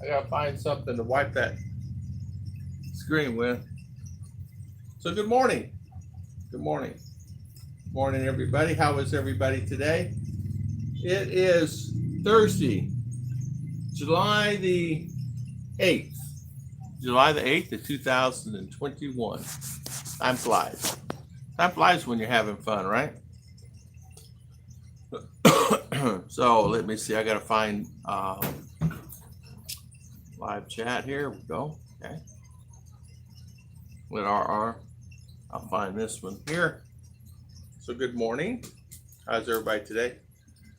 gotta find something to wipe that screen with. So good morning. Good morning. Morning, everybody. How is everybody today? It is Thursday, July the 8th. July the 8th of 2021. Time flies. Time flies when you're having fun, right? So let me see. I got to find live chat. Here we go. Okay. With RR. I'll find this one here. So good morning. How's everybody today?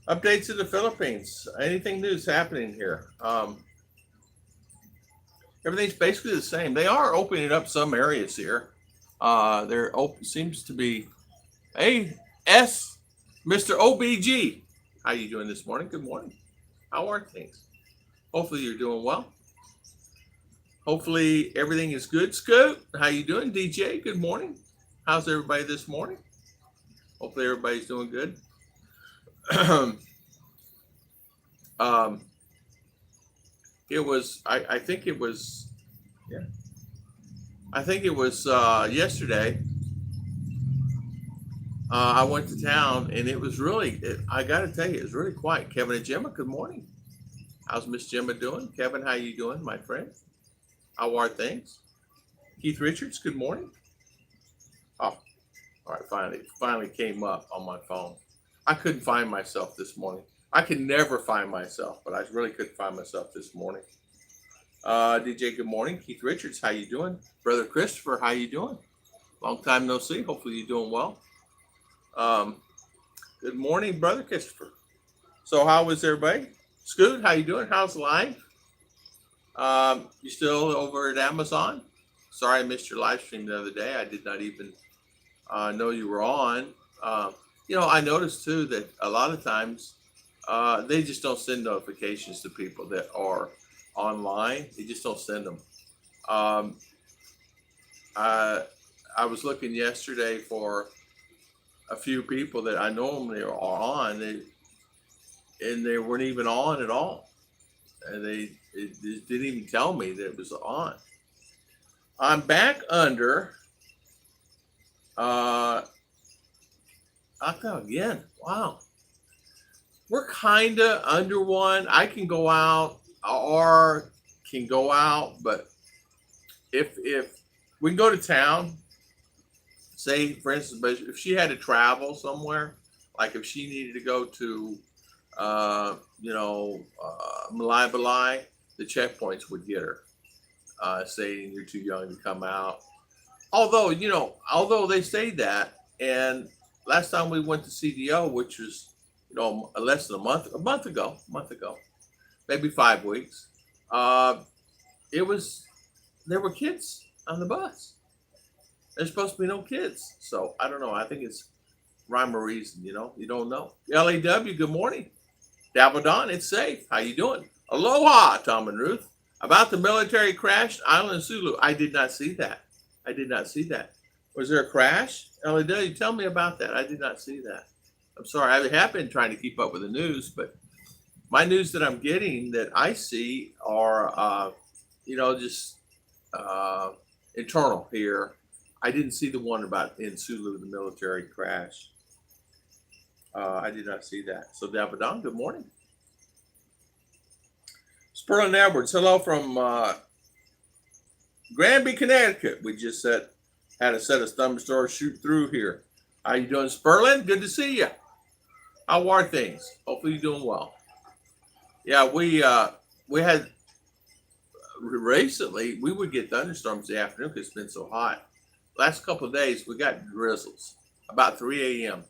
Updates in the Philippines. Anything new's happening here? Everything's basically the same. They are opening up some areas here. There seems to be Mr. OBG. How you doing this morning? Good morning. How are things? Hopefully you're doing well. Hopefully everything is good. Scoot, how you doing? DJ, good morning. How's everybody this morning? Hopefully everybody's doing good. It was, I think it was, yeah. I think it was yesterday. I went to town and it was really, I got to tell you, it was really quiet. Kevin and Gemma, good morning. How's Miss Gemma doing? Kevin, how you doing, my friend? How are things? Keith Richards, good morning. Oh, all right, finally came up on my phone. I couldn't find myself this morning. I can never find myself, but I really couldn't find myself this morning. DJ, good morning. Keith Richards, how you doing? Brother Christopher, how you doing? Long time no see. Hopefully you're doing well. Good morning, Brother Christopher. So how was everybody? Scoot, how you doing? How's life? You still over at Amazon? Sorry I missed your live stream the other day. I did not even know you were on. I noticed too that a lot of times they just don't send notifications to people that are online. They just don't send them. I was looking yesterday for a few people that I normally are on, and they weren't even on at all. And it didn't even tell me that it was on. I'm back under again. Wow. We're kind of under one. I can go out or can go out, but if we can go to town, say for instance, but if she had to travel somewhere, like if she needed to go to Malai, the checkpoints would get her, saying you're too young to come out. Although they say that, and last time we went to CDO, which was less than a month ago, maybe 5 weeks, there were kids on the bus. There's supposed to be no kids, so I don't know. I think it's rhyme or reason. You don't know. LAW, good morning. Davadon, it's safe. How you doing? Aloha, Tom and Ruth. About the military crash, Island Sulu. I did not see that. Was there a crash? LAW, tell me about that. I did not see that. I'm sorry. I have been trying to keep up with the news, but my news that I'm getting that I see are, just internal here. I didn't see the one about in Sulu, the military crash. I did not see that. So, Davadon, good morning. Sperlin Edwards, hello from Granby, Connecticut. We just had a set of thunderstorms shoot through here. How you doing, Sperlin? Good to see you. How are things? Hopefully you're doing well. Yeah, we had recently, we would get thunderstorms in the afternoon because it's been so hot. Last couple of days, we got drizzles about 3 a.m.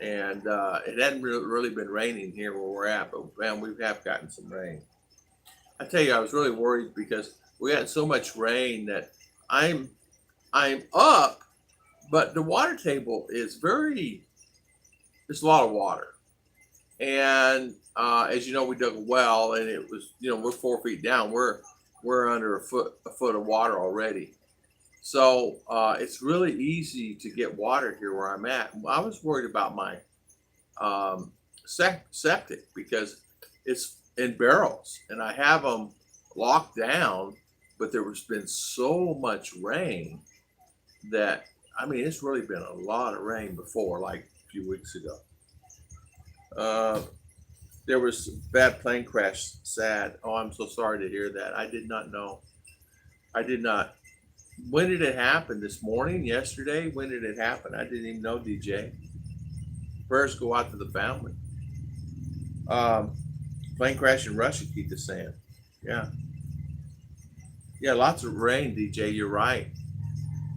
And it hadn't really been raining here where we're at, but man, we have gotten some rain. I tell you, I was really worried because we had so much rain that I'm up, but the water table is there's a lot of water. And as you know, we dug a well and it was, we're 4 feet down. We're under a foot of water already. So it's really easy to get water here where I'm at. I was worried about my septic because it's in barrels and I have them locked down, but there has been so much rain that, I mean, it's really been a lot of rain before, like a few weeks ago. Uh, there was a bad plane crash. Sad. Oh, I'm so sorry to hear that. I did not know. I did not. When did it happen? This morning? Yesterday? When did it happen? I didn't even know, DJ. Prayers go out to the family. Um, Plane crash in Russia, Keith is saying. Yeah. Yeah, lots of rain, DJ. You're right.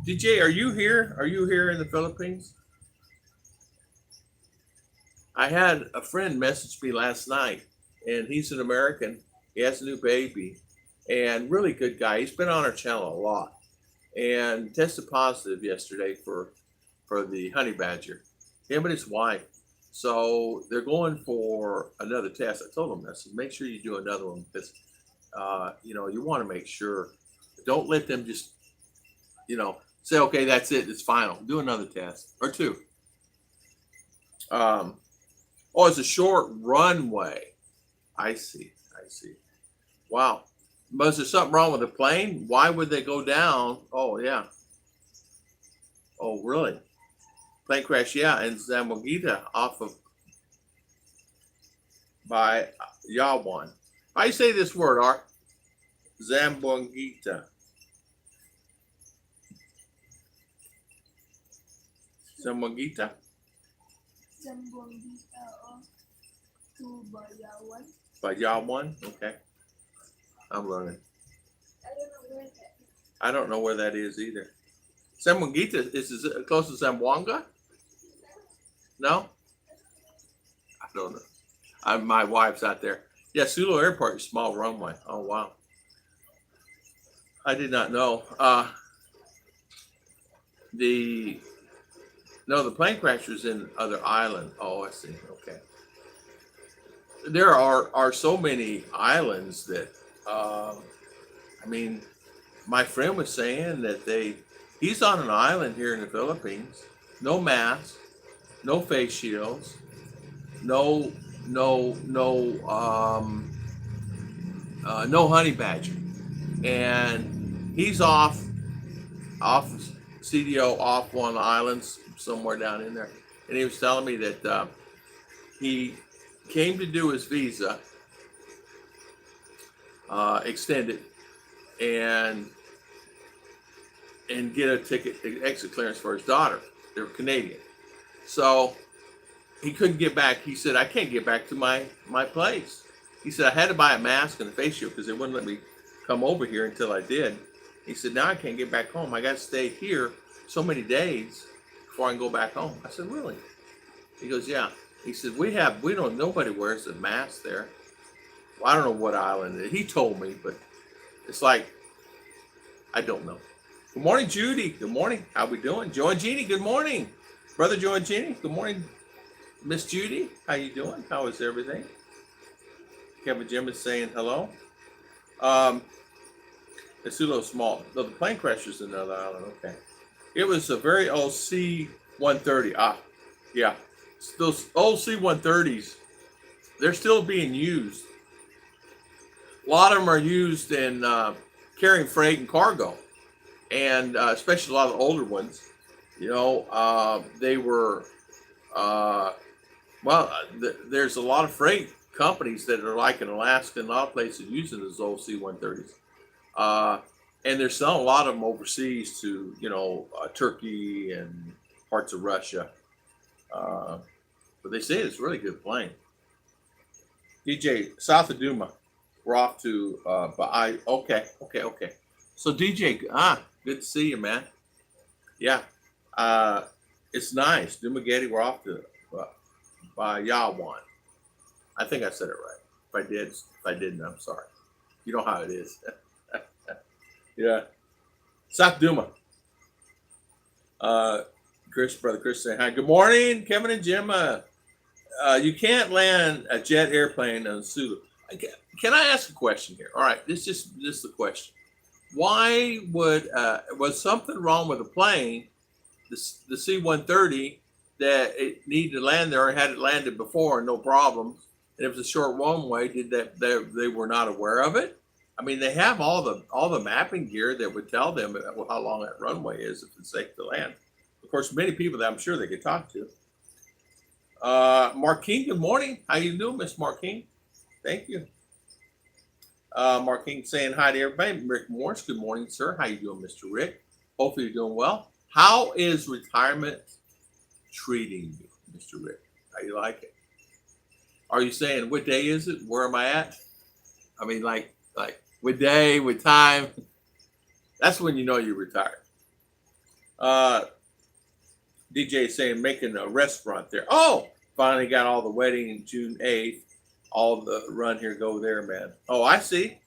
DJ, are you here? Are you here in the Philippines? I had a friend message me last night, and he's an American. He has a new baby, and really good guy. He's been on our channel a lot, and tested positive yesterday for the honey badger. Him and his wife. So they're going for another test. I told them, I said, make sure you do another one because you want to make sure. Don't let them just say, okay, that's it, it's final. Do another test or two. It's a short runway. I see. Wow. Was there something wrong with the plane? Why would they go down? Oh, yeah. Oh, really? Plane crash, yeah, in Zamboanga off of by Yawan. How you say this word, Art? Zamboanga. Zamboanga? Zamboanga to Bayawan. Bayawan? Okay. I'm learning. I don't know I don't know where that is. where that is either. Zamboanga is it close to Zamboanga? No? I don't know. My wife's out there. Yeah, Sulu Airport, small runway. Oh, wow. I did not know. The plane crash was in other island. Oh, I see. Okay. There are so many islands that, my friend was saying that he's on an island here in the Philippines, no mask, no face shields, no honey badger, and he's off CDO off one of the islands somewhere down in there, and he was telling me that he came to do his visa extended and get a ticket exit clearance for his daughter. They're Canadian, so he couldn't get back. He said, I can't get back to my place. He said, I had to buy a mask and a face shield because they wouldn't let me come over here until I did. He said, now I can't get back home. I got to stay here so many days before I can go back home. I said, really? He goes, yeah. He said, nobody wears a mask there. Well, I don't know what island it is. He told me, but it's like, I don't know. Good morning, Judy. Good morning. How we doing? Joe and Jeannie, good morning. Brother Joe and Jeannie, good morning. Miss Judy, how you doing? How is everything? Kevin Jim is saying hello. It's a little small. The plane crash is another island. Okay. It was a very old C-130. Yeah. Those old C-130s, they're still being used. A lot of them are used in carrying freight and cargo, and especially a lot of the older ones. They were. There's a lot of freight companies that are like in Alaska and a lot of places using those old C-130s. And they're selling a lot of them overseas to, Turkey and parts of Russia. But they say it's a really good plane. DJ, south of Duma, we're off to, okay. So DJ, good to see you, man. Yeah, it's nice. Dumageddon, we're off to by Yawan. I think I said it right. If I didn't, I'm sorry. You know how it is. Yeah. South Duma. Brother Chris saying hi. Good morning, Kevin and Jim. You can't land a jet airplane on Sulu. Can I ask a question here? All right, this is the question. Why was something wrong with the plane, the C-130, that it needed to land there and had it landed before and no problems? And it was a short runway. They were not aware of it? I mean, they have all the mapping gear that would tell them how long that runway is if it's safe to land. Of course, many people that I'm sure they could talk to. Marking, good morning. How you doing, Miss Marking? Thank you. Marking saying hi to everybody. Rick Morris, good morning, sir. How you doing, Mr. Rick? Hopefully you're doing well. How is retirement treating you, Mr. Rick? How you like it? Are you saying what day is it? Where am I at? I mean, like what day, what time? That's when you know you're retired. DJ saying making a restaurant there. Oh, finally got all the wedding June 8th. All the run here, go there, man. Oh, I see.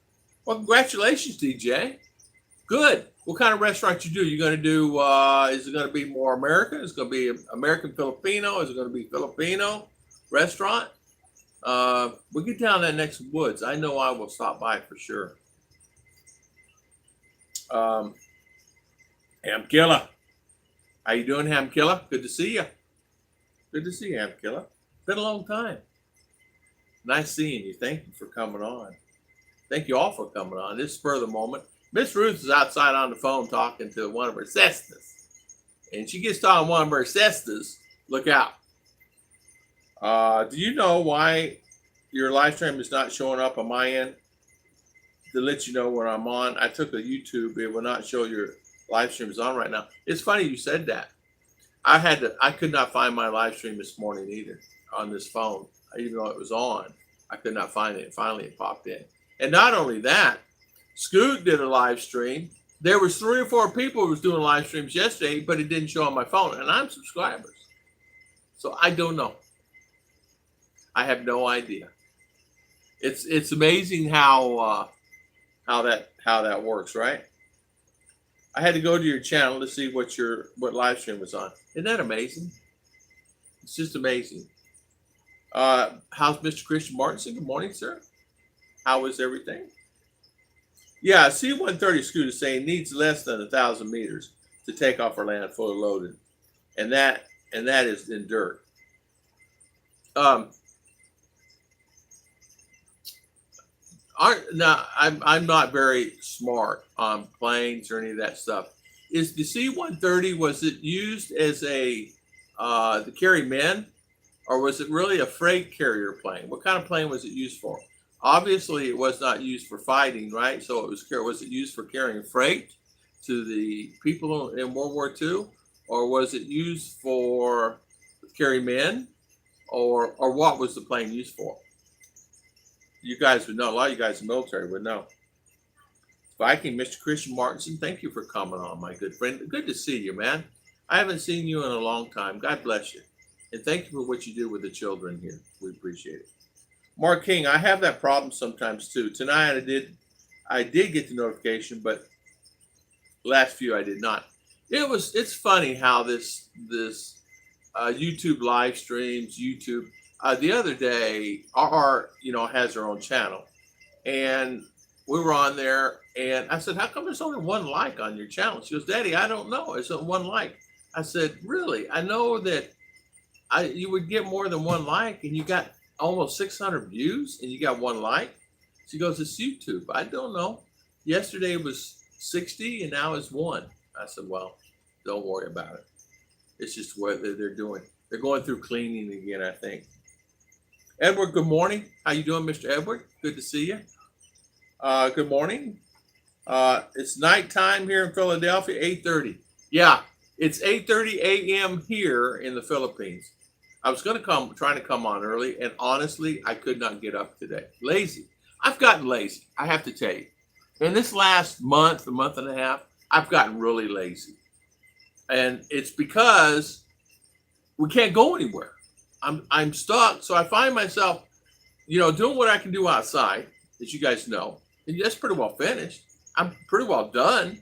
Well, congratulations, DJ. Good. What kind of restaurant you do? You going to do? Is it going to be more American? Is it going to be American Filipino? Is it going to be Filipino restaurant? We'll get down that next woods. I know I will stop by for sure. Ham Killer. How you doing, Ham Killer? Good to see you. Good to see you, Ham Killer. Been a long time. Nice seeing you. Thank you for coming on. Thank you all for coming on. This spur of the moment. Miss Ruth is outside on the phone talking to one of her sisters. And she gets talking to one of her sisters. Look out. Do you know why your live stream is not showing up on my end? To let you know when I'm on. I took a YouTube. It will not show your live stream is on right now. It's funny you said that. I could not find my live stream this morning either on this phone. Even though it was on, I could not find it. Finally, it popped in. And not only that, Scoot did a live stream. There was 3 or 4 people who was doing live streams yesterday, but it didn't show on my phone. And I'm subscribers. So I don't know. I have no idea. It's amazing how that works, right? I had to go to your channel to see what live stream was on. Isn't that amazing? It's just amazing. How's Mr. Christian Martinson? Good morning, sir. How is everything? Yeah, C-130 Scoot is saying needs less than 1,000 meters to take off or land fully loaded, and that is in dirt. I'm not very smart on planes or any of that stuff. Is the C-130, was it used as to carry men? Or was it really a freight carrier plane? What kind of plane was it used for? Obviously, it was not used for fighting, right? So was it used for carrying freight to the people in World War II? Or was it used for carry men? Or what was the plane used for? You guys would know. A lot of you guys in the military would know. Viking, Mr. Christian Martinson, thank you for coming on, my good friend. Good to see you, man. I haven't seen you in a long time. God bless you. And thank you for what you do with the children here. We appreciate it. Mark King, I have that problem sometimes too. Tonight I did get the notification, but last few I did not. It's funny how this YouTube live streams, YouTube. The other day, our has her own channel, and we were on there, and I said, "How come there's only one like on your channel?" She goes, "Daddy, I don't know. It's one like." I said, "Really? I know that you would get more than one like, and you got almost 600 views, and you got one like." She goes, "It's YouTube." I don't know. Yesterday it was 60, and now it's 1. I said, "Well, don't worry about it. It's just what they're doing. They're going through cleaning again, I think." Edward, good morning. How you doing, Mr. Edward? Good to see you. Good morning. It's nighttime here in Philadelphia, 8:30. Yeah, it's 8:30 a.m. here in the Philippines. I was trying to come on early, and honestly, I could not get up today. Lazy. I've gotten lazy, I have to tell you. In this last month, a month and a half, I've gotten really lazy. And it's because we can't go anywhere. I'm stuck, so I find myself, doing what I can do outside, as you guys know. And that's pretty well finished. I'm pretty well done.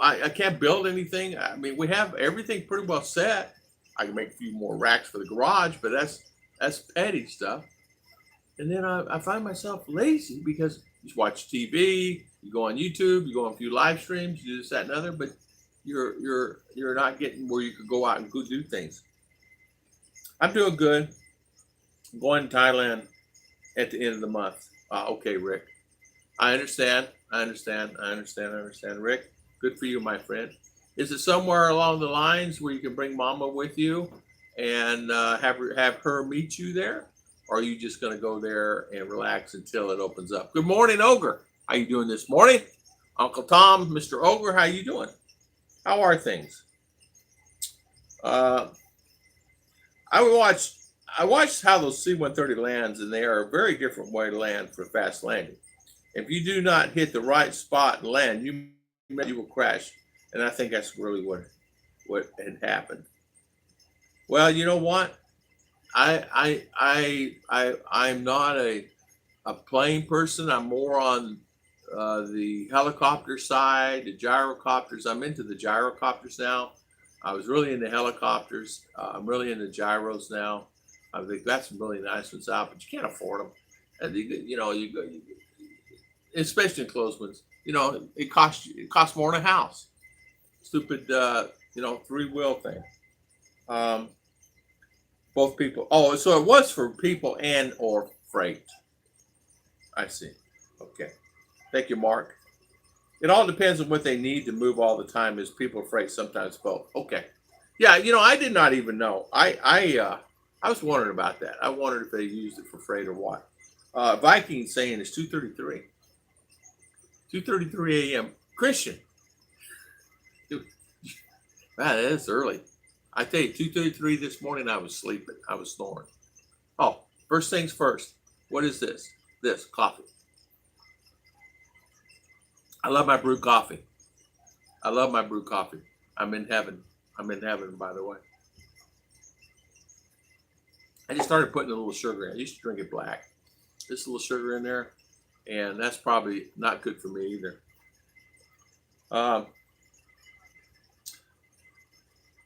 I can't build anything. I mean, we have everything pretty well set. I can make a few more racks for the garage, but that's petty stuff. And then I find myself lazy because you watch TV, you go on YouTube, you go on a few live streams, you do this, that, and other, but you're not getting where you could go out and go do things. I'm doing good. I'm going to Thailand at the end of the month. Okay, Rick. I understand. I understand. I understand. I understand. Rick, good for you, my friend. Is it somewhere along the lines where you can bring Mama with you and have her meet you there, or are you just going to go there and relax until it opens up? Good morning, Ogre. How you doing this morning, Uncle Tom, Mr. Ogre? How you doing? How are things? Uh, I watched I watched how those C-130 lands, and they are a very different way to land for fast landing. If you do not hit the right spot and land, you will crash, and I think that's really what had happened. Well, you know what? I'm not a plane person. I'm more on the helicopter side, the gyrocopters. I'm into the gyrocopters now. I was really into helicopters. I'm really into gyros now. I think that's some really nice ones out, but you can't afford them. And especially in closed ones. It costs more than a house. Stupid, 3-wheel thing. Both people. Oh, so it was for people and or freight. I see. Okay. Thank you, Mark. It all depends on what they need to move all the time. Is people freight, sometimes both. Okay. Yeah, I did not even know. I was wondering about that. I wondered if they used it for freight or what. Viking saying it's 2:33. 2:33 a.m. Christian. Dude, man, it is early. I tell you, 2:33 this morning, I was sleeping. I was snoring. Oh, first things first. What is this? This coffee. I love my brewed coffee. I love my brewed coffee. I'm in heaven. I'm in heaven, by the way. I just started putting a little sugar in. I used to drink it black. This little sugar in there, and that's probably not good for me either. Mr.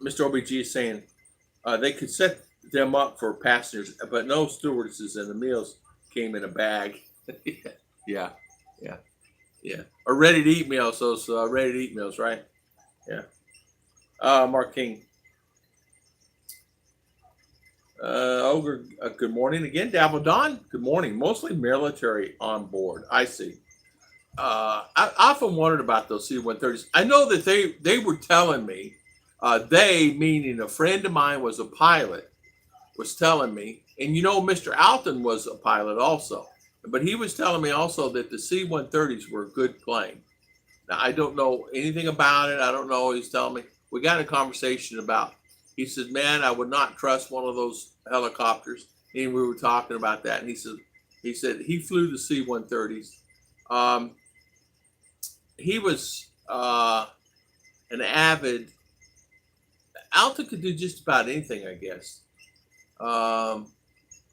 OBG is saying they could set them up for passengers, but no stewardesses, and the meals came in a bag. Yeah, yeah, yeah. Or ready to eat meals. Those ready to eat meals, right? Yeah. Mark King. Ogre, good morning again. Dabble Don, good morning. Mostly military on board. I see. I often wondered about those C-130s. I know that they were telling me, they meaning a friend of mine was a pilot, was telling me, and Mr. Alton was a pilot also, but he was telling me also that the C-130s were a good plane. Now I don't know anything about it. I don't know. He's telling me. We got a conversation about. He said, "Man, I would not trust one of those helicopters." And we were talking about that, and he said he flew the C-130s. He was an avid. Alton could do just about anything, I guess.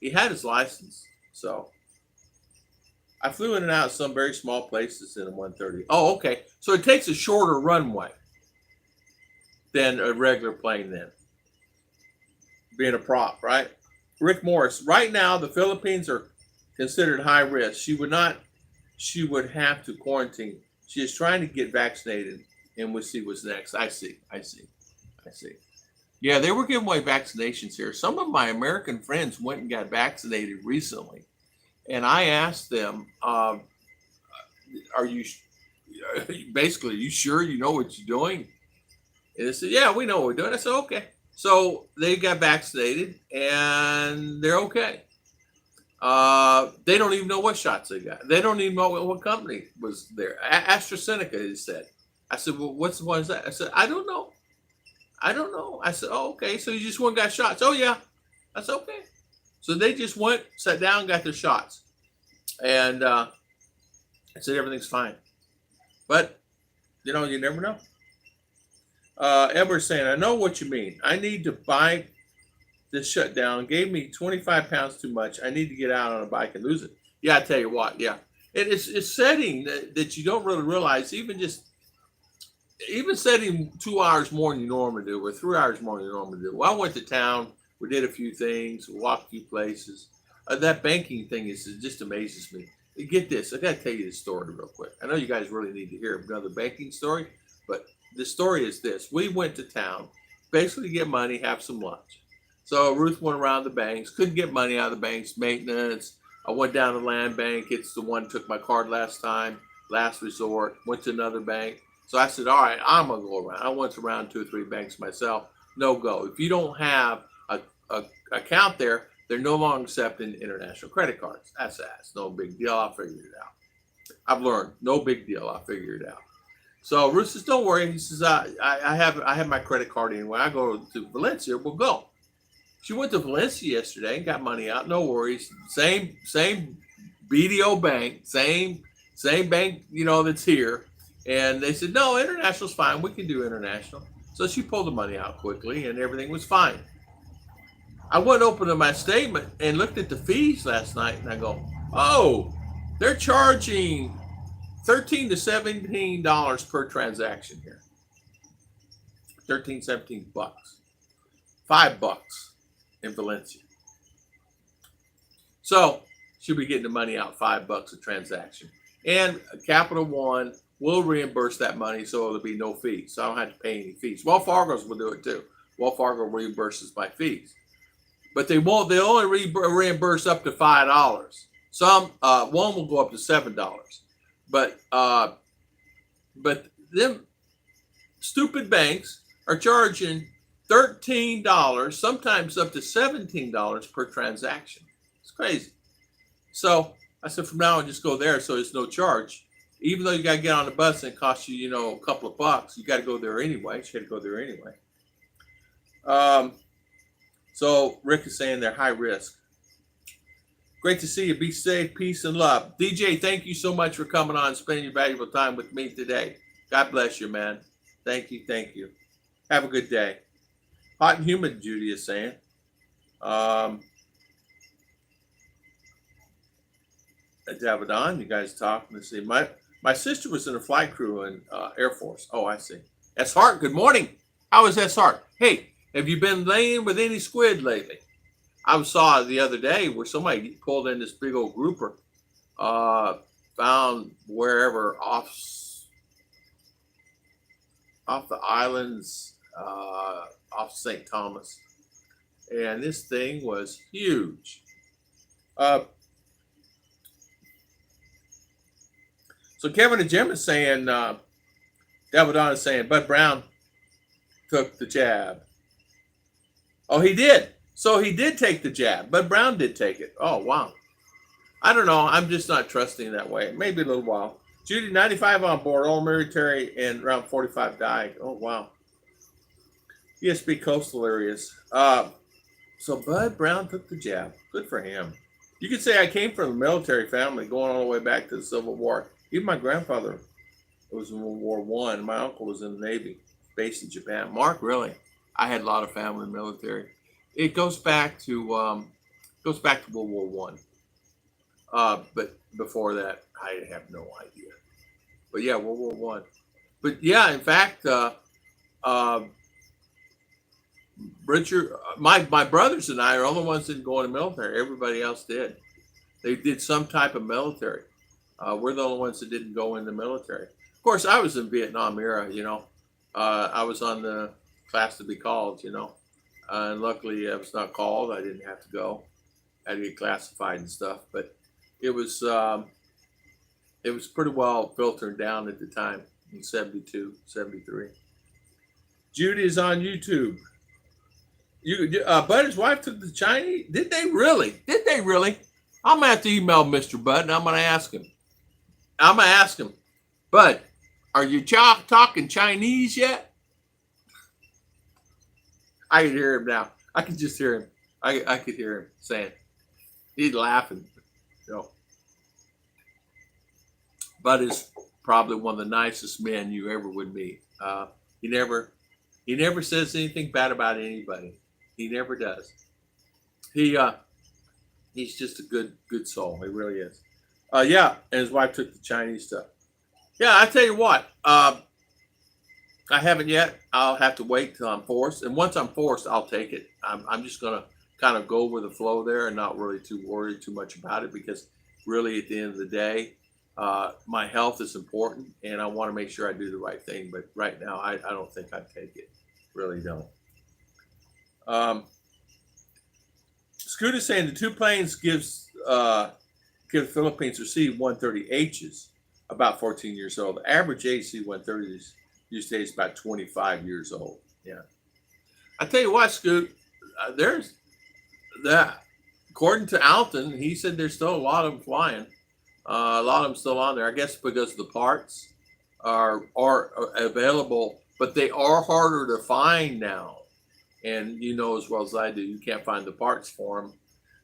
He had his license, so I flew in and out of some very small places in a 130. Oh, okay. So it takes a shorter runway than a regular plane then. Being a prop, right? Rick Morris, right now the Philippines are considered high risk. She would have to quarantine. She is trying to get vaccinated, and we'll see what's next. I see. Yeah, they were giving away vaccinations here. Some of my American friends went and got vaccinated recently, and I asked them, "Are you basically? Are you sure you know what you're doing?" And they said, "Yeah, we know what we're doing." I said, "Okay." So they got vaccinated, and they're okay. They don't even know what shots they got. They don't even know what company was there. AstraZeneca, he said. I said, "Well, what's the one is that?" I said, "I don't know. I said, "Oh, okay. So you just went and got shots?" "Oh, yeah." That's okay. So they just went, sat down, got their shots. And I said, everything's fine. But, you never know. Edward's saying, "I know what you mean. I need to buy this shutdown. Gave me 25 pounds too much. I need to get out on a bike and lose it." Yeah, I tell you what, yeah. It's setting that you don't really realize, even setting 2 hours more than you normally do, or 3 hours more than you normally do. Well, I went to town. We did a few things. We walked a few places. That banking thing it just amazes me. Get this. I got to tell you this story real quick. I know you guys really need to hear another banking story, but the story is this. We went to town, basically to get money, have some lunch. So Ruth went around the banks, couldn't get money out of the banks, maintenance, I went down to Land Bank. It's the one that took my card last time, last resort. Went to another bank. So I said, all right, I'm going to go around. I went around 2 or 3 banks myself. No go. If you don't have a account there, they're no longer accepting international credit cards. That's no big deal. I'll figure it out. I've learned. No big deal. I'll figure it out. So Ruth says, don't worry. He says, I have my credit card anyway. I go to Valencia. We'll go. She went to Valencia yesterday and got money out. No worries. Same BDO bank. Same bank, that's here. And they said, no, international's fine. We can do international. So she pulled the money out quickly and everything was fine. I went open to my statement and looked at the fees last night and I go, oh, they're charging $13 to $17 per transaction here. 13, 17 bucks. $5 in Valencia. So she'll be getting the money out, $5 a transaction. And Capital One will reimburse that money, so it'll be no fees. So I don't have to pay any fees. Wells Fargo's will do it too. Wells Fargo reimburses my fees. But they won't, they only reimburse up to $5. Some, one will go up to $7. But them stupid banks are charging $13, sometimes up to $17 per transaction. It's crazy. So I said, from now on, just go there, so there's no charge. Even though you got to get on the bus and it costs you, a couple of bucks, you got to go there anyway. She had to go there anyway. So Rick is saying they're high risk. Great to see you. Be safe, peace, and love. DJ, thank you so much for coming on and spending your valuable time with me today. God bless you, man. Thank you, thank you. Have a good day. Hot and humid, Judy is saying. Davidon, you guys talking. Let's see. My sister was in a flight crew in Air Force. Oh, I see. S. Hart, good morning. How is S. Hart? Hey, have you been laying with any squid lately? I saw the other day where somebody pulled in this big old grouper, found wherever off the islands, off St. Thomas. And this thing was huge. So Kevin and Jim is saying, Davidon is saying, Bud Brown took the jab. Oh, he did. So he did take the jab. Bud Brown did take it. Oh, wow. I don't know. I'm just not trusting that way. Maybe a little while. Judy, 95 on board, all military, and around 45 died. Oh, wow. ESP coastal areas. So Bud Brown took the jab. Good for him. You could say I came from a military family going all the way back to the Civil War. Even my grandfather was in World War I. My uncle was in the Navy, based in Japan. Mark, really? I had a lot of family in the military. It goes back to World War I. But before that, I have no idea. But yeah, World War I. But yeah, in fact, Richard, my brothers and I are the only ones that didn't go in the military. Everybody else did. They did some type of military. We're the only ones that didn't go in the military. Of course, I was in Vietnam era, I was on the class to be called, and luckily I was not called. I didn't have to go. I had to get classified and stuff, but it was pretty well filtered down at the time in 72, 73. Judy is on YouTube. Bud's wife took the Chinese. Did they really? I'm gonna have to email Mr. Bud and I'm gonna ask him. Bud, are you talking Chinese yet? I can hear him now. I can just hear him. I could hear him saying, he's laughing. Bud is probably one of the nicest men you ever would meet. He never says anything bad about anybody. He never does. He's just a good soul. He really is. Yeah, and his wife took the Chinese stuff. Yeah, I tell you what, I haven't yet. I'll have to wait till I'm forced. And once I'm forced, I'll take it. I'm just going to kind of go with the flow there and not really too worried too much about it, because really at the end of the day, my health is important and I want to make sure I do the right thing. But right now, I don't think I'd take it. Really don't. Scooter's saying the 2 planes gives Philippines are C-130Hs, about 14 years old. The average age C-130s these days is about 25 years old. Yeah. I tell you what, Scoot, there's that. According to Alton, he said there's still a lot of them flying. A lot of them still on there. I guess because the parts are available, but they are harder to find now. And you know as well as I do, you can't find the parts for them.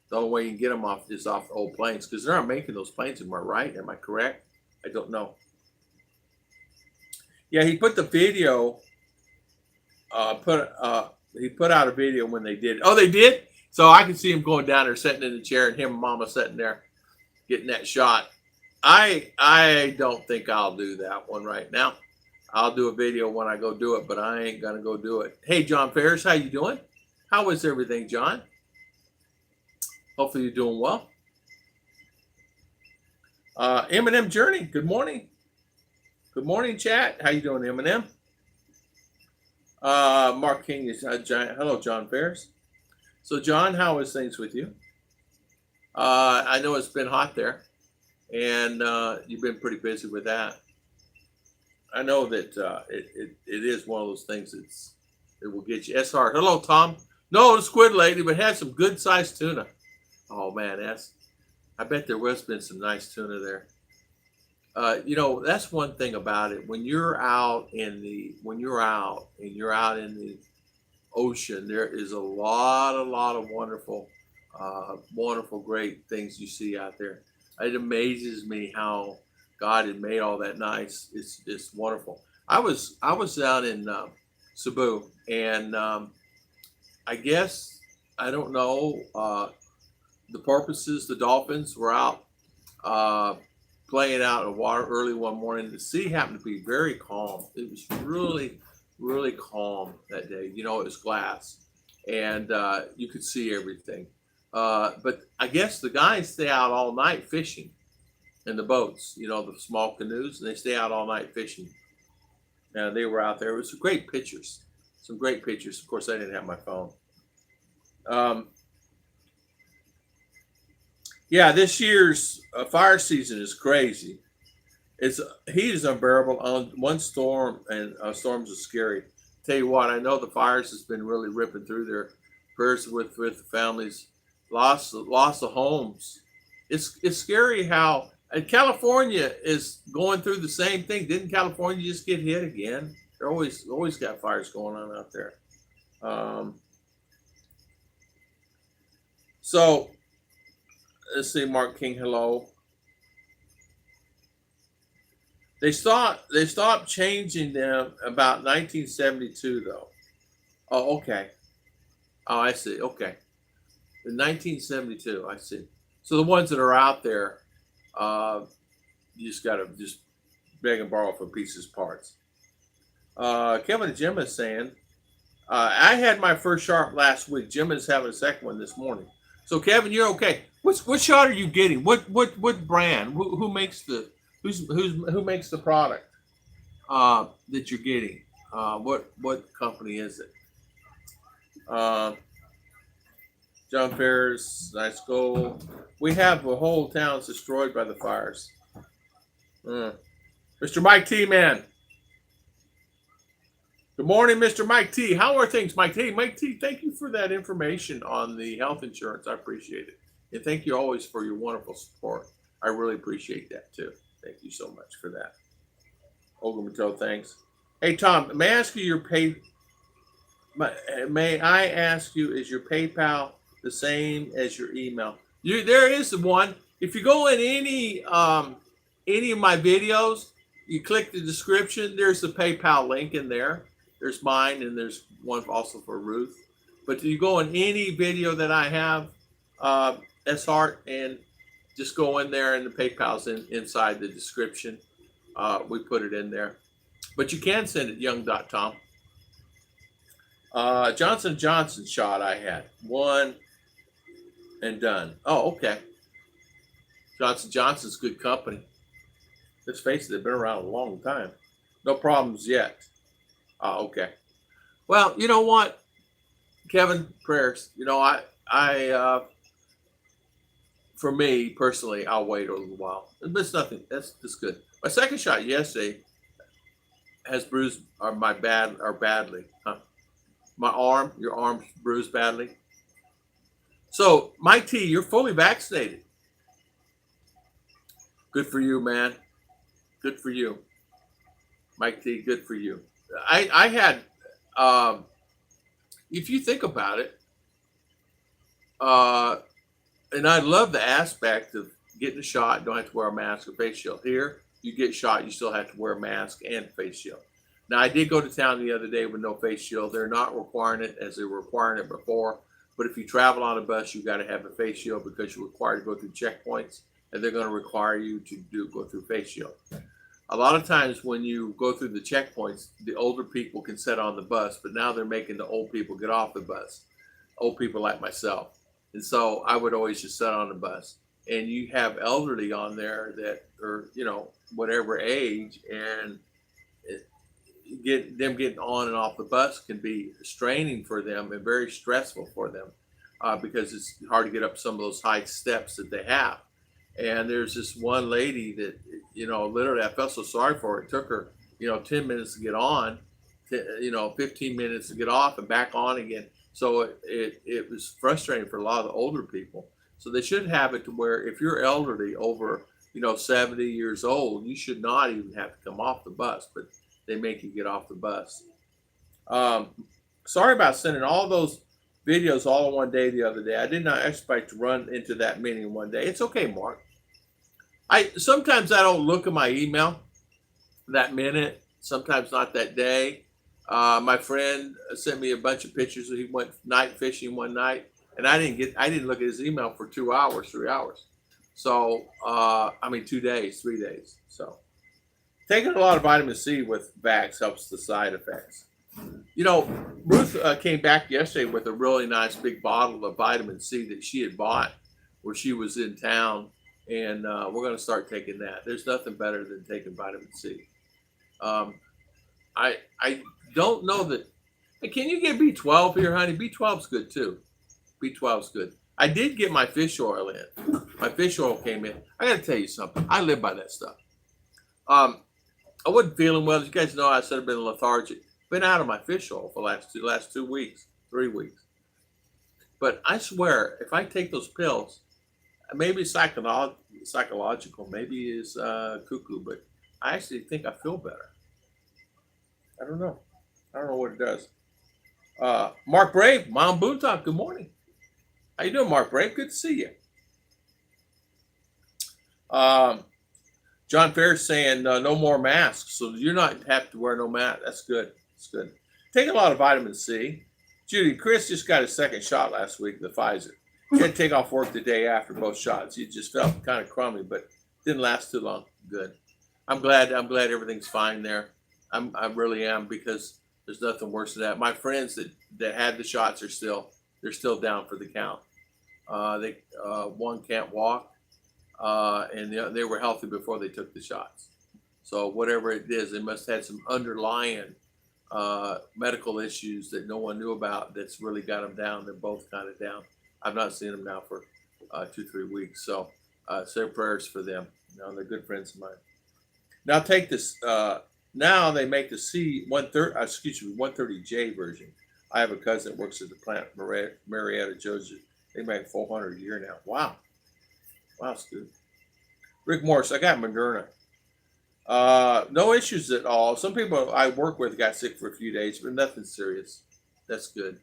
The only way you can get them off is off the old planes because they're not making those planes anymore, right? Am I correct? I don't know. Yeah, he put the video. He put out a video when they did. Oh, they did. So I can see him going down there, sitting in the chair, and him and Mama sitting there, getting that shot. I don't think I'll do that one right now. I'll do a video when I go do it, but I ain't gonna go do it. Hey, John Ferris, how you doing? How is everything, John? Hopefully you're doing well. Eminem Journey, good morning. Good morning, chat. How you doing, Eminem? Mark King is hello, John Ferris. So, John, how is things with you? I know it's been hot there, and you've been pretty busy with that. I know that it is one of those things it will get you. SR, hello, Tom. No, the squid lady, but had some good sized tuna. Oh man, I bet there was been some nice tuna there. You know, that's one thing about it. When you're out in the ocean, there is a lot of wonderful, great things you see out there. It amazes me how God had made all that nice. It's wonderful. I was down in Cebu, and I guess I don't know the porpoises, the dolphins were out playing out in the water early one morning. The sea happened to be very calm. It was really calm that day. You know, it was glass, and you could see everything. But I guess the guys stay out all night fishing in the boats, you know, the small canoes, and they stay out all night fishing. And they were out there. It was some great pictures. Of course, I didn't have my phone. Yeah, this year's fire season is crazy. Heat is unbearable. On one storm, and storms are scary. Tell you what, I know the fires has been really ripping through there. Prayers with the families, loss of homes. It's scary how. And California is going through the same thing. Didn't California just get hit again? They're always got fires going on out there. So let's see, Mark King, hello. They stopped changing them about 1972 though. Oh, okay. Oh, I see. Okay. In 1972, I see. So the ones that are out there, you just gotta just beg and borrow for pieces parts. Kevin and Jim is saying, I had my first shot last week. Jim is having a second one this morning. So Kevin, you're okay. What shot are you getting? What brand? Who makes the product that you're getting? What company is it? John Ferris, nice goal. We have a whole town destroyed by the fires. Mr. Mike T, man. Good morning, Mr. Mike T. How are things, Mike T? Mike T, thank you for that information on the health insurance. I appreciate it. And thank you always for your wonderful support. I really appreciate that too. Thank you so much for that. Olga Mattel, thanks. Hey, Tom, may I ask you is your PayPal the same as your email? There is one. If you go in any of my videos, you click the description. There's the PayPal link in there. There's mine, and there's one also for Ruth. But you go in any video that I have, S-Heart, and just go in there, and the PayPal's inside the description. We put it in there. But you can send it young.tom. Johnson & Johnson shot I had. One and done. Oh, okay. Johnson & Johnson's good company. Let's face it, they've been around a long time. No problems yet. Oh, okay. Well, you know what, Kevin, prayers. You know, I for me personally, I'll wait a little while. But it's nothing. That's good. My second shot yesterday has bruised badly. Huh? Your arm's bruised badly. So, Mike T, you're fully vaccinated. Good for you, man. Good for you, Mike T. Good for you. I had, if you think about it, and I love the aspect of getting a shot, don't have to wear a mask or face shield. Here, you get shot, you still have to wear a mask and face shield. Now, I did go to town the other day with no face shield. They're not requiring it as they were requiring it before. But if you travel on a bus, you got to have a face shield because you're required to go through checkpoints, and they're going to require you to go through face shield. A lot of times when you go through the checkpoints, the older people can sit on the bus, but now they're making the old people get off the bus. Old people like myself. And so I would always just sit on the bus. And you have elderly on there that are, whatever age, and getting on and off the bus can be straining for them and very stressful for them because it's hard to get up some of those high steps that they have. And there's this one lady that, literally I felt so sorry for her. It took her, 10 minutes to get on, 15 minutes to get off and back on again. So it was frustrating for a lot of the older people. So they should have it to where if you're elderly over, 70 years old, you should not even have to come off the bus, but they make you get off the bus. Sorry about sending all those videos all in one day the other day. I did not expect to run into that many in one day. It's okay, Mark. Sometimes I don't look at my email that minute, sometimes not that day. My friend sent me a bunch of pictures. He went night fishing one night, and I didn't look at his email for 2 hours, 3 hours. So 2 days, 3 days. So taking a lot of vitamin C with Vax helps the side effects. Ruth came back yesterday with a really nice big bottle of vitamin C that she had bought where she was in town, and we're going to start taking that. There's nothing better than taking vitamin C. I don't know that. Can you get B12 here, honey? B12's good too. B12's good. I did get my fish oil in. My fish oil came in. I got to tell you something. I live by that stuff. I wasn't feeling well. As you guys know, I said I've been lethargic. Been out of my fish oil for the last 2 weeks, 3 weeks. But I swear, if I take those pills, maybe psychological, maybe it's cuckoo, but I actually think I feel better. I don't know. I don't know what it does. Mark Brave, Mom Boontalk, good morning. How you doing, Mark Brave? Good to see you. John Fair's saying no more masks, so you're not have to wear no mask. That's good. That's good. Take a lot of vitamin C. Judy, Chris just got his second shot last week, the Pfizer. He had to take off work the day after both shots. He just felt kind of crummy, but didn't last too long. Good. I'm glad everything's fine there. I really am, because there's nothing worse than that. My friends that had the shots they're still down for the count. One can't walk, and they were healthy before they took the shots. So whatever it is, they must have had some underlying medical issues that no one knew about that's really got them down. They're both kind of down. I've not seen them now for 2-3 weeks. So say prayers for them. They're good friends of mine. Now take this. Now they make the C-130J version. I have a cousin that works at the plant, Marietta, Georgia. They make 400 a year now. Wow, that's good. Rick Morris, I got Moderna. No issues at all. Some people I work with got sick for a few days, but nothing serious. That's good.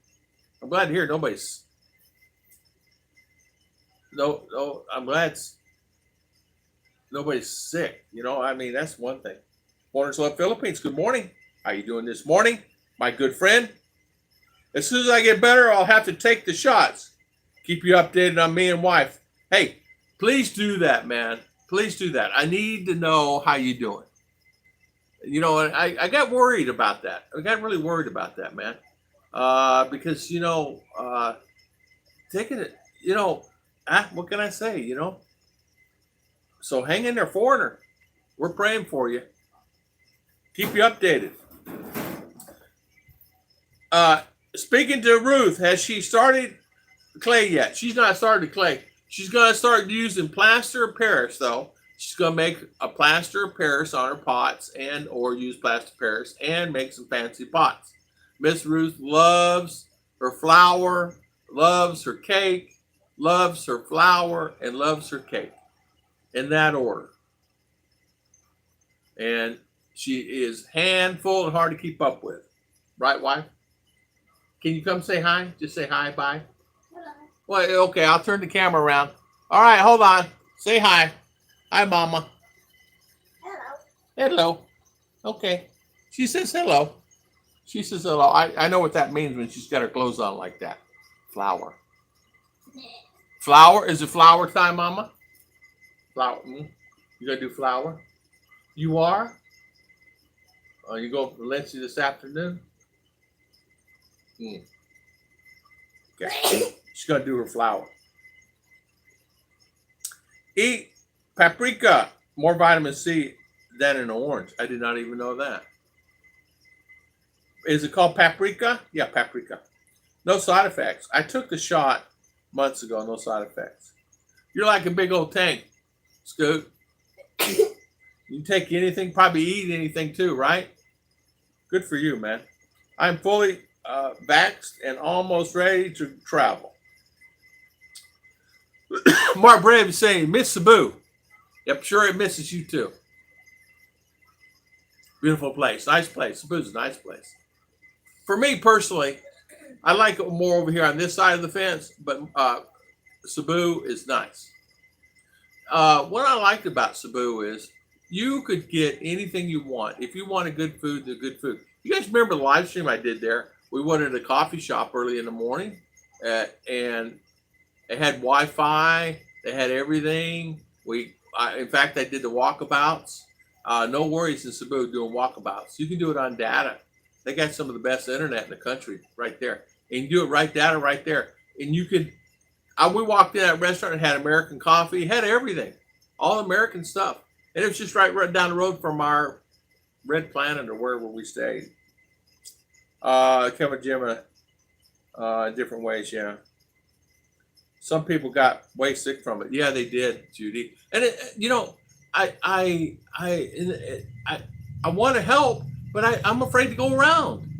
I'm glad to hear nobody's. No, I'm glad nobody's sick. That's one thing. Mornings Love Philippines, good morning. How you doing this morning, my good friend? As soon as I get better, I'll have to take the shots. Keep you updated on me and wife. Hey, please do that, man. Please do that. I need to know how you doing. I got worried about that. I got really worried about that, man. Because, taking it, what can I say, So hang in there, foreigner. We're praying for you. Keep you updated. Speaking to Ruth, has she started clay yet? She's not started clay. She's going to start using plaster of Paris, though. She's going to make a plaster of Paris on her pots and or use plaster of Paris and make some fancy pots. Miss Ruth loves her flour, loves her cake, loves her flour, and loves her cake. In that order. And she is handful and hard to keep up with. Right, wife? Can you come say hi? Just say hi, bye. Hello. Well, okay, I'll turn the camera around. All right, hold on. Say hi. Hi, Mama. Hello. Hello. Okay. She says hello. She says hello. I know what that means when she's got her clothes on like that. Flower. Flower? Is it flower time, Mama? Flower. You gonna do flower? You are? You go to Valencia this afternoon? Okay. She's gonna do her flower. Eat paprika. More vitamin C than an orange. I did not even know that. Is it called paprika? Yeah, paprika. No side effects. I took the shot months ago. No side effects. You're like a big old tank, Scoot. You can take anything, probably eat anything too, right? Good for you, man. I'm fully vaxxed and almost ready to travel. Mark Brave is saying, miss Cebu. Yep, sure it misses you too. Beautiful place. Nice place. Cebu's a nice place. For me personally, I like it more over here on this side of the fence, but Cebu is nice. What I liked about Cebu is you could get anything you want. If you wanted good food, the good food. You guys remember the live stream I did there? We went to a coffee shop early in the morning, and it had Wi-Fi. They had everything. In fact, I did the walkabouts. No worries in Cebu doing walkabouts. You can do it on data. They got some of the best internet in the country right there. And you do it right data right there. And you could, we walked in that restaurant and had American coffee, had everything, all American stuff. And it was just right down the road from our Red Planet or wherever we stayed. Kevin Jimma, in different ways, yeah. Some people got way sick from it. Yeah, they did, Judy. And I want to help, but I'm afraid to go around.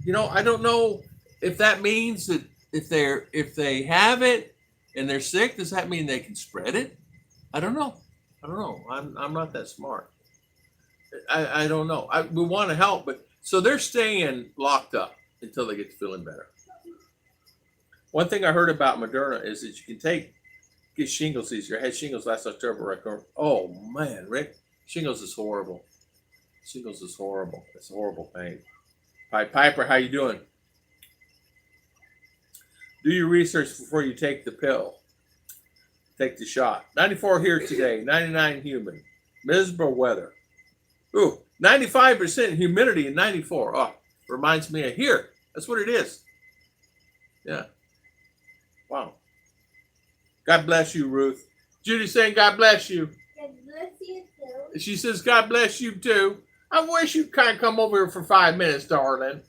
I don't know if that means that if they have it and they're sick, does that mean they can spread it? I don't know. I'm not that smart. I don't know. We want to help, but so they're staying locked up until they get to feeling better. One thing I heard about Moderna is that you can get shingles easier. I had shingles last October. Oh man, Rick, shingles is horrible. Shingles is horrible. It's a horrible pain. Hi, Piper, how you doing? Do your research before you take the pill. Take the shot. 94 here today, 99 humid. Miserable weather. Ooh, 95% humidity and 94. Oh, reminds me of here. That's what it is. Yeah. Wow. God bless you, Ruth. Judy saying God bless you. God bless you too. She says God bless you too. I wish you'd kind of come over here for 5 minutes, darling.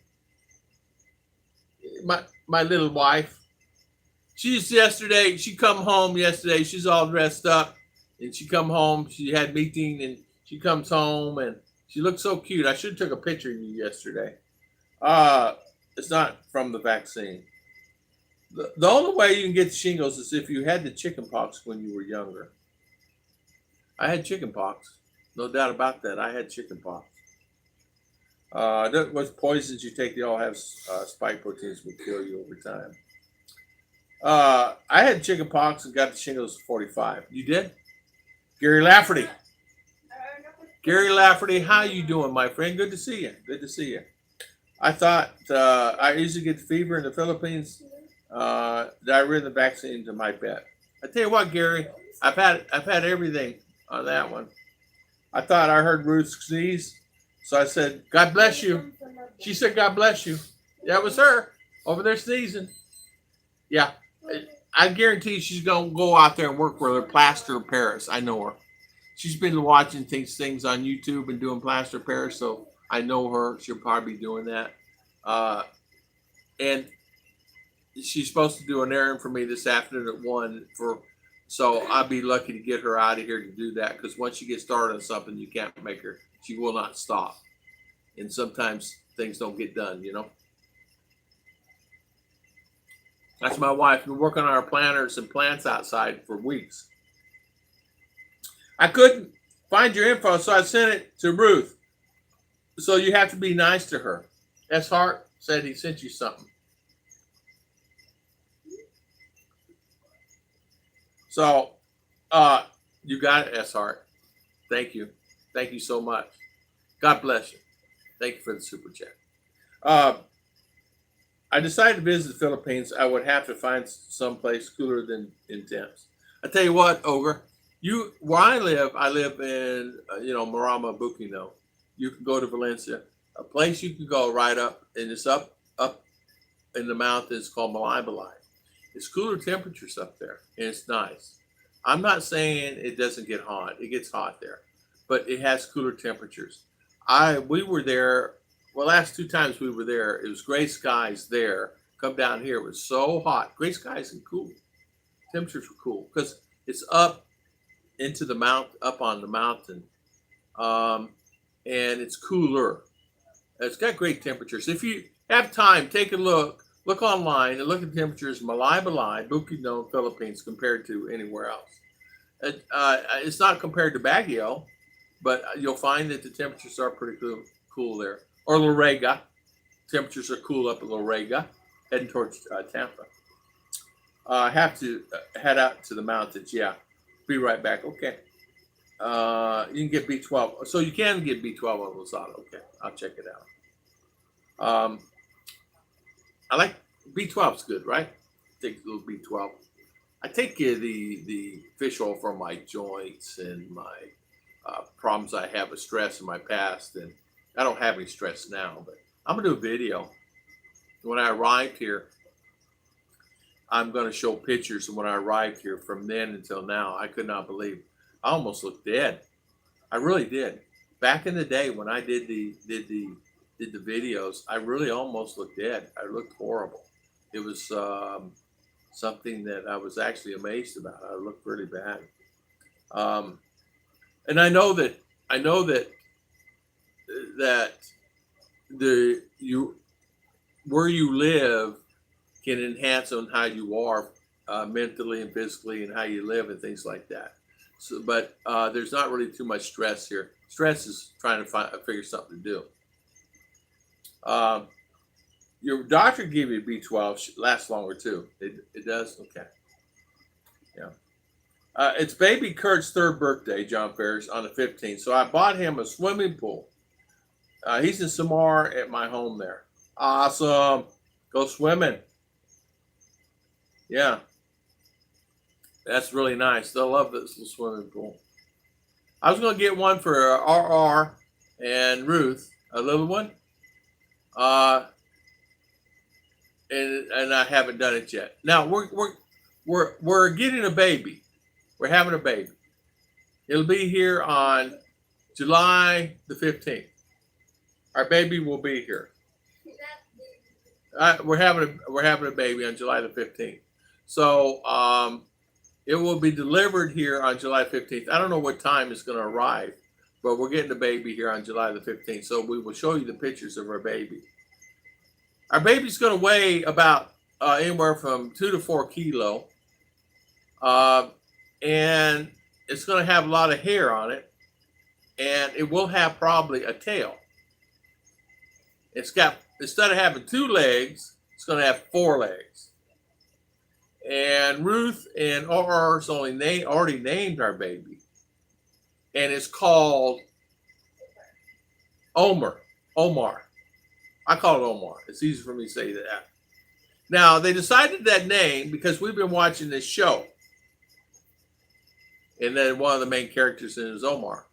My little wife. She come home yesterday. She's all dressed up. And she come home. She had meeting and she comes home and she looks so cute. I should have took a picture of you yesterday. It's not from the vaccine. The only way you can get shingles is if you had the chicken pox when you were younger. I had chicken pox. No doubt about that. I had chicken pox. What poisons you take, they all have spike proteins will kill you over time. I had chicken pox and got the shingles at 45. You did? Gary Lafferty. Gary Lafferty, how you doing, my friend? Good to see you. Good to see you. I thought I usually get fever in the Philippines. Diarrhea and the vaccines are my bet. I tell you what, Gary, I've had everything on that one. I thought I heard Ruth sneeze, so I said, "God bless you." She said, "God bless you." That was her over there sneezing. Yeah, I guarantee she's gonna go out there and work with her plaster of Paris. I know her. She's been watching things on YouTube and doing plaster of Paris, so I know her. She'll probably be doing that. And she's supposed to do an errand for me this afternoon at 1 for So I'd be lucky to get her out of here to do that, because once you get started on something, you can't make her. She will not stop. And sometimes things don't get done, you know. That's my wife. Been working on our planters and plants outside for weeks. I couldn't find your info, so I sent it to Ruth. So you have to be nice to her. S. Hart said he sent you something. So you got it, S. Hart. Thank you. Thank you so much. God bless you. Thank you for the super chat. I decided to visit the Philippines. I would have to find someplace cooler than intense. I tell you what, Ogre, where I live in Mindanao Bukidnon. You can go to Valencia, a place you can go right up, and it's up in the mountains called Malay. It's cooler temperatures up there, and it's nice. I'm not saying it doesn't get hot. It gets hot there, but it has cooler temperatures. We were there. Well, last 2 times we were there, it was gray skies there. Come down here, it was so hot. Gray skies and cool. Temperatures were cool because it's up into the up on the mountain, and it's cooler. It's got great temperatures. If you have time, take a look online and look at temperatures Malay, Bukidnon, Philippines compared to anywhere else. It's not compared to Baguio, but you'll find that the temperatures are pretty cool there. Or Lorega. Temperatures are cool up at Lorega, heading towards Tampa. I have to head out to the mountains. Yeah, be right back. Okay. You can get B12. So you can get B12 on Lozada. Okay, I'll check it out. I like B12 is good, right? Take a little B12. I take the fish oil for my joints and my problems I have with stress in my past, and I don't have any stress now, but I'm going to do a video. When I arrived here, I'm going to show pictures of when I arrived here from then until now. I could not believe. I almost looked dead. I really did. Back in the day when I did the videos, I really almost looked dead. I looked horrible. It was something that I was actually amazed about. I looked really bad. And I know that where you live can enhance on how you are mentally and physically, and how you live and things like that. So, but there's not really too much stress here. Stress is trying to figure something to do. Your doctor gave you B12. Lasts longer too. It does. Okay. Yeah. It's baby Kurt's 3rd birthday, John Ferris, on the 15th. So I bought him a swimming pool. He's in Samar at my home there. Awesome. Go swimming. Yeah. That's really nice. They'll love this little swimming pool. I was going to get one for RR and Ruth, a little one. And I haven't done it yet. Now we're getting a baby. We're having a baby. It'll be here on July the 15th. Our baby will be here. We're having a baby on July the 15th. So it will be delivered here on July 15th. I don't know what time it's going to arrive, but we're getting the baby here on July the 15th. So we will show you the pictures of our baby. Our baby's going to weigh about anywhere from 2 to 4 kilo. And it's going to have a lot of hair on it. And it will have probably a tail. It's got, instead of having 2 legs, it's going to have 4 legs. And Ruth and RR's already named our baby. And it's called Omar. I call it Omar. It's easy for me to say that. Now, they decided that name because we've been watching this show. And then one of the main characters in it is Omar.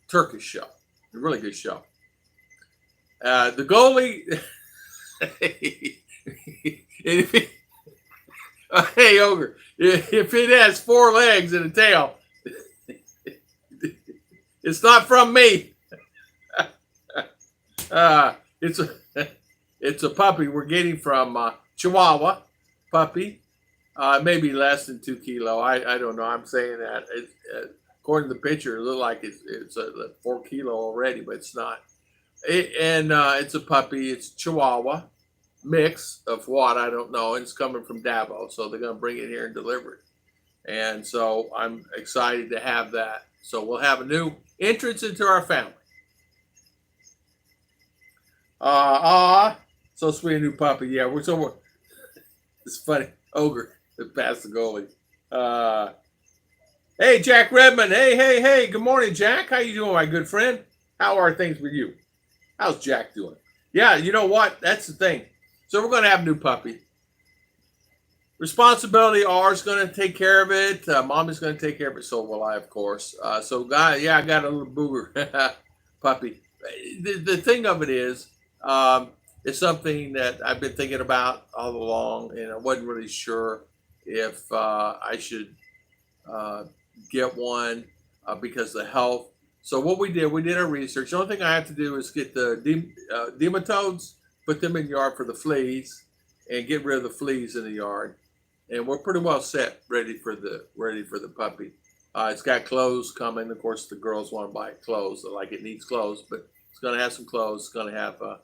Turkish show. A really good show. The goalie... hey, Ogre, if it has 4 legs and a tail, it's not from me. It's a puppy we're getting from Chihuahua puppy, Maybe less than 2 kilo. I don't know. I'm saying that according to the picture, it looked like it's a 4 kilo already, but it's not. It's a puppy. It's Chihuahua mix of what I don't know. And it's coming from Davao, so they're gonna bring it here and deliver it. And so I'm excited to have that. So we'll have a new entrance into our family. So sweet, a new puppy. Yeah, we're somewhere. It's funny. Ogre that passed the goalie. Hey, Jack Redmond. Hey. Good morning, Jack. How you doing, my good friend? How are things with you? How's Jack doing? Yeah, you know what? That's the thing. So we're going to have a new puppy. Responsibility, R's going to take care of it. Mommy's going to take care of it. So will I, of course. I got a little booger puppy. The thing of it is, it's something that I've been thinking about all along, and I wasn't really sure if I should get one because of the health. So what we did our research. The only thing I have to do is get the nematodes, put them in the yard for the fleas, and get rid of the fleas in the yard. And we're pretty well set, ready for the puppy. It's got clothes coming. Of course, the girls want to buy clothes, like it needs clothes, but it's going to have some clothes. It's going to have a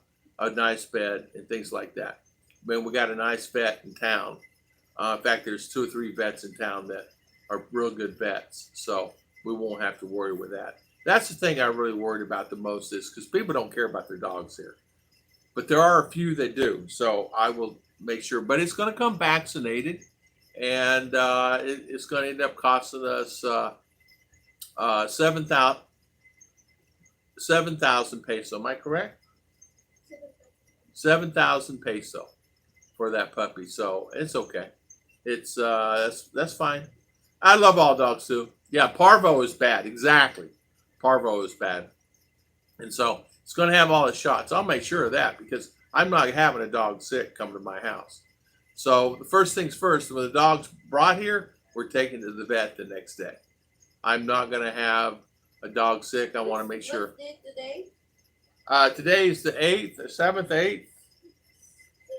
nice bed and things like that. Then we got a nice vet in town. In fact, there's 2 or 3 vets in town that are real good vets, so we won't have to worry with that. That's the thing I'm really worried about the most, is because people don't care about their dogs here, but there are a few that do. So I will make sure, but it's going to come vaccinated, and it's going to end up costing us 7,000 peso. Am I correct? 7,000 peso for that puppy. So it's okay. It's that's fine. I love all dogs too. Yeah, parvo is bad. Exactly, parvo is bad, and so it's going to have all the shots. I'll make sure of that because I'm not having a dog sick coming to my house. So the first things first, when the dog's brought here, we're taking to the vet the next day. I'm not going to have a dog sick. I want to make sure. Today? Today is the 8th, the 7th, 8th.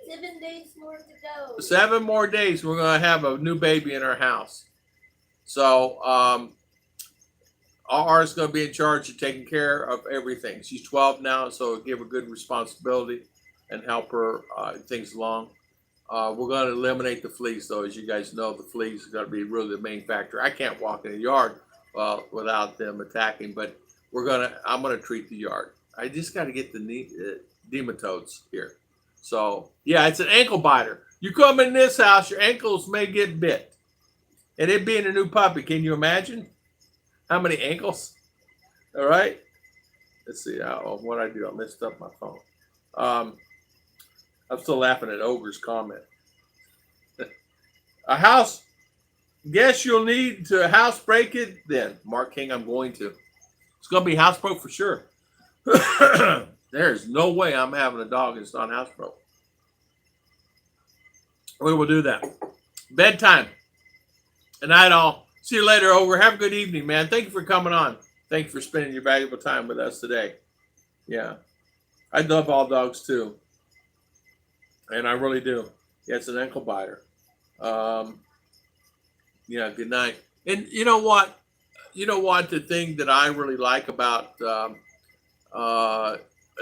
7 days more to go. 7 more days, we're going to have a new baby in our house. So R's going to be in charge of taking care of everything. She's 12 now, so give her good responsibility and help her things along. We're going to eliminate the fleas, though. As you guys know, the fleas are going to be really the main factor. I can't walk in the yard without them attacking, but I'm going to treat the yard. I just got to get the nematodes here. So, yeah, it's an ankle biter. You come in this house, your ankles may get bit. And it being a new puppy, can you imagine how many ankles? All right. Let's see what I do. I messed up my phone. I'm still laughing at Ogre's comment. A house. Guess you'll need to housebreak it then. Mark King, I'm going to. It's going to be housebroke for sure. There's no way I'm having a dog that's not housebroke. We will do that. Bedtime. Good night, all. See you later, Ogre. Have a good evening, man. Thank you for coming on. Thank you for spending your valuable time with us today. Yeah. I love all dogs, too. And I really do. Yeah, it's an ankle biter. Yeah, good night. And you know what? The thing that I really like about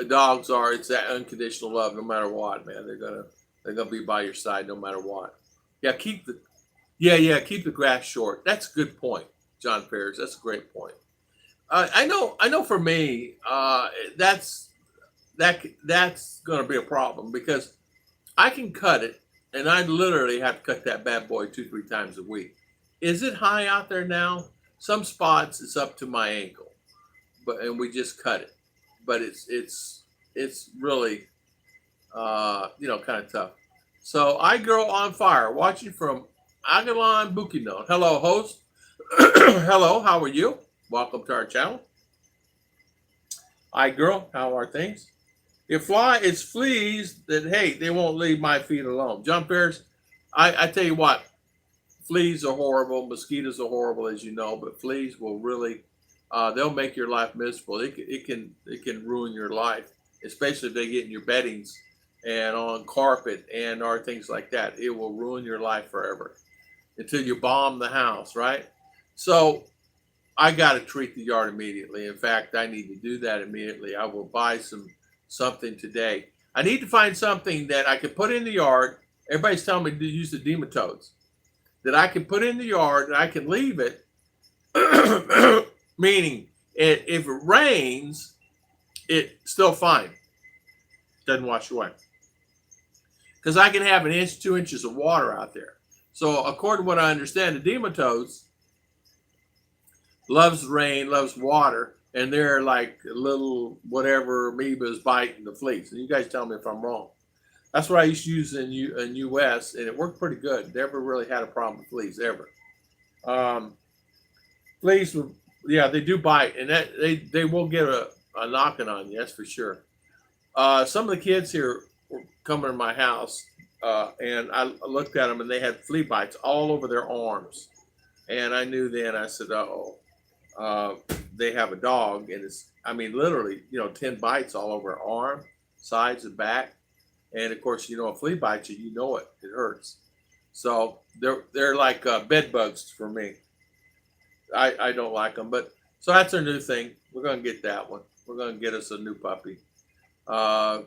dogs are it's that unconditional love, no matter what, man. They're gonna be by your side no matter what. Yeah, keep the grass short. That's a good point, John Ferris. That's a great point. I know. For me, that's gonna be a problem because I can cut it, and I literally have to cut that bad boy 2-3 times a week. Is it high out there now? Some spots it's up to my ankle, and we just cut it. But it's really kind of tough. So I Girl on Fire, watching from Mindanao Bukidnon. Hello, host. Hello, how are you? Welcome to our channel. Hi, girl. How are things? It's fleas that, hey, they won't leave my feet alone. John Ferris, I tell you what, fleas are horrible. Mosquitoes are horrible, as you know, but fleas will really, they'll make your life miserable. It can ruin your life, especially if they get in your beddings and on carpet and or things like that. It will ruin your life forever. until you bomb the house, right? So I got to treat the yard immediately. In fact, I need to do that immediately. I will buy something today. I need to find something that I can put in the yard. Everybody's telling me to use the nematodes that I can put in the yard and I can leave it. Meaning, if it rains, it's still fine. Doesn't wash away. Because I can have 1 inch, 2 inches of water out there. So according to what I understand, the nematodes loves rain, loves water, and they're like little whatever amoebas biting the fleas. And you guys tell me if I'm wrong. That's what I used to use in US, and it worked pretty good. Never really had a problem with fleas ever. Fleas, yeah, they do bite, and that they will get a knocking on you, that's for sure. Some of the kids here were coming to my house, and I looked at them, and they had flea bites all over their arms. And I knew then, I said, uh-oh, they have a dog, and it's, I mean, literally, 10 bites all over her arm, sides and back. And of course, a flea bites you, you know it hurts. So they're like bed bugs for me. I don't like them, but so that's our new thing. We're gonna get that one. We're gonna get us a new puppy. We're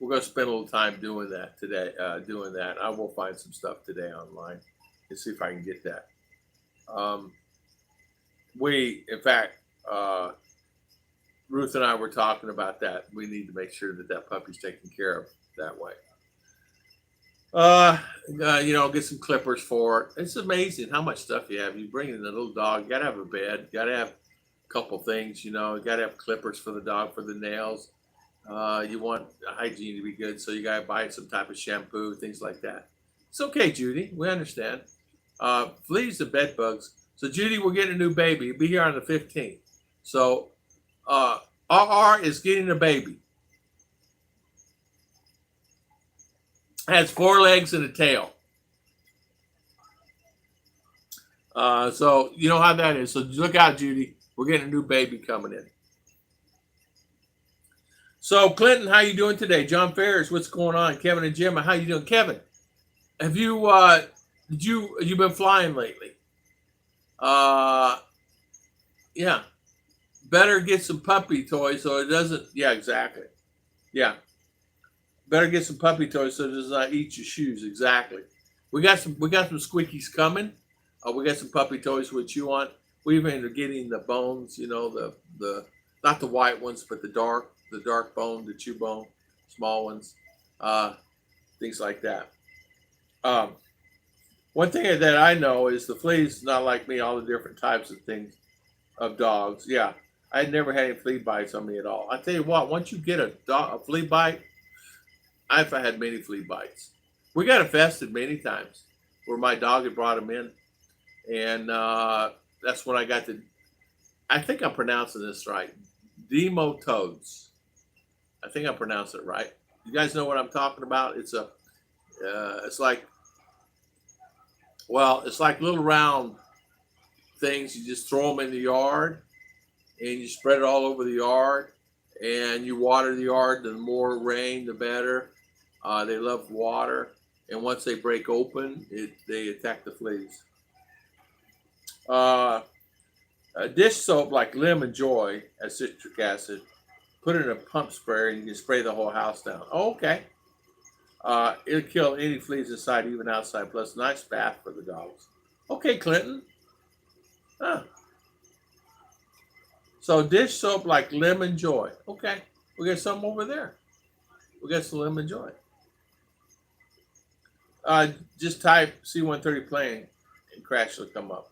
gonna spend a little time doing that today. I will find some stuff today online and see if I can get that. In fact, Ruth and I were talking about that. We need to make sure that puppy's taken care of that way. Get some clippers for it. It's amazing how much stuff you have. You bring in the little dog, you gotta have a bed, you gotta have a couple things, you gotta have clippers for the dog for the nails. You want hygiene to be good, so you gotta buy some type of shampoo, things like that. It's okay, Judy. We understand. Fleas and bed bugs. So Judy, we're getting a new baby. We'll be here on the 15th. So RR is getting a baby. Has 4 legs and a tail. So you know how that is. So look out, Judy. We're getting a new baby coming in. So Clinton, how you doing today? John Ferris, what's going on? Kevin and Jim, how you doing? Kevin, have you been flying lately? Yeah. Better get some puppy toys so it doesn't. Yeah, exactly. Yeah. Better get some puppy toys so it does not eat your shoes. Exactly. We got some squeakies coming. We got some puppy toys we chew on. We even are getting the bones, the not the white ones, but the dark bone, the chew bone, small ones, things like that. One thing that I know is the fleas, not like me, all the different types of things of dogs. Yeah, I never had any flea bites on me at all. I tell you what, once you get a flea bite, I've had many flea bites. We got infested many times where my dog had brought them in. And that's when I got I think I'm pronouncing this right, nematodes. I think I pronounced it right. You guys know what I'm talking about? It's like little round things. You just throw them in the yard and you spread it all over the yard and you water the yard. The more rain, the better. They love water. And once they break open, they attack the fleas. A dish soap like Lemon Joy has citric acid. Put it in a pump sprayer and you can spray the whole house down. Oh, okay. It'll kill any fleas inside, even outside, plus nice bath for the dogs. Okay, Clinton. Huh. So dish soap like Lemon Joy. Okay. We got some over there. We got some Lemon Joy. Just type C-130 plane and Crash will come up.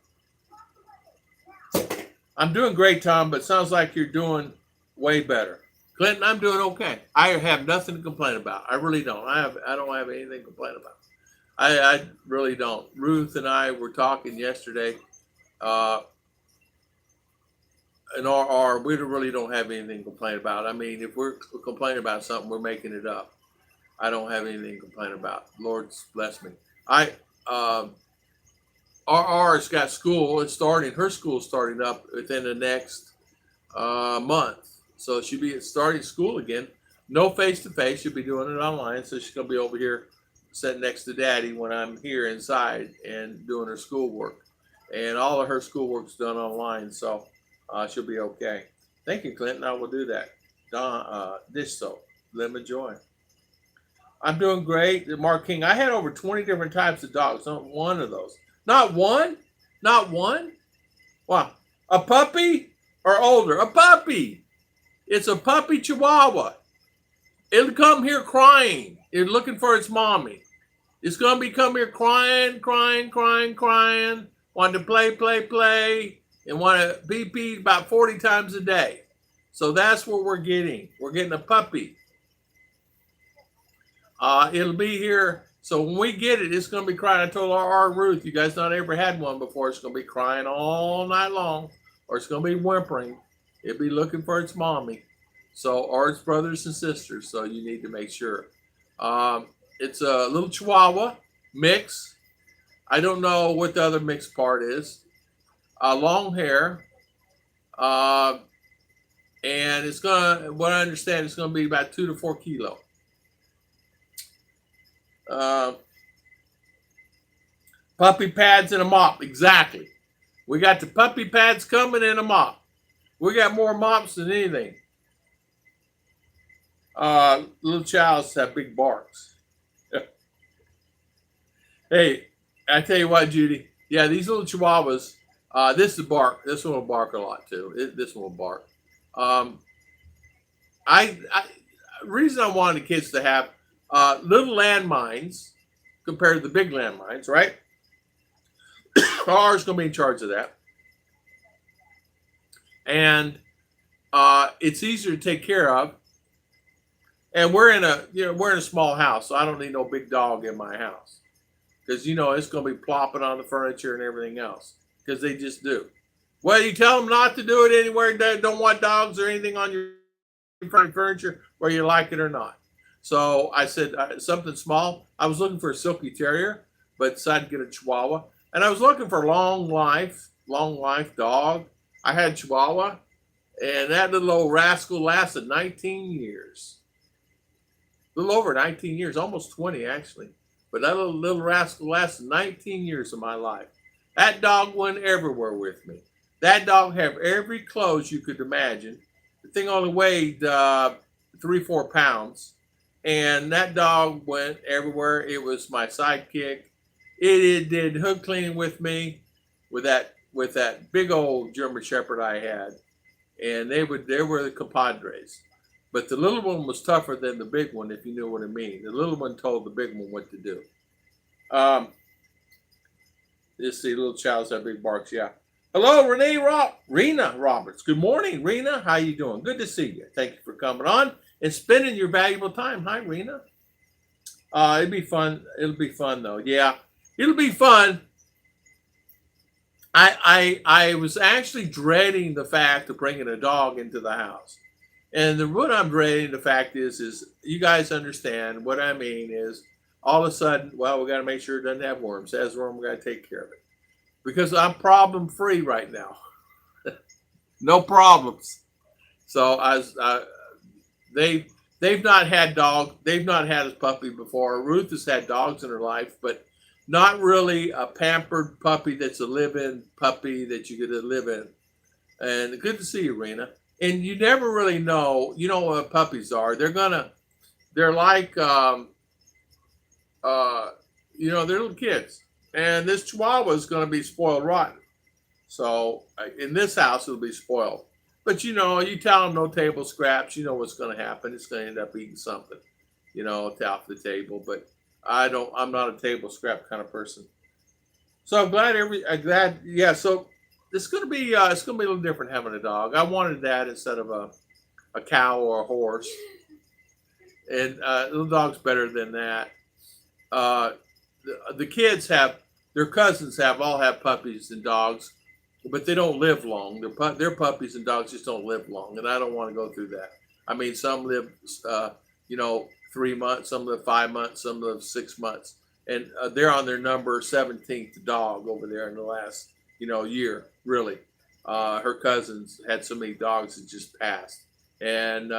I'm doing great, Tom, but sounds like you're doing way better. Clinton, I'm doing okay. I have nothing to complain about. I really don't. I don't have anything to complain about. I really don't. Ruth and I were talking yesterday. In we really don't have anything to complain about. I mean, if we're complaining about something, we're making it up. I don't have anything to complain about. Lord's bless me. RR's got school. It's starting. Her school's starting up within the next month. So she'll be starting school again. No face-to-face. She'll be doing it online. So she's going to be over here sitting next to Daddy when I'm here inside and doing her schoolwork. And all of her schoolwork's done online, so she'll be okay. Thank you, Clinton. I will do that. Dish soap, lemon joy. I'm doing great. Mark King, I had over 20 different types of dogs. Not one of those. Not one? Not one? Wow. A puppy or older? A puppy. It's a puppy Chihuahua. It'll come here crying. It's looking for its mommy. It's going to be come here crying, crying, crying, crying, wanting to play, play, play, and want to pee pee about 40 times a day. So that's what we're getting. We're getting a puppy. It'll be here. So when we get it, it's going to be crying. I told our Ruth, you guys not ever had one before. It's going to be crying all night long, or it's going to be whimpering. It'll be looking for its mommy. So, or its brothers and sisters. So you need to make sure. It's a little Chihuahua mix. I don't know what the other mixed part is. Long hair. And it's gonna, what I understand, it's gonna be about 2 to 4 kilo. Puppy pads and a mop, exactly. We got the puppy pads coming and a mop. We got more mops than anything. Little chows have big barks. Hey, I tell you what, Judy. Yeah, these little Chihuahuas. This is bark. This one will bark a lot too. This one will bark. Reason I wanted the kids to have little landmines compared to the big landmines, right? Ours gonna be in charge of that, and it's easier to take care of. And we're in a small house, so I don't need no big dog in my house, because it's gonna be plopping on the furniture and everything else, because they just do. Well, you tell them not to do it anywhere. They don't want dogs or anything on your furniture, whether you like it or not. So I said something small. I was looking for a silky terrier, but decided to get a Chihuahua. And I was looking for long life dog. I had Chihuahua, and that little old rascal lasted 19 years. A little over 19 years, almost 20 actually. But that little rascal lasted 19 years of my life. That dog went everywhere with me. That dog had every clothes you could imagine. The thing only weighed 3-4 pounds. And that dog went everywhere. It was my sidekick. It did hood cleaning with me with that big old German Shepherd I had. And they were the compadres. But the little one was tougher than the big one, if you know what I mean. The little one told the big one what to do. Let's see, little child's have big barks, yeah. Hello, Rena Roberts. Good morning, Rena. How you doing? Good to see you. Thank you for coming on and spending your valuable time. Hi, Rena. It'll be fun. It'll be fun, though. Yeah, it'll be fun. I was actually dreading the fact of bringing a dog into the house. And what I'm dreading, the fact is you guys understand what I mean is all of a sudden, well, we got to make sure it doesn't have worms. It has worms, we got to take care of it. Because I'm problem free right now. No problems. So they've not had a puppy before. Ruth has had dogs in her life, but not really a pampered puppy that's a live-in puppy that you get to live in. And good to see you, Rena. And you never really know, what puppies are. They're like, they're little kids. And this Chihuahua is going to be spoiled rotten. So in this house, it'll be spoiled. But you tell them no table scraps, you know what's going to happen. It's going to end up eating something, off the table. But I'm not a table scrap kind of person. So I'm glad so it's going to be a little different having a dog. I wanted that instead of a cow or a horse. And little dog's better than that. The kids their cousins all have puppies and dogs, but they don't live long. Their puppies and dogs just don't live long, and I don't want to go through that. I mean, some live, 3 months, some live 5 months, some live 6 months, and they're on their number 17th dog over there in the last, year, really. Her cousins had so many dogs that just passed, and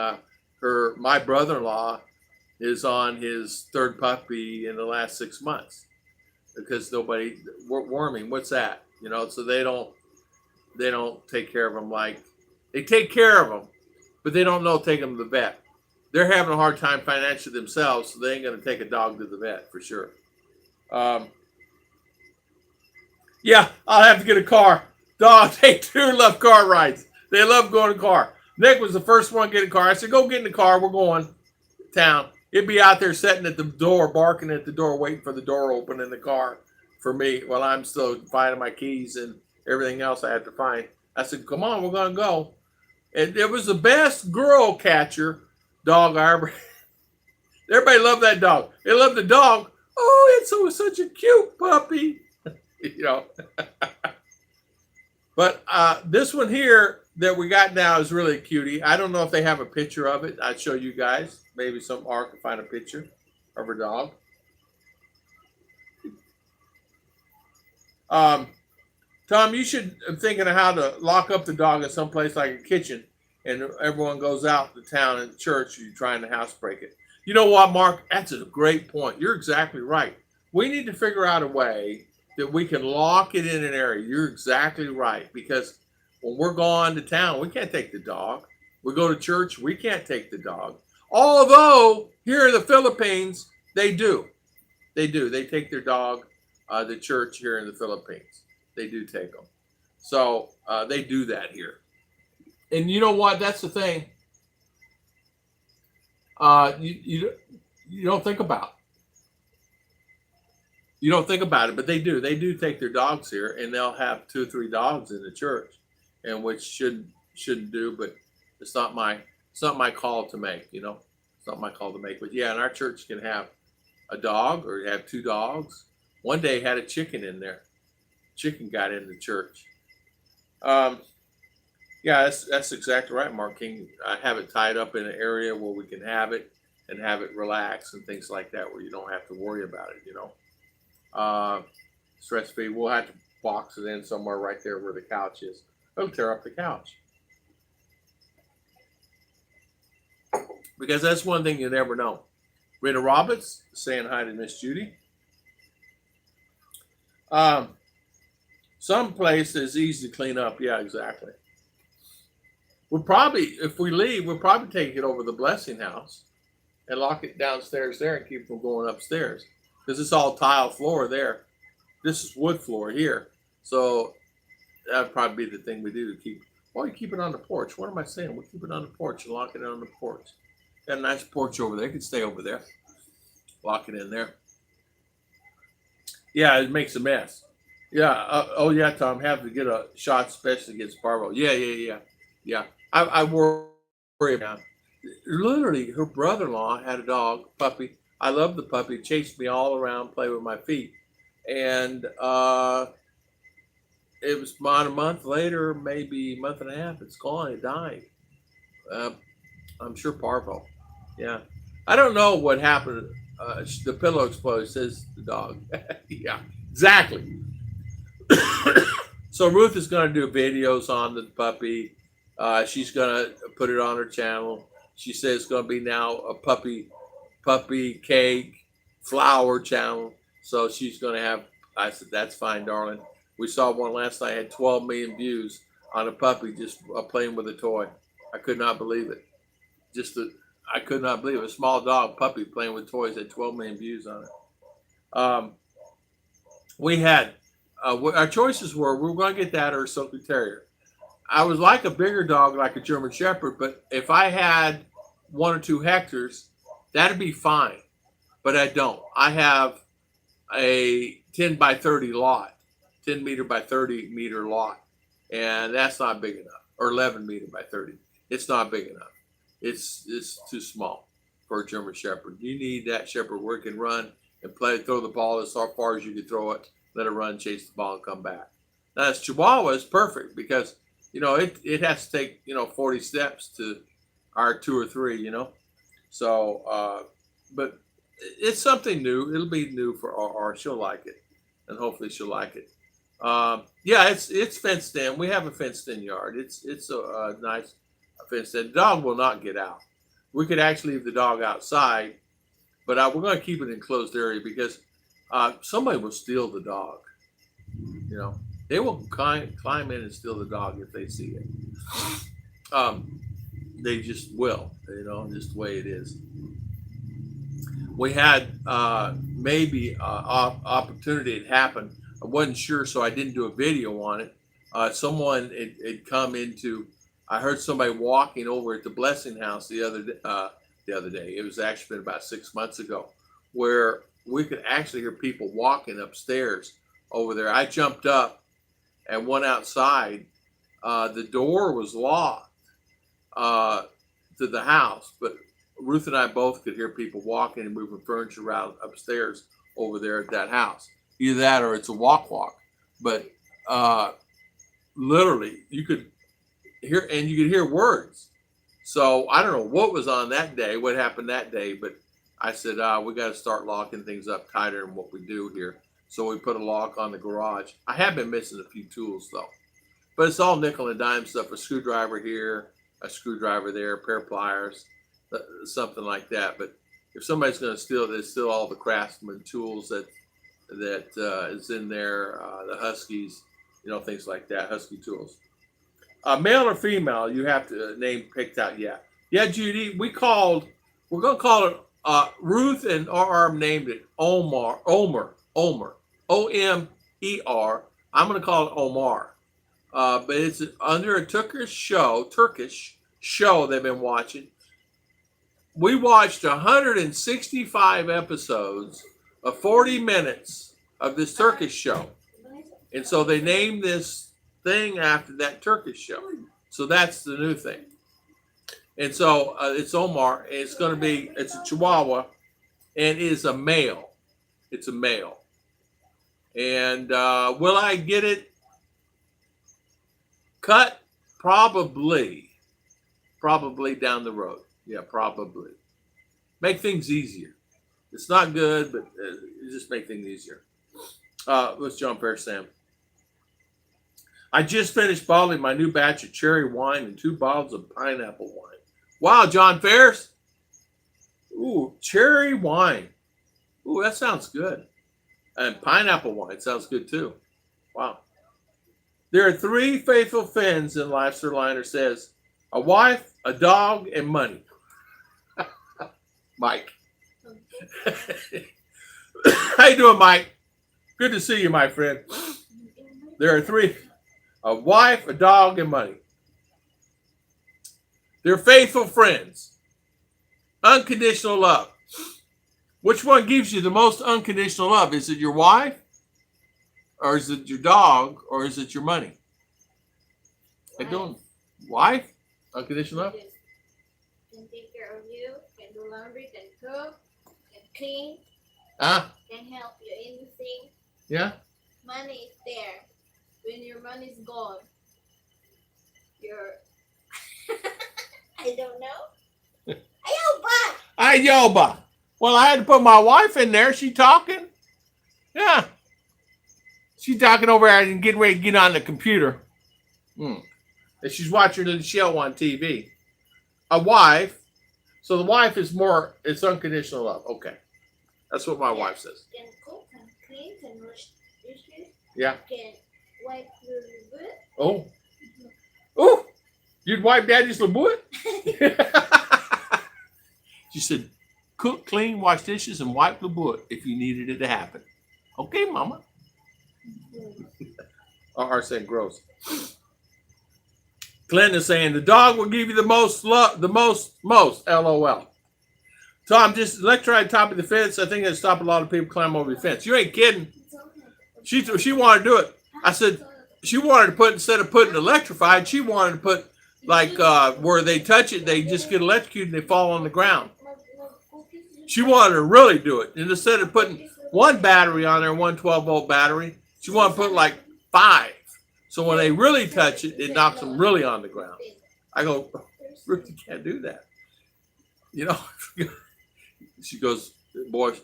my brother-in-law, is on his third puppy in the last 6 months because nobody worming. What's that? You know, so they don't take care of them like they take care of them, but they don't know take them to the vet. They're having a hard time financially themselves, so they ain't gonna take a dog to the vet for sure. Um, yeah, I'll have to get a car. Dogs, they do love car rides. They love going in the car. Nick was the first one to get in the car. I said, go get in the car. We're going to town. He'd be out there sitting at the door, barking at the door, waiting for the door open in the car for me while I'm still finding my keys and everything else I have to find. I said, come on, we're going to go. And it was the best girl catcher dog I ever. Everybody loved that dog. They loved the dog. Oh, it's such a cute puppy. You know. But this one here that we got now is really a cutie. I don't know if they have a picture of it. I'd show you guys. Maybe some art can find a picture of her dog. Tom, you should be thinking of how to lock up the dog in some place like a kitchen, and everyone goes out to town and church. You're trying to housebreak it. You know what, Mark? That's a great point. You're exactly right. We need to figure out a way that we can lock it in an area. You're exactly right, because when we're going to town, we can't take the dog. We go to church, we can't take the dog. Although here in the Philippines, they do. They do. They take their dog to church here in the Philippines. They do take them. So they do that here. And you know what? That's the thing. You don't think about. You don't think about it, but they do. They do take their dogs here, and they'll have 2 or 3 dogs in the church, and which shouldn't do. But it's not my call to make. You know, it's not my call to make. But yeah, in our church, you can have a dog or have 2 dogs. One day had a chicken in there. Chicken got in the church. Yeah, that's exactly right, Mark King. I have it tied up in an area where we can have it and have it relax and things like that, where you don't have to worry about it. You know. Stress free. We'll have to box it in somewhere right there where the couch is. It'll tear up the couch. Because that's one thing you never know. Rita Roberts saying hi to Miss Judy. Some place is easy to clean up. Yeah, exactly. We'll probably, if we leave, we'll probably take it over the blessing house and lock it downstairs there and keep it from going upstairs. Because it's all tile floor there. This is wood floor here. So that'd probably be the thing we do to keep. Well, you keep it on the porch. What am I saying? We'll keep it on the porch and lock it on the porch. Got a nice porch over there. You can stay over there. Lock it in there. Yeah, it makes a mess. Yeah. Oh, yeah, Tom. Have to get a shot, especially against parvo. Yeah. I worry about it. Literally, her brother-in-law had a dog, puppy. I love the puppy. It chased me all around, played with my feet. And it was about a month later, maybe a month and a half, it's gone. It died. I'm sure parvo. Yeah. I don't know what happened. The pillow exploded, says the dog. Yeah, exactly. So Ruth is going to do videos on the puppy. She's going to put it on her channel. She says it's going to be now a puppy cake flower channel. So she's going to have, I said, that's fine, darling. We saw one last night, had 12 million views on a puppy just playing with a toy. I could not believe it. I could not believe it. A small dog puppy playing with toys had 12 million views on it. We had, our choices were, we were going to get that or a Silky Terrier. I was like a bigger dog, like a German Shepherd, but if I had 1 or 2 hectares, that'd be fine. But I don't. I have a 10 by 30 lot, 10 meter by 30 meter lot. And that's not big enough. Or 11 meter by 30. It's not big enough. It's too small for a German Shepherd. You need that Shepherd where it can run and throw the ball as far as you can throw it, let it run, chase the ball, and come back. Now, this Chihuahua is perfect because, it has to take, 40 steps to our 2 or 3, So, but it's something new. It'll be new for R. She'll like it, and hopefully she'll like it. Yeah, it's fenced in. We have a fenced in yard. It's a nice fenced in. The dog will not get out. We could actually leave the dog outside but we're going to keep it in closed area because somebody will steal the dog. You know, they will climb in and steal the dog if they see it. They just will, you know, just the way it is. We had maybe opportunity had happened. I wasn't sure, so I didn't do a video on it. Someone had come into. I heard somebody walking over at the Blessing House the other day. It was actually been about 6 months ago, where we could actually hear people walking upstairs over there. I jumped up and went outside. The door was locked to the house, but Ruth and I both could hear people walking and moving furniture around upstairs over there at that house. Either that or it's a walk. But literally, you could hear, and you could hear words. So I don't know what was on that day, what happened that day, but I said, we got to start locking things up tighter than what we do here. So we put a lock on the garage. I have been missing a few tools though, but it's all nickel and dime stuff. A screwdriver here, a screwdriver there, a pair of pliers, something like that. But if somebody's going to steal, they steal all the Craftsman tools that is in there, the Huskies, you know, things like that, Husky tools. Male or female, you have to name picked out. Yeah, Judy, we're going to call it, Ruth and RR named it Omer, O-M-E-R. I'm going to call it Omar. But it's under a Turkish show they've been watching. We watched 165 episodes of 40 minutes of this Turkish show. And so they named this thing after that Turkish show. So that's the new thing. And so it's Omar. It's a Chihuahua, and it is a male. It's a male. And will I get it cut? Probably down the road. Yeah, probably. Make things easier. It's not good, but just make things easier. Let's jump there, Sam. I just finished bottling my new batch of cherry wine and 2 bottles of pineapple wine. Wow, John Ferris. Ooh, cherry wine. Ooh, that sounds good. And pineapple wine sounds good too. Wow. There are 3 faithful Finns in life, Sir Liner says. A wife, a dog, and money. Mike. How you doing, Mike? Good to see you, my friend. There are 3. A wife, a dog, and money. They're faithful friends. Unconditional love. Which one gives you the most unconditional love? Is it your wife? Or is it your dog? Or is it your money? I don't. Wife? Unconditional love? Can take care of you, can do laundry, can cook, can clean, can help you anything. Yeah? Money is there. When your money is gone, you're I don't know. Ayoba! Well, I had to put my wife in there. She talking? Yeah. She's talking over there and getting ready to get on the computer. And she's watching the show on TV. A wife. So the wife is more, it's unconditional love. Okay. That's what my wife says. Can cook, can clean, can wash dishes. Yeah. Can wipe your butt. Oh. Oh. You'd wipe daddy's little butt? She said, cook, clean, wash dishes, and wipe the butt if you needed it to happen. Okay, mama. Or saying gross. Glenn is saying the dog will give you the most love, the most, LOL. Tom, just electrify the top of the fence. I think it'll stop a lot of people climbing over the fence. You ain't kidding. She wanted to do it. I said she wanted to put, instead of putting electrified, she wanted to put like where they touch it, they just get electrocuted and they fall on the ground. She wanted to really do it. And instead of putting one battery on there, one 12-volt battery, she wanted to put like 5. So when they really touch it, it knocks them really on the ground. I go, Ruth, you can't do that. You know, she goes, boys,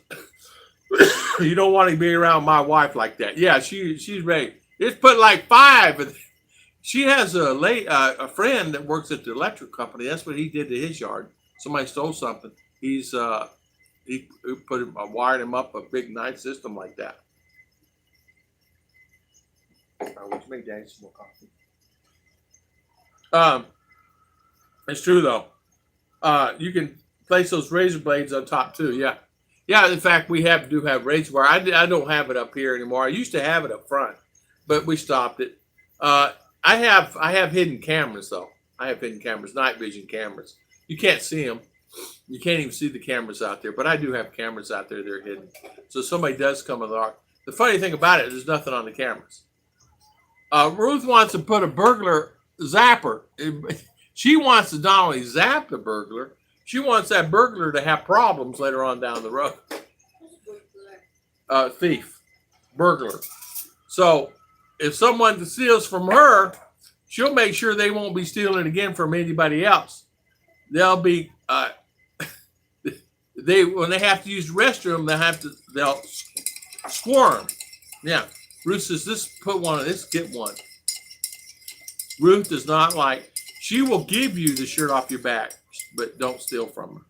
you don't want to be around my wife like that. Yeah, she's ready. Just put like 5. She has a friend that works at the electric company. That's what he did to his yard. Somebody stole something. He's he put him, wired him up a big nice system like that. Would you make Daddy some more coffee? It's true though. You can place those razor blades on top too. Yeah, yeah. In fact, we do have razor wire. I don't have it up here anymore. I used to have it up front, but we stopped it. I have hidden cameras though. I have hidden cameras, night vision cameras. You can't see them. You can't even see the cameras out there. But I do have cameras out there that are hidden. So if somebody does come in the dark. The funny thing about it is there's nothing on the cameras. Ruth wants to put a burglar zapper. She wants to not only zap the burglar, she wants that burglar to have problems later on down the road. Thief, burglar. So if someone steals from her, she'll make sure they won't be stealing again from anybody else. They'll be when they have to use the restroom, they'll squirm. Yeah. Ruth says, "This put one on this, get one." Ruth does not like. She will give you the shirt off your back, but don't steal from her.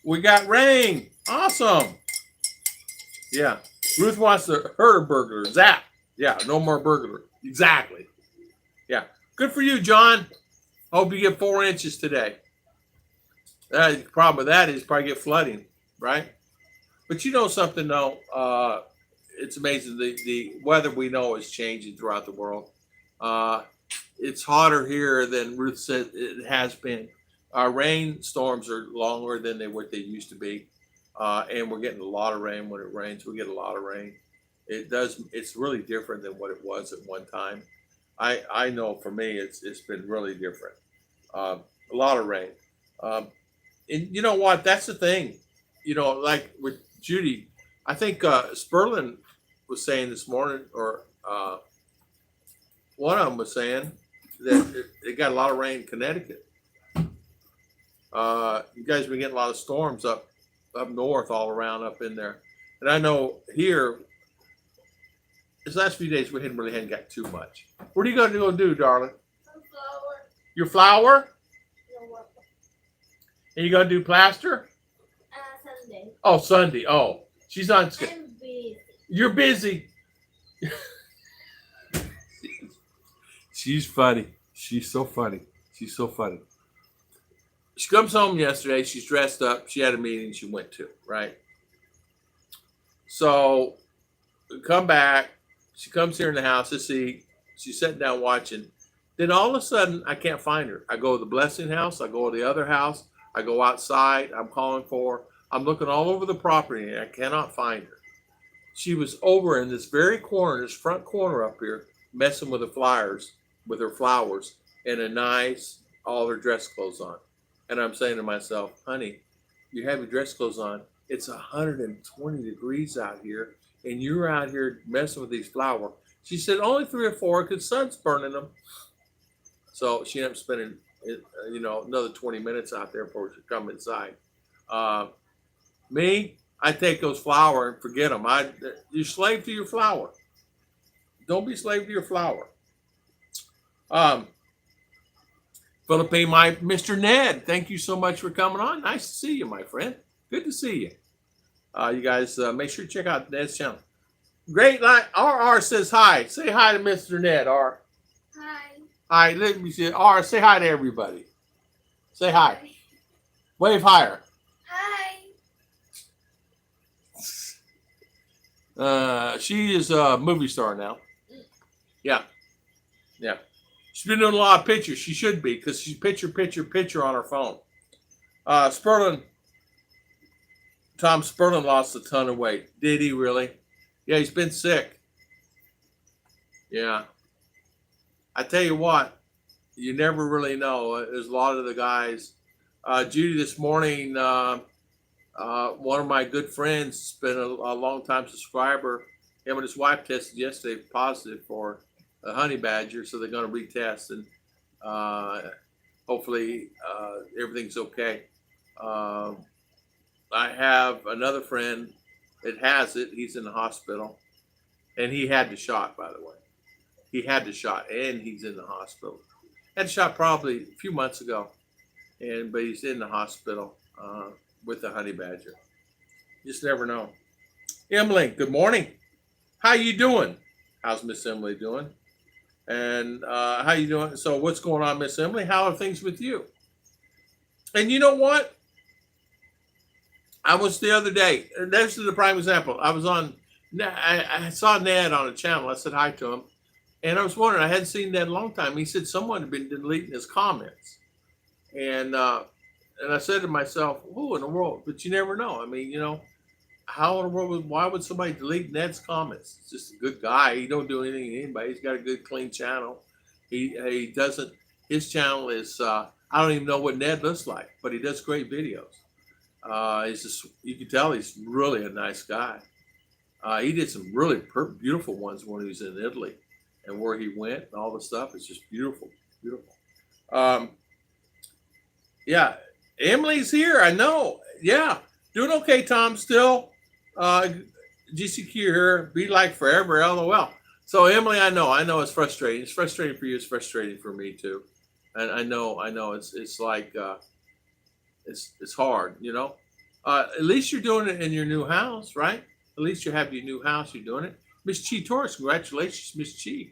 We got rain. Awesome. Yeah. Ruth wants her burglar. Zap. Yeah, no more burglar. Exactly. Yeah. Good for you, John. Hope you get 4 inches today. The problem with that is probably get flooding, right? But you know something, though? It's amazing. The weather we know is changing throughout the world. It's hotter here than Ruth said it has been. Our rainstorms are longer than what they used to be. And we're getting a lot of rain. When it rains, we get a lot of rain. It's really different than what it was at one time. I know for me, it's been really different. A lot of rain. And you know what? That's the thing. You know, like with Judy, I think Sperlin was saying this morning, or one of them was saying that it got a lot of rain in Connecticut. You guys been getting a lot of storms up north, all around up in there. And I know here, this last few days we hadn't got too much. What are you going to go do, darling? Flower. Your flower? No work. And you going to do plaster? Sunday. Oh, Sunday. Oh, she's not. I'm busy. You're busy. She's funny. She's so funny. She's so funny. She comes home yesterday. She's dressed up. She had a meeting she went to, right? So we come back. She comes here in the house to see. She's sitting down watching. Then all of a sudden, I can't find her. I go to the blessing house. I go to the other house. I go outside. I'm calling for her. I'm looking all over the property, and I cannot find her. She was over in this very corner, this front corner up here, messing with with her flowers, and all her dress clothes on. And I'm saying to myself, honey, you have your dress clothes on. It's 120 degrees out here, and you're out here messing with these flowers. She said only 3 or 4 because sun's burning them. So she ended up spending, another 20 minutes out there before she come inside. Me, I take those flowers and forget them. You're slave to your flower. Don't be slave to your flower. Philippine, my Mr. Ned, thank you so much for coming on. Nice to see you, my friend. Good to see you. You guys make sure to check out Ned's channel. Great line. RR says hi. Say hi to Mr. Ned, R. Hi. Hi, let me see. R, say hi to everybody. Say hi. Wave higher. Hi. She is a movie star now. Yeah. Yeah. She's been doing a lot of pictures. She should be because she's picture on her phone. Tom Sperlin lost a ton of weight. Did he really? Yeah, he's been sick. Yeah. I tell you what, you never really know. There's a lot of the guys. Judy this morning, one of my good friends, has been a long time subscriber. Him and his wife tested yesterday positive for a honey badger, so they're going to retest, and hopefully everything's okay. I have another friend that has it. He's in the hospital, and he had the shot, by the way. He had the shot, and he's in the hospital. Had the shot probably a few months ago. but he's in the hospital with the honey badger. Just never know. Emily, good morning. How you doing? How's Miss Emily doing? And how you doing? So what's going on, Miss Emily? How are things with you? And you know what? I was the other day. This is the prime example. I was on. I saw Ned on a channel. I said hi to him, and I was wondering. I hadn't seen Ned in a long time. He said someone had been deleting his comments, and I said to myself, "Who in the world?" But you never know. I mean, how in the world? Why would somebody delete Ned's comments? He's just a good guy. He don't do anything to anybody. He's got a good, clean channel. He doesn't. His channel is. I don't even know what Ned looks like, but he does great videos. He's just, you can tell he's really a nice guy. He did some really beautiful ones when he was in Italy, and where he went and all the stuff. It's just beautiful, beautiful. Yeah, Emily's here. I know. Yeah, doing okay, Tom. Still, GCQ here. Be like forever. LOL. So Emily, I know it's frustrating. It's frustrating for you. It's frustrating for me too. And I know. It's like. It's hard, At least you're doing it in your new house, right? At least you have your new house. You're doing it. Miss Chi Torres, congratulations, Miss Chi.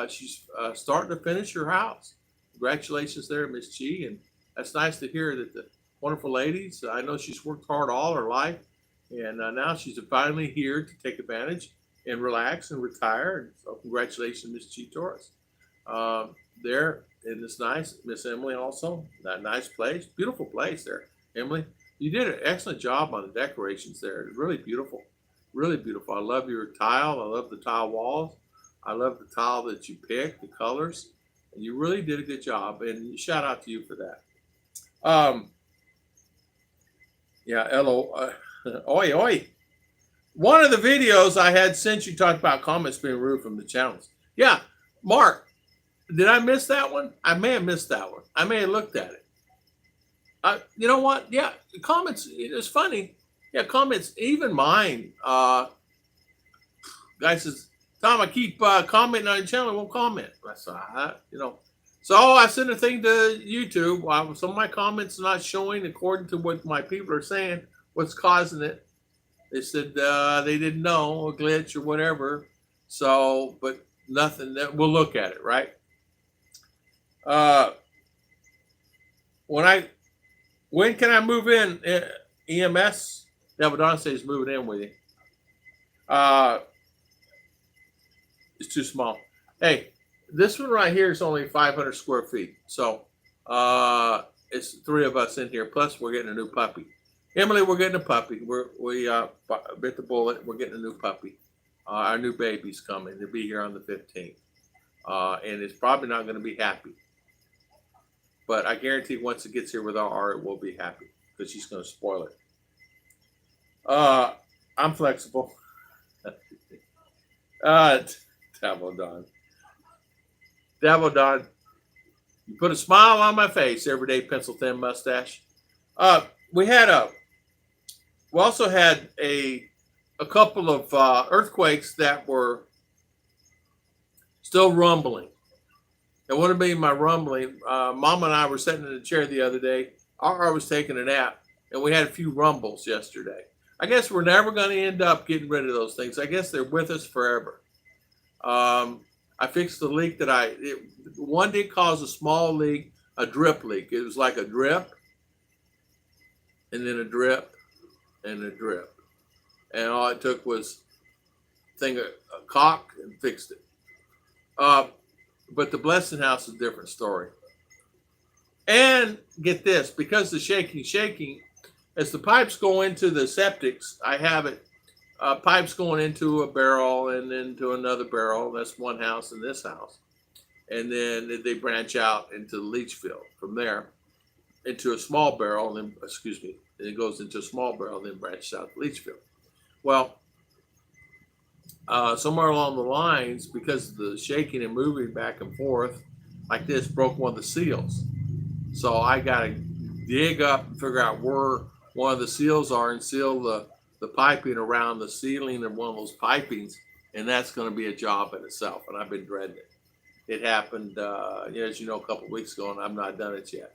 She's starting to finish her house. Congratulations there, Miss Chi. And that's nice to hear that the wonderful ladies. I know she's worked hard all her life, and now she's finally here to take advantage and relax and retire. And so congratulations, Miss Chi Torres. There. And it's nice, Miss Emily also. That nice place, beautiful place there, Emily. You did an excellent job on the decorations there. It's really beautiful, really beautiful. I love your tile. I love the tile walls. I love the tile that you picked, the colors, and you really did a good job. And shout out to you for that. Yeah, hello, oi oi. One of the videos I had sent you talked about comments being removed from the channels. Yeah, Mark. Did I miss that one? I may have missed that one. I may have looked at it. You know what? Yeah, comments. It's funny. Yeah, comments. Even mine. Guy says, Tom, I keep commenting on your channel. I won't comment. I said, So I sent a thing to YouTube. Some of my comments are not showing according to what my people are saying. What's causing it? They said they didn't know, a glitch or whatever. So, but nothing. We'll look at it, right? When can I move in? EMS? Yeah, but Don says moving in with you. It's too small. Hey, this one right here is only 500 square feet. So it's three of us in here. Plus, we're getting a new puppy. Emily, we're getting a puppy. We bit the bullet. We're getting a new puppy. Our new baby's coming. They'll be here on the 15th. And it's probably not going to be happy. But I guarantee once it gets here with our art, we'll be happy because she's going to spoil it. I'm flexible. Devil Don. You put a smile on my face, everyday pencil thin mustache. We also had a couple of earthquakes that were still rumbling. It wouldn't be my rumbling. Mom and I were sitting in a chair the other day. I was taking a nap, and we had a few rumbles yesterday. I guess we're never going to end up getting rid of those things. I guess they're with us forever. I fixed the leak one did cause a small leak, a drip leak. It was like a drip, and then a drip, and a drip. And all it took was a caulk and fixed it. But the Blessing House is a different story. And get this, because the shaking, as the pipes go into the septics, I have it, pipes going into a barrel and into another barrel. That's one house and this house. And then they branch out into the leach field from there into a small barrel, and then, it goes into a small barrel, then branches out the leach field. Well, somewhere along the lines, because of the shaking and moving back and forth like this, broke one of the seals. So I got to dig up and figure out where one of the seals are and seal the piping around the ceiling of one of those pipings. And that's going to be a job in itself. And I've been dreading it. It happened, as you know, a couple of weeks ago, and I've not done it yet.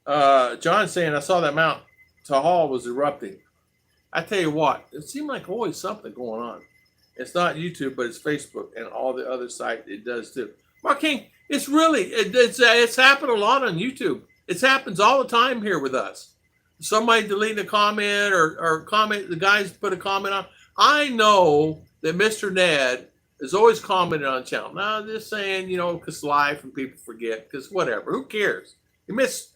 John saying, I saw that Mount Tahal was erupting. I tell you what, it seemed like always something going on. It's not YouTube, but it's Facebook and all the other sites it does too. Mark King, it's really, it's happened a lot on YouTube. It happens all the time here with us. Somebody delete a comment or comment, the guys put a comment on. I know that Mr. Ned is always commenting on the channel. Now, just saying, because life and people forget, because whatever, who cares? You miss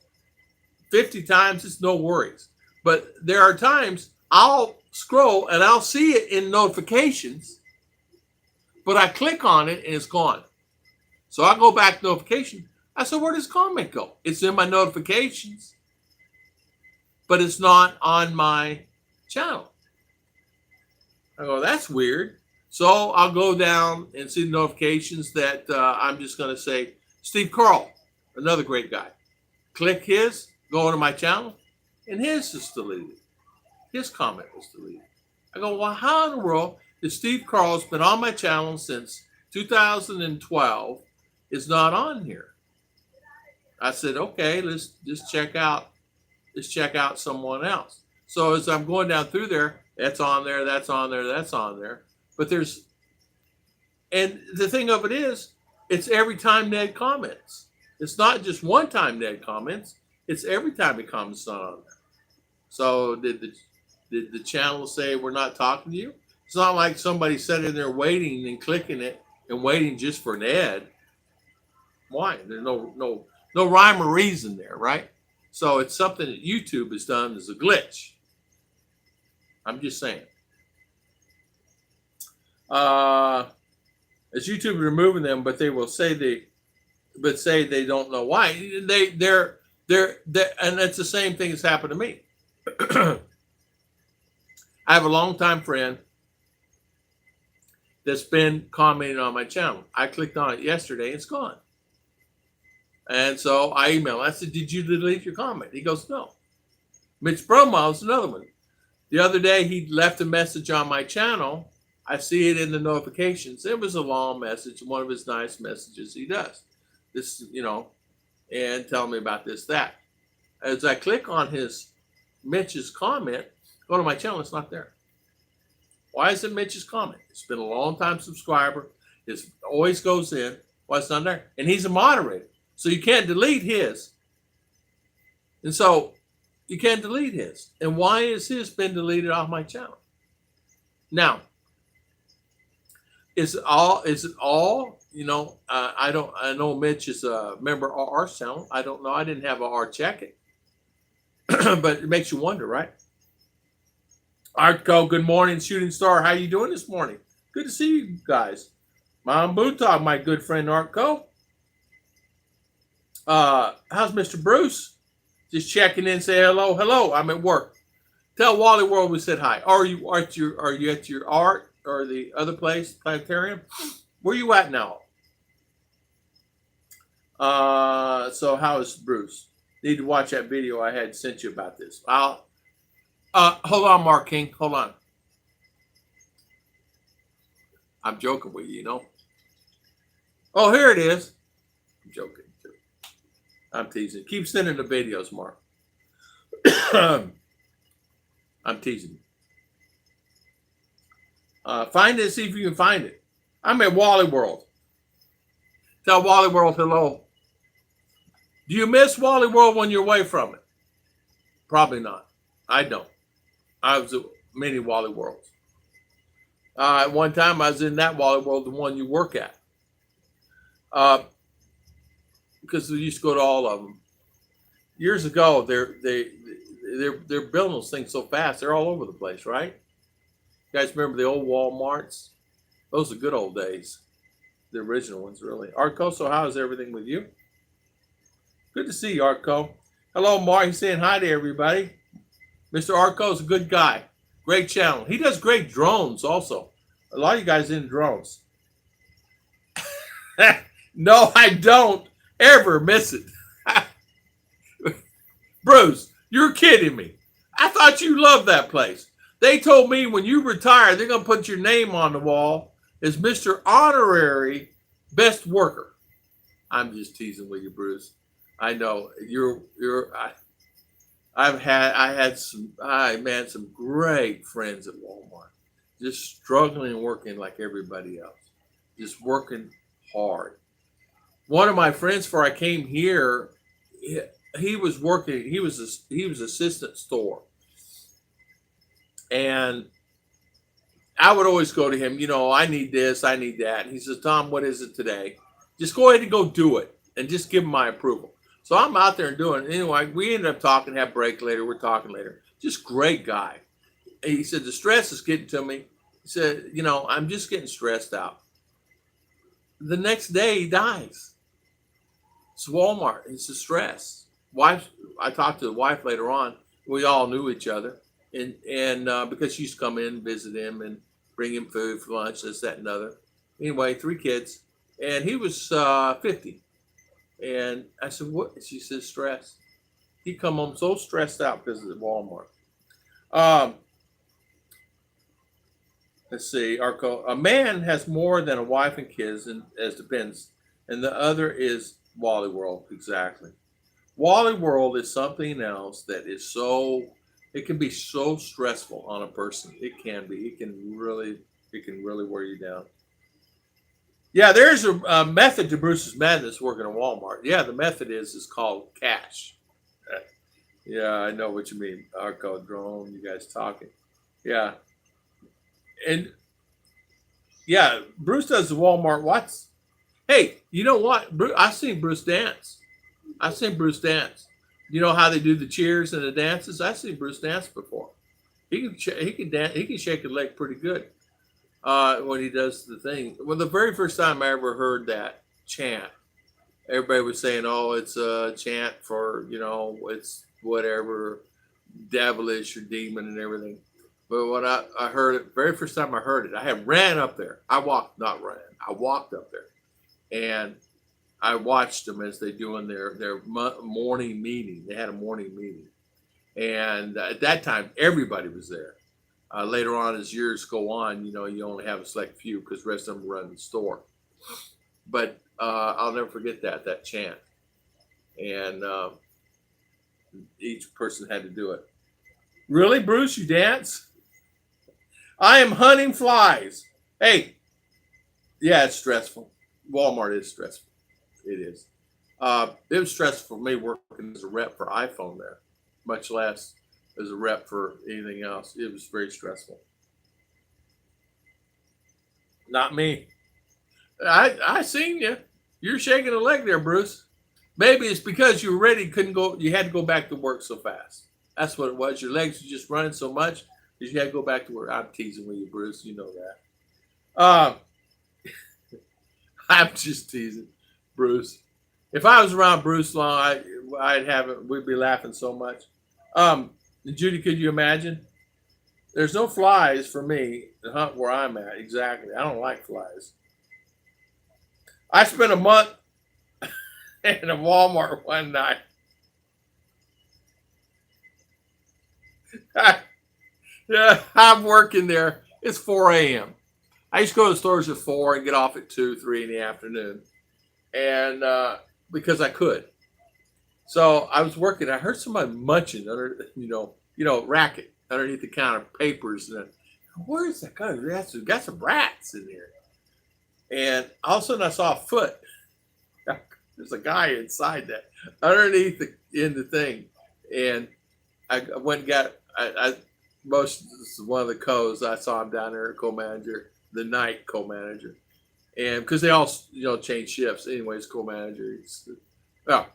50 times, it's no worries. But there are times I'll scroll and I'll see it in notifications, but I click on it and it's gone. So I go back to notification. I said, where does comment go? It's in my notifications, but it's not on my channel. I go, that's weird. So I'll go down and see the notifications that I'm just going to say, Steve Carl, another great guy. Click his, go into my channel, and his is deleted. His comment was deleted. I go, well, how in the world is Steve Carl's been on my channel since 2012 is not on here? I said, okay, let's just check out someone else. So as I'm going down through there, that's on there, that's on there, that's on there. But and the thing of it is, it's every time Ned comments. It's not just one time Ned comments, it's every time he comments not on there. So did the channel say we're not talking to you? It's not like somebody sitting there waiting and clicking it and waiting just for Ned. Why? There's no rhyme or reason there, right? So it's something that YouTube has done as a glitch. I'm just saying. As YouTube removing them, but they will say they don't know why. They're and it's the same thing that's happened to me. I have a longtime friend that's been commenting on my channel. I clicked on it yesterday, it's gone. And so I emailed him. I said, did you delete your comment? He goes, no. Mitch Bromow's another one. The other day, he left a message on my channel. I see it in the notifications. It was a long message, one of his nice messages he does. This, and tell me about this, that. As I click on Mitch's comment, go to my channel, it's not there. Why is it Mitch's comment? It's been a long time subscriber. It always goes in. Why it's not there? And he's a moderator. So you can't delete his. And so you can't delete his. And why has his been deleted off my channel? Now, is it all? I know Mitch is a member of our channel. I don't know. I didn't have our check it. But it makes you wonder, right? Artco, good morning, Shooting Star. How you doing this morning? Good to see you guys. Mom Bootog, my good friend Artco. How's Mr. Bruce? Just checking in, say hello. Hello, I'm at work. Tell Wally World we said hi. Are you at your art or the other place, planetarium? Where you at now? So how is Bruce? Need to watch that video I had sent you about this. Hold on, Mark King. Hold on. I'm joking with you, Oh, here it is. I'm joking too. I'm teasing. Keep sending the videos, Mark. I'm teasing. Find it, see if you can find it. I'm at Wally World. Tell Wally World hello. Do you miss Wally World when you're away from it? Probably not. I don't. I was at many Wally Worlds. At one time, I was in that Wally World, the one you work at. Because we used to go to all of them. Years ago, they're building those things so fast. They're all over the place, right? You guys remember the old Walmarts? Those are good old days. The original ones, really. Arco, so how is everything with you? Good to see you, Arco. Hello, Mark. He's saying hi to everybody. Mr. Arco is a good guy. Great channel. He does great drones also. A lot of you guys in drones. No, I don't ever miss it. Bruce, you're kidding me. I thought you loved that place. They told me when you retire, they're going to put your name on the wall as Mr. Honorary Best Worker. I'm just teasing with you, Bruce. I know I had some, man, some great friends at Walmart, just struggling and working like everybody else, just working hard. One of my friends, before I came here, he, he was working. He was assistant store, and I would always go to him. I need this, I need that. And he says, Tom, what is it today? Just go ahead and go do it, and just give him my approval. So I'm out there and doing it. Anyway, we ended up talking. Have break later. We're talking later. Just great guy. He said the stress is getting to me. He said, I'm just getting stressed out. The next day he dies. It's Walmart. It's the stress. Wife. I talked to the wife later on. We all knew each other, and because she used to come in and visit him and bring him food for lunch, this, that, and other. Anyway, 3 kids, and he was 50. And I said, "What?" She said, "Stress." He come home so stressed out because of the Walmart. Um, let's see, Arco. A man has more than a wife and kids, and as depends, and the other is Wally World. Exactly. Wally World is something else that is so. It can be so stressful on a person. It can be. It can really wear you down. Yeah, there's a method to Bruce's madness working at Walmart. Yeah, the method is called cash. Yeah, I know what you mean. Arco, drone, you guys talking. Yeah, and yeah, Bruce does the Walmart What's. Hey, you know what? I've seen Bruce dance. I've seen Bruce dance. You know how they do the cheers and the dances? I've seen Bruce dance before. He can dance. He can shake a leg pretty good when he does the thing. Well, the very first time I ever heard that chant, everybody was saying, "Oh, it's a chant for it's whatever devilish or demon and everything." But when I heard it, very first time I heard it, I had ran up there. Not ran. I walked up there, and I watched them as they doing their morning meeting. They had a morning meeting, and at that time, everybody was there. Later on, as years go on, you only have a select few because the rest of them run the store. But I'll never forget that chant, and each person had to do it. Really, Bruce? You dance? I am hunting flies. Hey, yeah, it's stressful. Walmart is stressful. It is. It was stressful for me working as a rep for iPhone there, much less as a rep for anything else. It was very stressful. Not me. I seen you. You're shaking a leg there, Bruce. Maybe it's because you were ready, couldn't go. You had to go back to work so fast. That's what it was. Your legs were just running so much that you had to go back to work. I'm teasing with you, Bruce. You know that. I'm just teasing, Bruce. If I was around Bruce long, I'd have it. We'd be laughing so much. Judy, could you imagine? There's no flies for me to hunt where I'm at. Exactly. I don't like flies. I spent a month in a Walmart one night. Yeah, I'm working there. It's 4 a.m. I used to go to the stores at 4 and get off at 2, 3 in the afternoon. And because I could. So I was working. I heard somebody munching under, racket underneath the counter, papers. And where's that guy? Got some rats in there. And all of a sudden I saw a foot. There's a guy inside that, underneath in the thing. And I went and got, one of the co's, I saw him down there, co-manager, the night co-manager. And because they all, change shifts. Anyways, co-manager. Oh,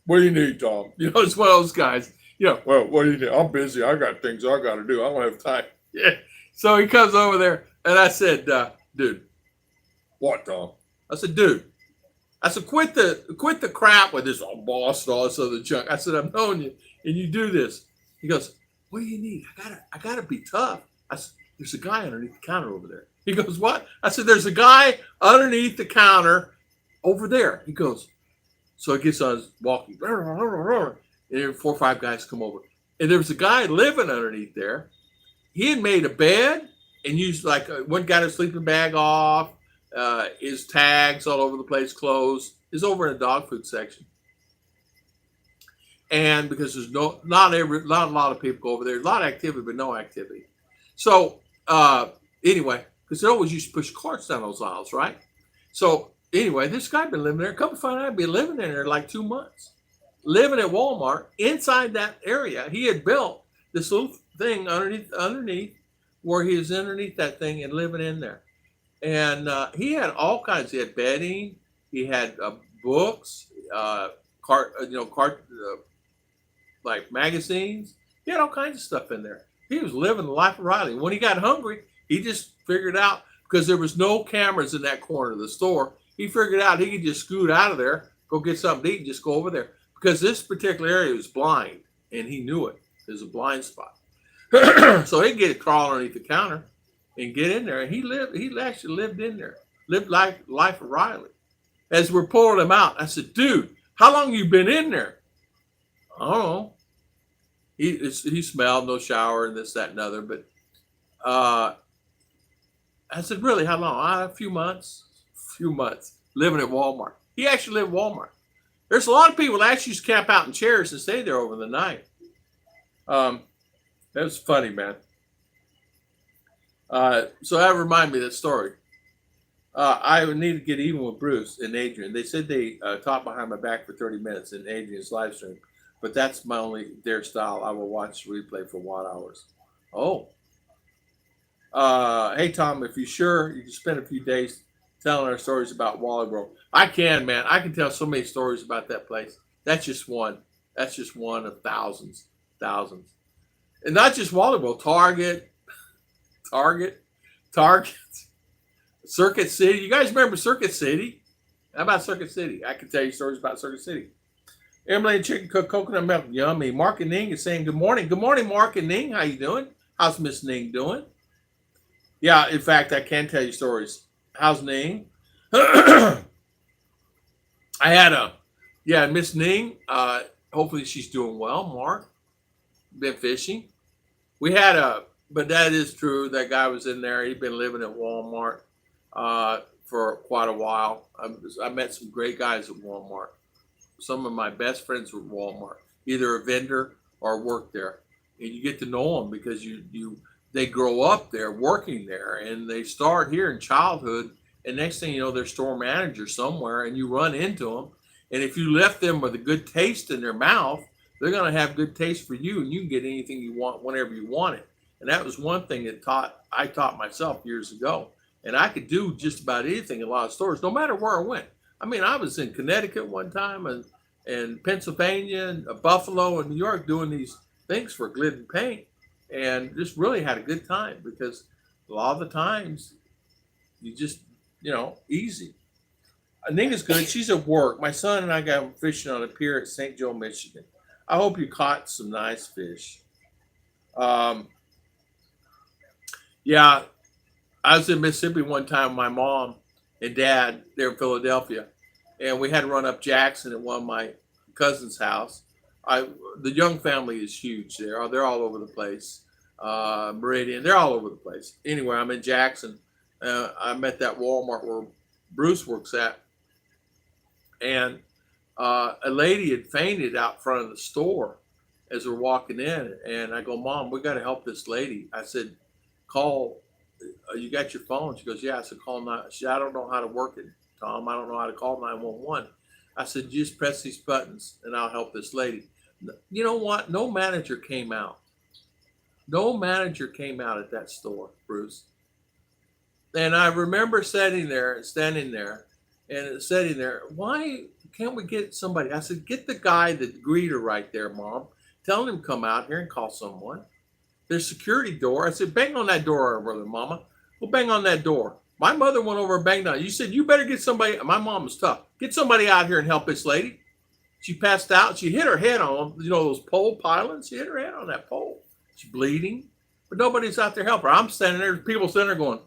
what do you need, Tom? It's one of those guys. Well, what do you need? I'm busy. I got things I got to do. I don't have time. Yeah. So he comes over there, and I said, dude. What, Tom? I said, dude. I said, quit the crap with this boss and all this other junk. I said, I've known you, and you do this. He goes, what do you need? I gotta be tough. I said, there's a guy underneath the counter over there. He goes, what? I said, there's a guy underneath the counter over there. He goes, so he gets on his walking, and 4 or 5 guys come over. And there was a guy living underneath there. He had made a bed and used one got his sleeping bag off, his tags all over the place, clothes. He's over in the dog food section. and because there's not a lot of people go over there, a lot of activity, but no activity. So anyway, because they always used to push carts down those aisles, right? So anyway, this guy been living there. Come to find out, I'd been living in there like 2 months, living at Walmart inside that area. He had built this little thing underneath where he was underneath that thing and living in there. And he had all kinds. He had bedding. He had books, like magazines. He had all kinds of stuff in there. He was living the life of Riley. When he got hungry, he just figured out, because there was no cameras in that corner of the store, he figured out he could just scoot out of there, go get something to eat, and just go over there. Because this particular area was blind, and he knew it. It was a blind spot. So he'd get crawl underneath the counter and get in there. And he actually lived in there, lived life of Riley. As we're pulling him out, I said, dude, how long you been in there? I don't know. He smelled, no shower, and this, that, and other. But I said, really, how long? A few months, living at Walmart. He actually lived at Walmart. There's a lot of people that actually just camp out in chairs and stay there over the night. That was funny, man. So that reminded me of that story. I would need to get even with Bruce and Adrian. They said they talked behind my back for 30 minutes in Adrian's live stream, but that's their style. I will watch the replay for 1 hour. Oh. Hey, Tom, if you're sure, you can spend a few days telling our stories about Wally World. I can, man. I can tell so many stories about that place. That's just one. That's just one of thousands. And not just Wally World. Target. Circuit City. You guys remember Circuit City? How about Circuit City? I can tell you stories about Circuit City. Emily and Chicken Cook Coconut Milk. Yummy. Mark and Ning is saying good morning. Good morning, Mark and Ning. How you doing? How's Miss Ning doing? Yeah, in fact, I can tell you stories. How's Ning? I had Miss Ning. Hopefully she's doing well. Mark, been fishing. We had but that is true. That guy was in there. He'd been living at Walmart for quite a while. I met some great guys at Walmart. Some of my best friends were at Walmart, either a vendor or worked there. And you get to know them because they grow up there working there, and they start here in childhood, and next thing you know, they're store manager somewhere, and you run into them. And if you left them with a good taste in their mouth, they're going to have good taste for you, and you can get anything you want whenever you want it. And that was one thing I taught myself years ago. And I could do just about anything in a lot of stores, no matter where I went. I mean, I was in Connecticut one time, and Pennsylvania, and Buffalo, and New York doing these things for Glidden Paint. And just really had a good time, because a lot of the times you just, easy. Nina's good. She's at work. My son and I got fishing on a pier at St. Joe, Michigan. I hope you caught some nice fish. Yeah, I was in Mississippi one time with my mom and dad there in Philadelphia, and we had to run up Jackson at one of my cousin's house. The Young family is huge there. They're all over the place. Meridian, they're all over the place. Anyway, I'm in Jackson. I'm at that Walmart where Bruce works at. And a lady had fainted out front of the store as we're walking in. And I go, Mom, we got to help this lady. I said, call, you got your phone? She goes, yeah. I said, call 9. She said, I don't know how to work it, Tom. I don't know how to call 911. I said, just press these buttons and I'll help this lady. You know what? No manager came out. No manager came out at that store, Bruce. And I remember standing there, why can't we get somebody? I said, get the guy, the greeter right there, Mom. Tell him to come out here and call someone. There's a security door. I said, bang on that door over there, Mama. We'll bang on that door. My mother went over and banged on it. You said, you better get somebody. My mom was tough. Get somebody out here and help this lady. She passed out. She hit her head on, those pole pylons. She hit her head on that pole. She's bleeding, but nobody's out there helping her. I'm standing there, people standing there going,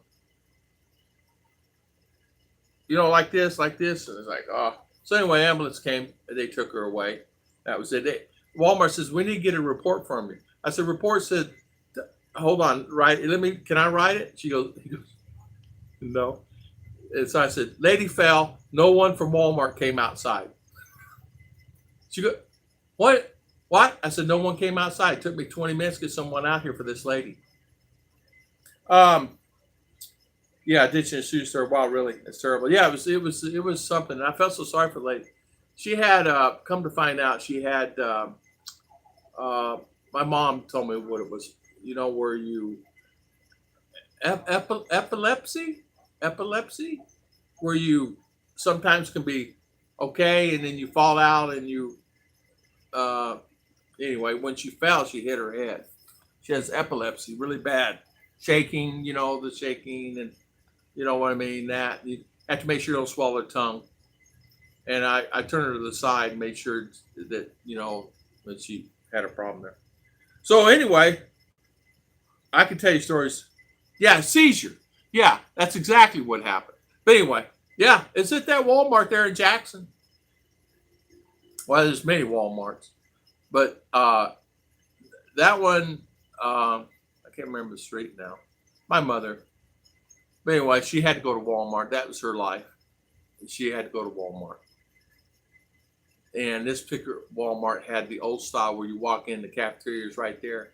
like this. And it's like, oh. So anyway, ambulance came and they took her away. That was it. Walmart says, we need to get a report from you. I said, report said, hold on, can I write it? He goes, no. And so I said, lady fell. No one from Walmart came outside. She goes, what? What? I said, no one came outside. It took me 20 minutes to get someone out here for this lady. Yeah, ditching a shoe store. Wow, really? It's terrible. Yeah, it was something. I felt so sorry for the lady. She had, come to find out, she had, my mom told me what it was. You know, where you, epilepsy? Epilepsy? Where you sometimes can be okay and then you fall out and you, anyway, when she fell, she hit her head. She has epilepsy, really bad. Shaking, you know, the shaking, and you know what I mean? That you have to make sure you don't swallow her tongue. And I turned her to the side and made sure that, you know, that she had a problem there. So anyway, I can tell you stories. Yeah, seizure. Yeah, that's exactly what happened. But anyway, yeah, it's at that Walmart there in Jackson. Well, there's many Walmarts. But that one, I can't remember the street now. My mother. But anyway, she had to go to Walmart. That was her life. She had to go to Walmart. And this particular Walmart had the old style where you walk in, the cafeteria is right there.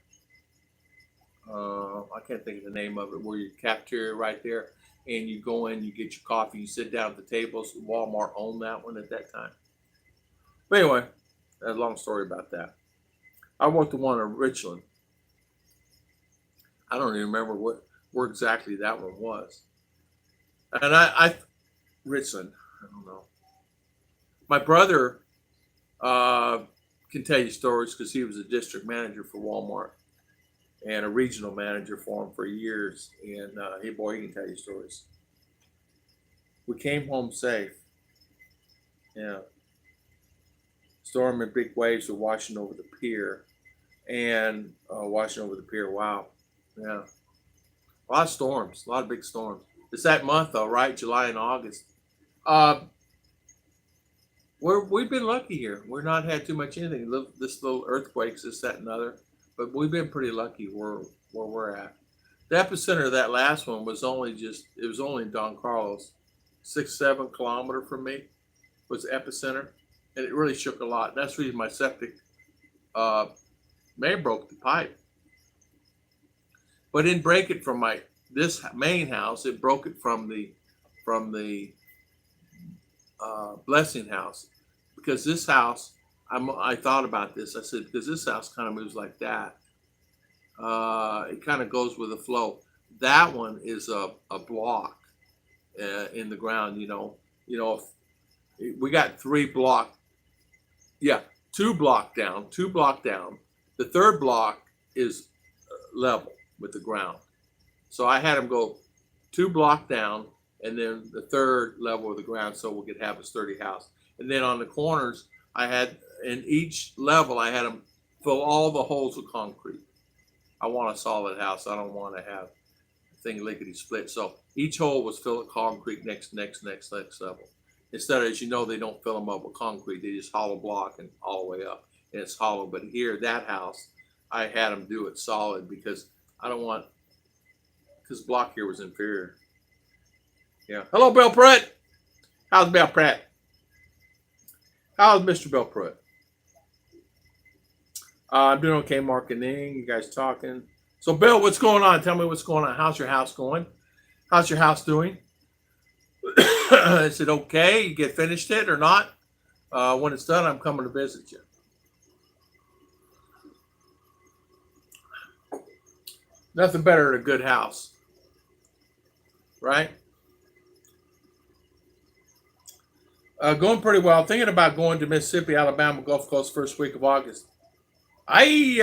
I can't think of the name of it, where your cafeteria right there. And you go in, you get your coffee, you sit down at the tables. Walmart owned that one at that time. But anyway, that's a long story about that. I went to one in Richland. I don't even remember where exactly that one was. And I Richland, I don't know. My brother can tell you stories because he was a district manager for Walmart and a regional manager for him for years. And he can tell you stories. We came home safe. Yeah. Storm and big waves were washing over the pier. And washing over the pier. Wow. Yeah. A lot of storms, a lot of big storms. It's that month though, right? July and August. We've been lucky here. We're not had too much anything. This little earthquakes, this, that, and other. But we've been pretty lucky where we're at. The epicenter of that last one was only in Don Carlos. 6-7 kilometer from me was the epicenter. And it really shook a lot. That's the reason my septic may have broke the pipe. But it didn't break it from this main house. It broke it from the blessing house, because this house, I thought about this. I said, because this house kind of moves like that. It kind of goes with the flow. That one is a block in the ground. We got 3 block. Yeah, 2 block down. The third block is level with the ground. So I had them go 2 block down and then the third level of the ground so we could have a sturdy house. And then on the corners, in each level, I had them fill all the holes with concrete. I want a solid house. I don't want to have a thing lickety split. So each hole was filled with concrete next level. Instead of, as you know, they don't fill them up with concrete. They just hollow block and all the way up. And it's hollow. But here, that house, I had them do it solid because because block here was inferior. Yeah. Hello, Bill Pruitt. How's Bill Pruitt? How's Mr. Bill Pruitt? I'm doing okay, Mark and Ning. You guys talking? So, Bill, what's going on? Tell me what's going on. How's your house going? How's your house doing? Is it okay? You get finished it or not? When it's done, I'm coming to visit you. Nothing better than a good house, right? Going pretty well. Thinking about going to Mississippi, Alabama, Gulf Coast first week of August. Aye,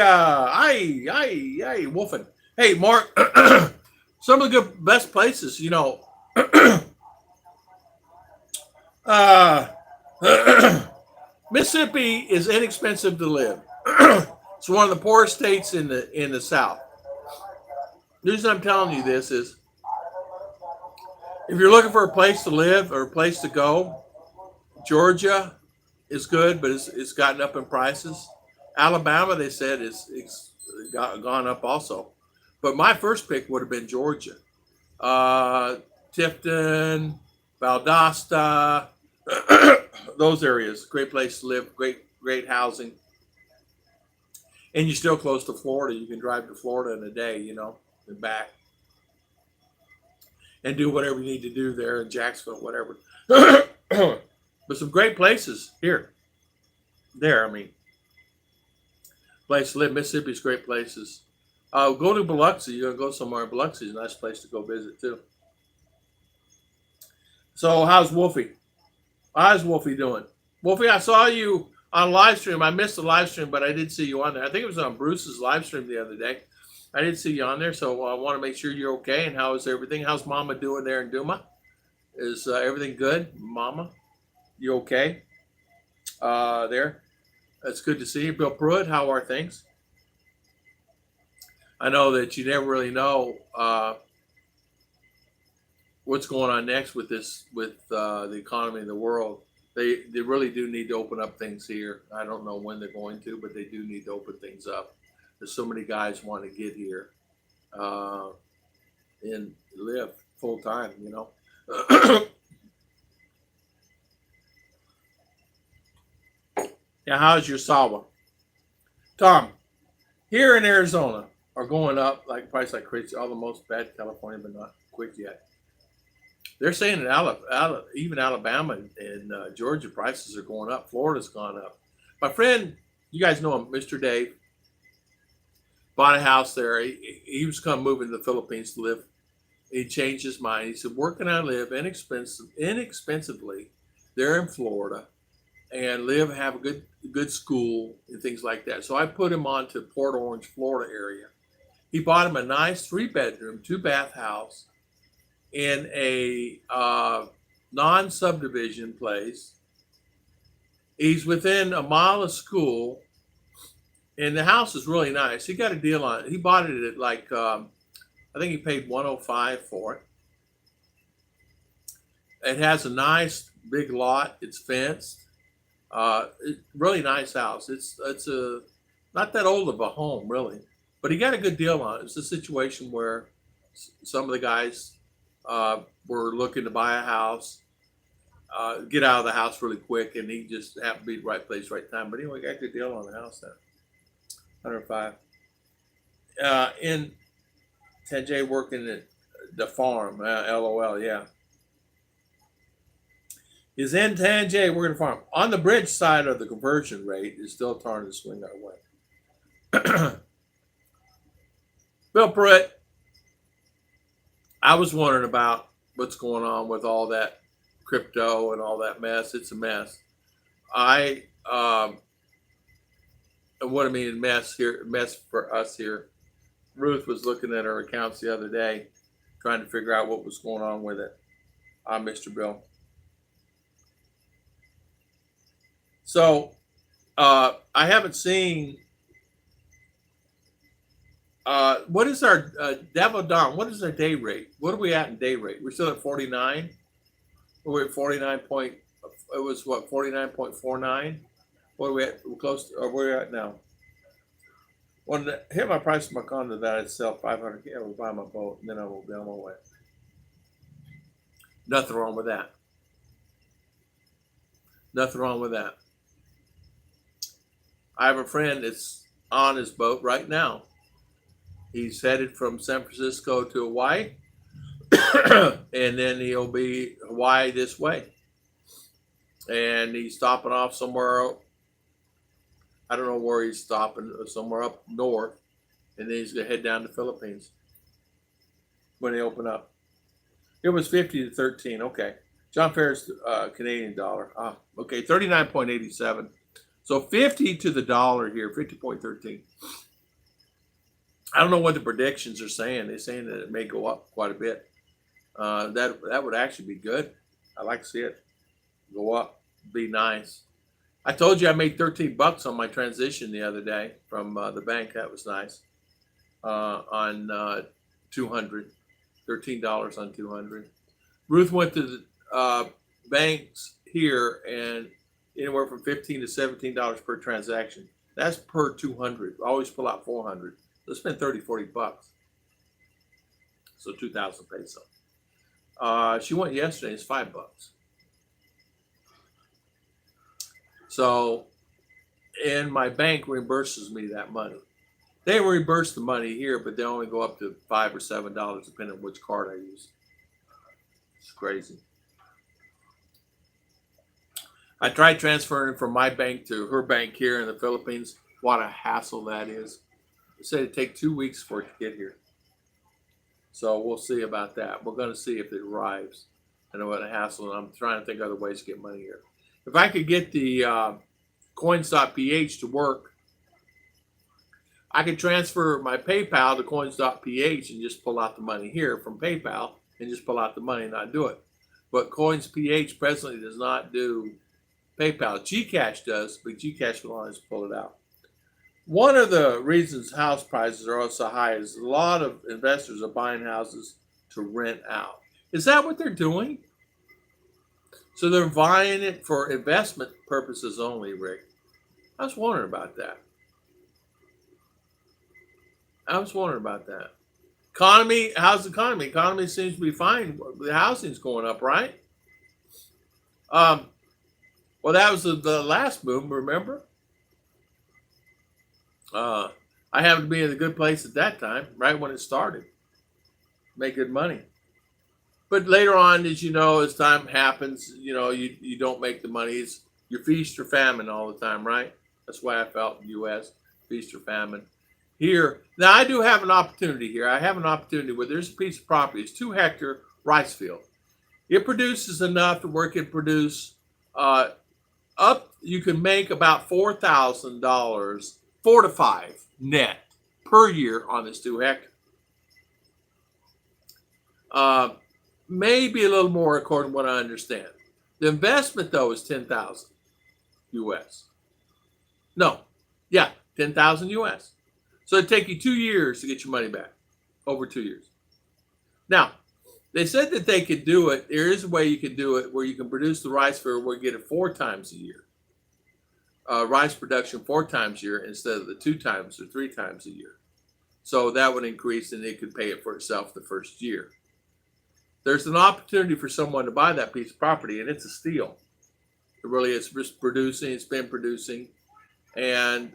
woofing. Hey, Mark, some of the best places, Mississippi is inexpensive to live. It's one of the poorest states in the South. The reason I'm telling you this is, if you're looking for a place to live or a place to go, Georgia is good, but it's gotten up in prices. Alabama, they said, it's gone up also. But my first pick would have been Georgia. Tifton, Valdosta, those areas. Great place to live, great housing. And you're still close to Florida. You can drive to Florida in a day, and back, and do whatever you need to do there in Jacksonville, whatever. But some great places here. There, I mean, place to live. Mississippi's great places. Go to Biloxi. You're gonna go somewhere. Biloxi's a nice place to go visit too. So how's Wolfie? How's Wolfie doing? Wolfie, I saw you on live stream. I missed the live stream, but I did see you on there. I think it was on Bruce's live stream the other day. I did see you on there, so I want to make sure you're okay. And how is everything? How's Mama doing there in Duma? Is everything good, Mama? You okay? There. That's good to see you. Bill Pruitt, how are things? I know that you never really know what's going on next with the economy in the world. They really do need to open up things here. I don't know when they're going to, but they do need to open things up. There's so many guys want to get here and live full time, Yeah, how's your Sawa? Tom, here in Arizona are going up price like crazy. All the most bad California, but not quick yet. They're saying that even Alabama and Georgia prices are going up. Florida's gone up. My friend, you guys know him, Mr. Dave, bought a house there. He was come moving to the Philippines to live. He changed his mind. He said, "Where can I live inexpensively there in Florida and have a good school and things like that?" So I put him on to Port Orange, Florida area. He bought him a nice 3-bedroom, 2-bath house in a non-subdivision place. He's within a mile of school, and the house is really nice. He got a deal on it. He bought it at I think he paid $105 for it. It has a nice big lot. It's fenced. Really nice house. It's not that old of a home really, but he got a good deal on it. It's a situation where some of the guys were looking to buy a house, get out of the house really quick, and he just happened to be the right place, right time. But anyway, got a good deal on the house there. 105. In Tanjay working at the farm, LOL, yeah. Is in Tanjay working the farm. On the bridge side of the conversion rate is still starting to swing our way. Bill Pruitt, I was wondering about what's going on with all that crypto and all that mess. It's a mess. What I mean, mess for us here. Ruth was looking at her accounts the other day, trying to figure out what was going on with it. Mr. Bill. So, I haven't seen. What is our Devil Don? What is our day rate? What are we at in day rate? We're still at 49. We're at 49 point. It was what 49.49. What are we at? We're close. Where we're at now. When I hit my price of my condo that I'd sell 500. Yeah, we'll buy my boat, and then I will be on my way. Nothing wrong with that. Nothing wrong with that. I have a friend that's on his boat right now. He's headed from San Francisco to Hawaii, and then he'll be Hawaii this way. And he's stopping off somewhere. I don't know where he's stopping, somewhere up north, and then he's gonna head down to the Philippines when they open up. It was 50 to 13. Okay, John Ferris, Canadian dollar. Okay, 39.87. So 50 to the dollar here, 50.13. I don't know what the predictions are saying. They're saying that it may go up quite a bit. That would actually be good. I like to see it go up. Be nice. I told you I made $13 on my transition the other day from the bank. That was nice. On 200, $13 on 200. Ruth went to the banks here and anywhere from $15 to $17 per transaction. That's per 200. I always pull out 400. So spend 30, $40. So 2,000 pesos. She went yesterday. It's $5. So and my bank reimburses me that money. They reimburse the money here, but they only go up to $5 or $7 depending on which card I use. It's crazy. I tried transferring from my bank to her bank here in the Philippines. What a hassle that is. They said it'd take 2 weeks for it to get here. So we'll see about that. We're going to see if it arrives. I know what a hassle, and I'm trying to think of other ways to get money here. If I could get the coins.ph to work, I could transfer my PayPal to coins.ph and just pull out the money here from PayPal and just pull out the money and not do it. But coins.ph presently does not do PayPal. Gcash does, but Gcash will always pull it out. One of the reasons house prices are so high is a lot of investors are buying houses to rent out. Is that what they're doing? So they're buying it for investment purposes only, Rick. I was wondering about that. Economy, how's the economy? Economy seems to be fine. The housing's going up, right? Well, that was the last boom, remember? I happened to be in a good place at that time, right when it started. Make good money. But later on, as you know, as time happens, you don't make the money. It's your feast or famine all the time, right? That's why I felt in the U.S., feast or famine. Here, now I do have an opportunity here. I have an opportunity where there's a piece of property. It's 2-hectare rice field. It produces enough to where it can produce you can make about $4,000, 4 to 5 net per year on this 2 hectare. Maybe a little more according to what I understand. The investment though is 10,000 US. No, yeah, 10,000 US. So it'd take you 2 years to get your money back, over 2 years. Now, they said that they could do it. There is a way you can do it where you can produce the rice field where you get it 4 times a year. Rice production 4 times a year instead of the 2 times or 3 times a year. So that would increase and it could pay it for itself the first year. There's an opportunity for someone to buy that piece of property, and it's a steal. It really is just producing. It's been producing. And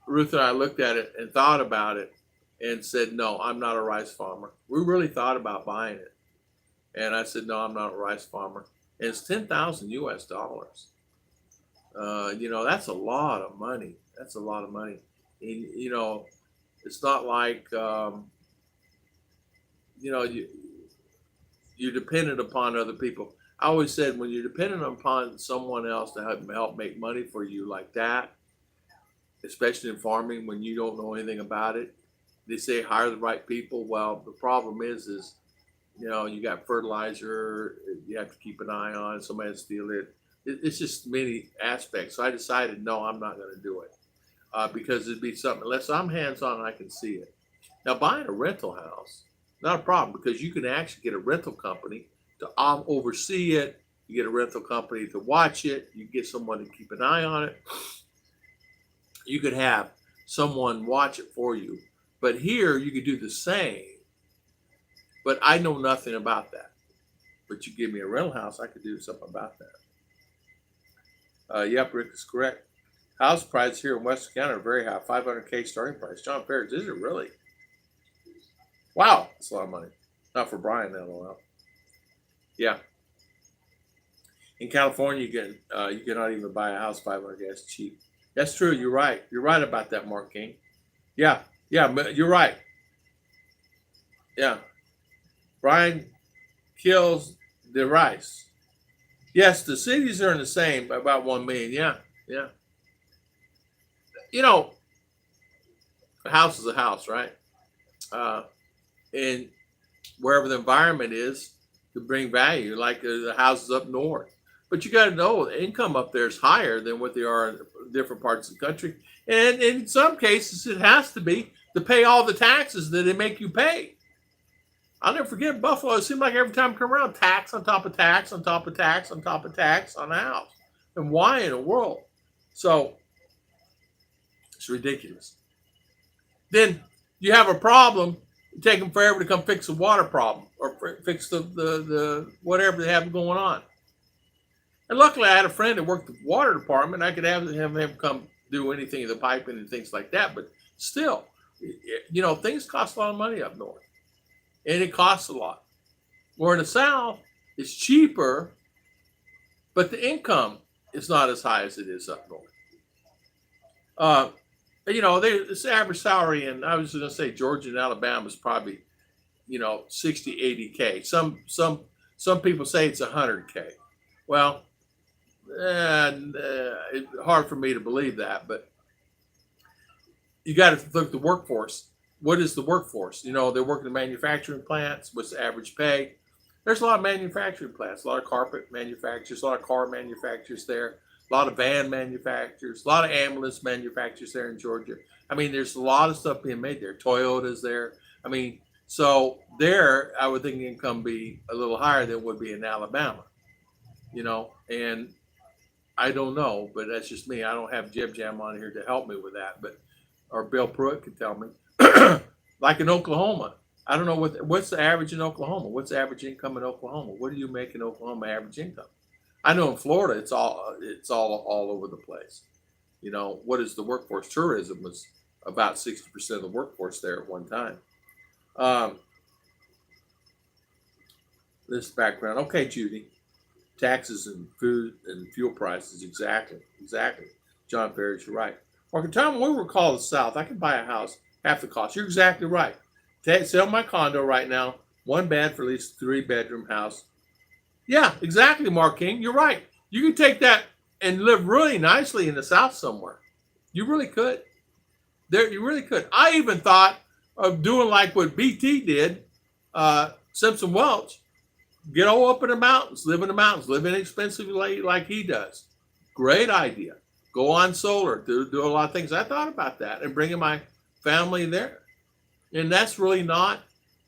Ruth and I looked at it and thought about it and said, no, I'm not a rice farmer. We really thought about buying it. And I said, no, I'm not a rice farmer. And it's 10,000 US dollars. That's a lot of money. That's a lot of money. And, it's not like, you're dependent upon other people. I always said when you're dependent upon someone else to help make money for you like that, especially in farming when you don't know anything about it, they say hire the right people. Well, the problem is you got fertilizer you have to keep an eye on, somebody will steal it. It's just many aspects. So I decided, no, I'm not going to do it because it'd be something, unless I'm hands-on and I can see it. Now, buying a rental house, not a problem because you can actually get a rental company to oversee it. You get a rental company to watch it. You get someone to keep an eye on it. You could have someone watch it for you. But here you could do the same. But I know nothing about that. But you give me a rental house, I could do something about that. Yep, Rick is correct. House prices here in Western County are very high. $500K starting price. John Ferris, is it really? Wow, that's a lot of money. Not for Brian, LOL. Yeah. In California, you cannot even buy a house $500K. That's cheap. That's true. You're right. You're right about that, Mark King. Yeah, you're right. Yeah. Brian kills the rice. Yes, the cities are in the same, about 1 million. Yeah. A house is a house, right? And wherever the environment is to bring value, like the houses up north. But you got to know the income up there is higher than what they are in different parts of the country. And in some cases, it has to be to pay all the taxes that they make you pay. I'll never forget Buffalo. It seemed like every time I come around, tax on top of tax on top of tax on top of tax on a house. And why in the world? So it's ridiculous. Then you have a problem. It takes them forever to come fix the water problem or fix the whatever they have going on. And luckily, I had a friend that worked at the water department. I could have him come do anything in the piping and things like that. But still, things cost a lot of money up north, and it costs a lot. Where in the south, it's cheaper, but the income is not as high as it is up north. This average salary, and I was going to say Georgia and Alabama is probably 60, 80K. Some people say it's 100K. Well, it's hard for me to believe that, but you got to look at the workforce. What is the workforce? They're working in manufacturing plants. What's the average pay? There's a lot of manufacturing plants, a lot of carpet manufacturers, a lot of car manufacturers there, a lot of van manufacturers, a lot of ambulance manufacturers there in Georgia. I mean, there's a lot of stuff being made there. Toyota's there. I mean, so there, I would think the income be a little higher than it would be in Alabama, and I don't know, but that's just me. I don't have Jib Jam on here to help me with that, or Bill Pruitt could tell me. Like in Oklahoma, I don't know what's the average in Oklahoma. What's the average income in Oklahoma? What do you make in Oklahoma average income? I know in Florida it's all over the place. What is the workforce? Tourism was about 60% of the workforce there at one time. This background, okay, Judy. Taxes and food and fuel prices, exactly. John Ferris, you're right. Or Tom, we were called the South. I can buy a house half the cost. You're exactly right. Sell my condo right now, 1 bed for at least 3-bedroom house. Yeah, exactly, Mark King. You're right. You can take that and live really nicely in the South somewhere. You really could. You really could. I even thought of doing like what BT did, Simpson Welch. Get all up in the mountains, live inexpensively like he does. Great idea. Go on solar, do a lot of things. I thought about that and bringing my family there. And that's really not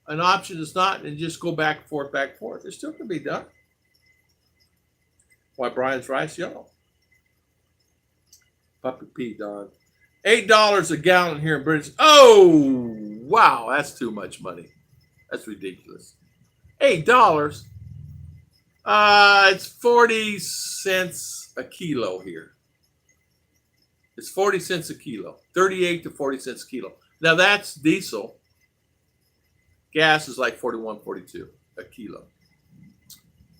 an option. It's not, and just go back and forth. It still can be done. Why Brian's rice yellow. Puppy P, Don. $8 a gallon here in British. Oh, wow, that's too much money. That's ridiculous. $8. It's 40 cents a kilo here. It's 40 cents a kilo. 38 to 40 cents a kilo. Now that's diesel. Gas is like 41, 42 a kilo.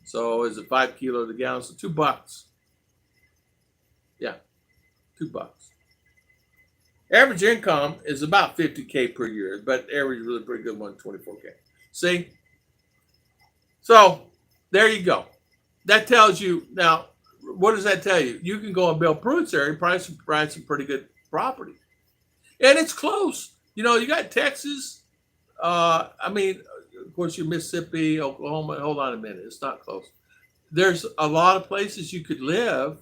So is it 5 kilos a gallon? So $2. Yeah, $2. Average income is about 50K per year, but average is really pretty good one, 24K. See? So there you go. That tells you, now, what does that tell you? You can go in Bill Pruitt's area, buy some pretty good property. And it's close. You got Texas. Of course, your Mississippi, Oklahoma. Hold on a minute. It's not close. There's a lot of places you could live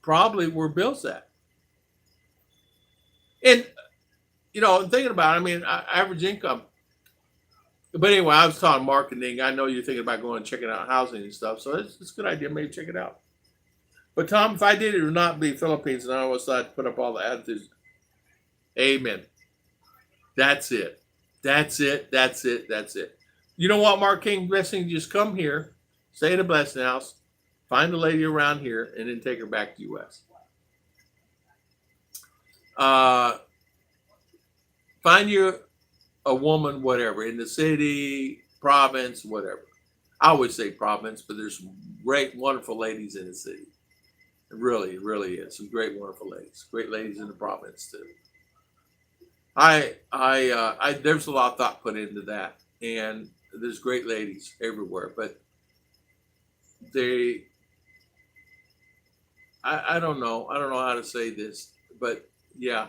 probably where Bill's at. And, thinking about it, average income. But anyway, I was talking marketing. I know you're thinking about going and checking out housing and stuff. So it's a good idea. Maybe check it out. But Tom, if I did it, would not be Philippines, and I always thought I'd put up all the attitudes. Amen. That's it. You know what, Mark King? Best thing, just come here, stay in a blessing house, find a lady around here, and then take her back to U.S. Find you a woman, whatever, in the city, province, whatever. I always say province, but there's great, wonderful ladies in the city. It really is. Some great, wonderful ladies. Great ladies in the province too. There's a lot of thought put into that, and there's great ladies everywhere. But I don't know. I don't know how to say this, but yeah,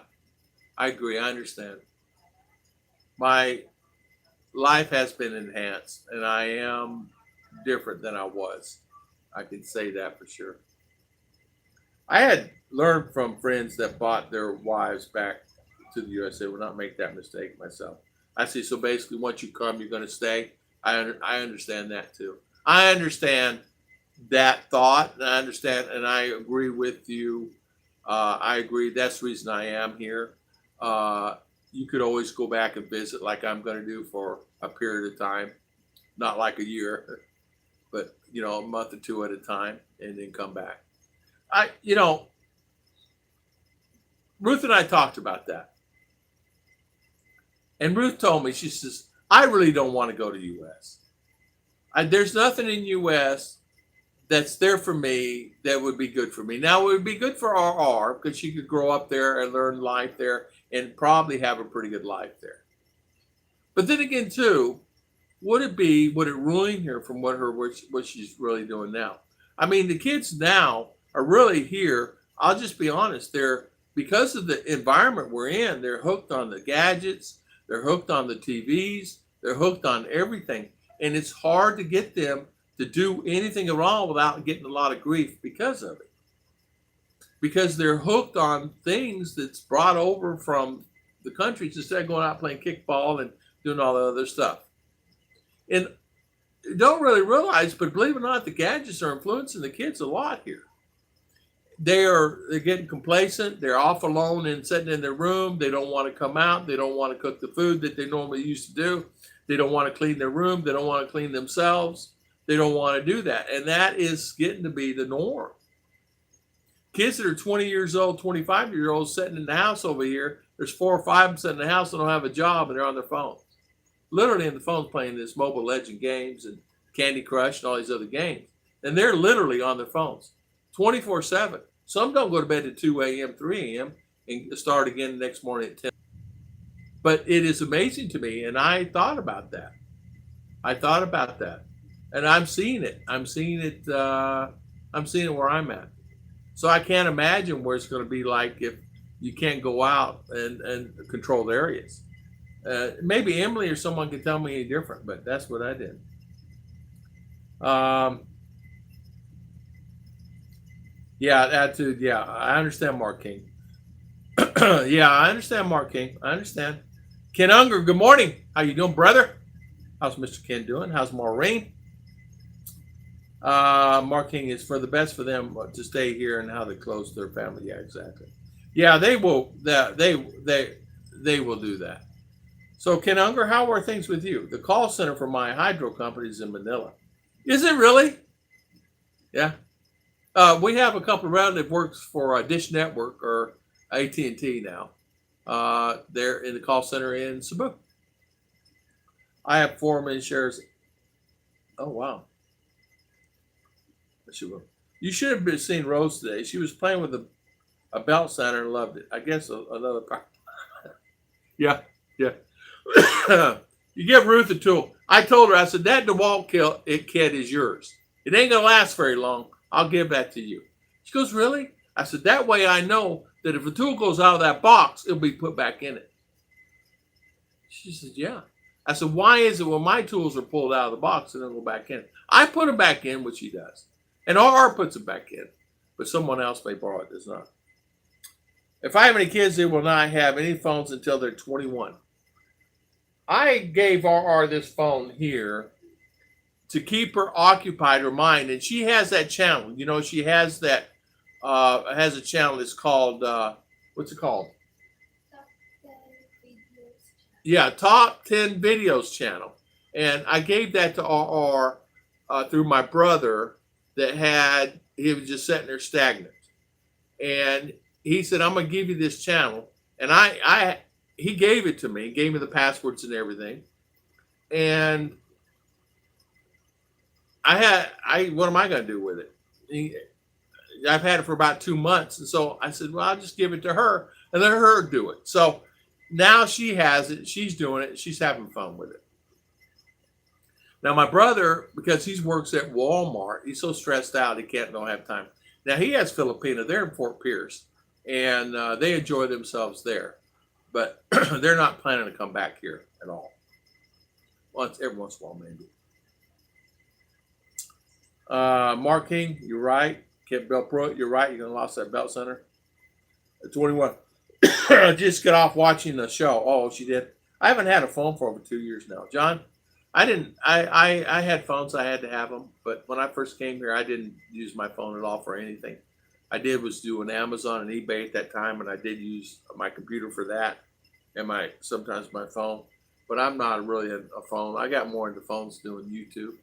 I agree. I understand. My life has been enhanced, and I am different than I was. I can say that for sure. I had learned from friends that bought their wives back to the USA. Will not make that mistake myself. I see. So basically, once you come, you're going to stay. I understand that too. I understand that thought, and I understand, and I agree with you. I agree. That's the reason I am here. You could always go back and visit, like I'm going to do for a period of time, not like a year, but a month or two at a time, and then come back. I Ruth and I talked about that, and Ruth told me, she says, I really don't want to go to U.S. There's nothing in U.S. that's there for me that would be good for me. Now, it would be good for RR because she could grow up there and learn life there and probably have a pretty good life there. But then again, too, would it ruin her from what she's really doing now? I mean, the kids now are really here. I'll just be honest. Because of the environment we're in, they're hooked on the gadgets. They're hooked on the TVs. They're hooked on everything. And it's hard to get them to do anything at all without getting a lot of grief because of it. Because they're hooked on things that's brought over from the countries instead of going out playing kickball and doing all the other stuff. And you don't really realize, but believe it or not, the gadgets are influencing the kids a lot here. They're getting complacent. They're off alone and sitting in their room. They don't want to come out. They don't want to cook the food that they normally used to do. They don't want to clean their room. They don't want to clean themselves. They don't want to do that. And that is getting to be the norm. Kids that are 20 years old, 25-year-olds sitting in the house over here, there's 4 or 5 of them sitting in the house that don't have a job and they're on their phones. Literally in the phones playing this Mobile Legend games and Candy Crush and all these other games. And they're literally on their phones 24/7. Some don't go to bed at 2 a.m., 3 a.m. and start again the next morning at 10. But it is amazing to me, and I thought about that. And I'm seeing it. I'm seeing it where I'm at. So I can't imagine where it's going to be like if you can't go out and controlled areas. Maybe Emily or someone can tell me any different, but that's what I did. Yeah, attitude. Yeah, I understand, Mark King. Yeah, I understand, Mark King. I understand. Ken Unger, good morning. How you doing, brother? How's Mr. Ken doing? How's Maureen? Mark King is for the best for them to stay here and how they close their family. Yeah, exactly. Yeah, they will. They will do that. So, Ken Unger, how are things with you? The call center for my hydro company is in Manila. Is it really? Yeah. We have a couple of relatives works for Dish Network or AT&T now. They're in the call center in Cebu. I have 4 million shares. Oh, wow. You should have seen Rose today. She was playing with a belt sander and loved it. I guess another part. Yeah. You give Ruth a tool. I told her, I said, that DeWalt kit is yours. It ain't going to last very long. I'll give that to you. She goes, really? I said, that way I know that if a tool goes out of that box, it'll be put back in it. She said, yeah. I said, why is it when my tools are pulled out of the box and then go back in? I put them back in, which she does. And RR puts it back in. But someone else may borrow it, does not. If I have any kids, they will not have any phones until they're 21. I gave RR this phone here to keep her occupied, her mind. And she has that channel. You know, she has that, has a channel. It's called, what's it called? Yeah, Top 10 Videos channel. And I gave that to RR through my brother he was just sitting there stagnant. And he said, I'm going to give you this channel. And he gave it to me, gave me the passwords and everything. And what am I going to do with it? I've had it for about 2 months. And so I said, well, I'll just give it to her and let her do it. So now she has it. She's doing it. She's having fun with it. Now, my brother, because he works at Walmart, he's so stressed out he don't have time. Now, he has Filipina. They're in Fort Pierce, and they enjoy themselves there. But they're not planning to come back here at all. Every once in a while, maybe. Mark King, you're right. Kent Belpro, you're right. You're going to lost that belt center. At 21. Just got off watching the show. Oh, she did. I haven't had a phone for over 2 years now. John? I had phones. I had to have them. But when I first came here, I didn't use my phone at all for anything. I did was do an Amazon and eBay at that time, and I did use my computer for that and sometimes my phone. But I'm not really a phone. I got more into phones doing YouTube.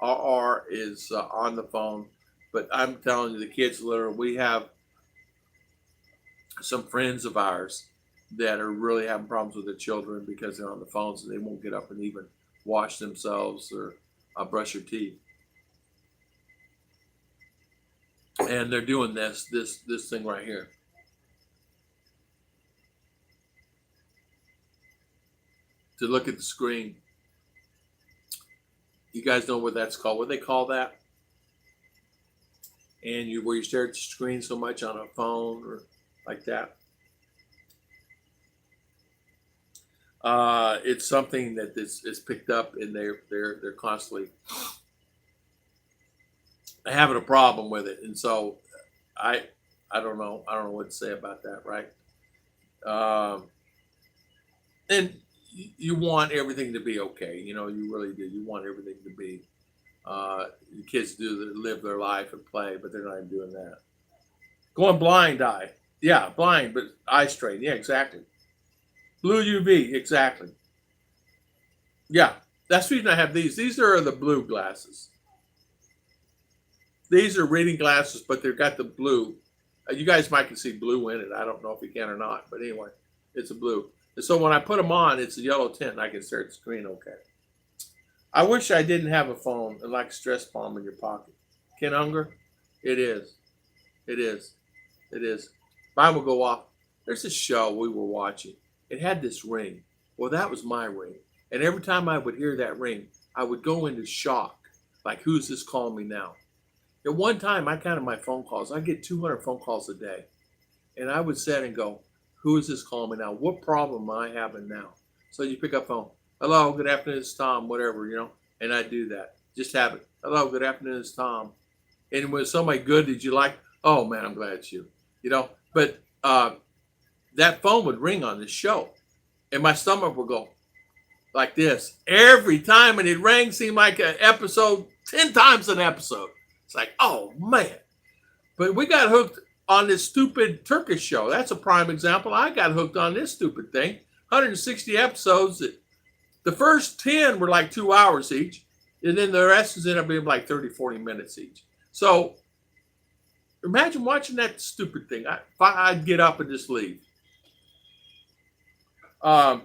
RR is on the phone. But I'm telling you, the kids literally, we have some friends of ours that are really having problems with their children because they're on the phones and they won't get up and even wash themselves or brush their teeth. And they're doing this thing right here. To look at the screen. You guys know what that's called? What they call that? And where you stare at the screen so much on a phone or like that. It's something that is picked up, and they're constantly having a problem with it. And so I don't know what to say about that, right? And you want everything to be okay, you really do. You want everything to be the kids live their life and play, but they're not even doing that. Going blind eye. Yeah, blind, but eye strain. Yeah, exactly. Blue UV, exactly. Yeah, that's the reason I have these. These are the blue glasses. These are reading glasses, but they've got the blue. You guys might can see blue in it. I don't know if you can or not, but anyway, it's a blue. And so when I put them on, it's a yellow tint, and I can stare at the screen okay. I wish I didn't have a phone and like a stress bomb in your pocket. Ken Unger? It is. It is. It is. Mine will go off. There's a show we were watching. It had this ring. Well, that was my ring. And every time I would hear that ring, I would go into shock. Like, who's this calling me now? At one time, I counted my phone calls. I get 200 phone calls a day. And I would sit and go, who is this calling me now? What problem am I having now? So you pick up phone. Hello, good afternoon, it's Tom, whatever, and I do that. Just have it. Hello, good afternoon, it's Tom. And when somebody good that you like, oh man, I'm glad it's you. But that phone would ring on this show. And my stomach would go like this. Every time, and it rang, seemed like an episode, 10 times an episode. It's like, oh man. But we got hooked on this stupid Turkish show. That's a prime example. I got hooked on this stupid thing. 160 episodes. The first 10 were like 2 hours each. And then the rest ended up being like 30, 40 minutes each. So imagine watching that stupid thing. I'd get up and just leave. It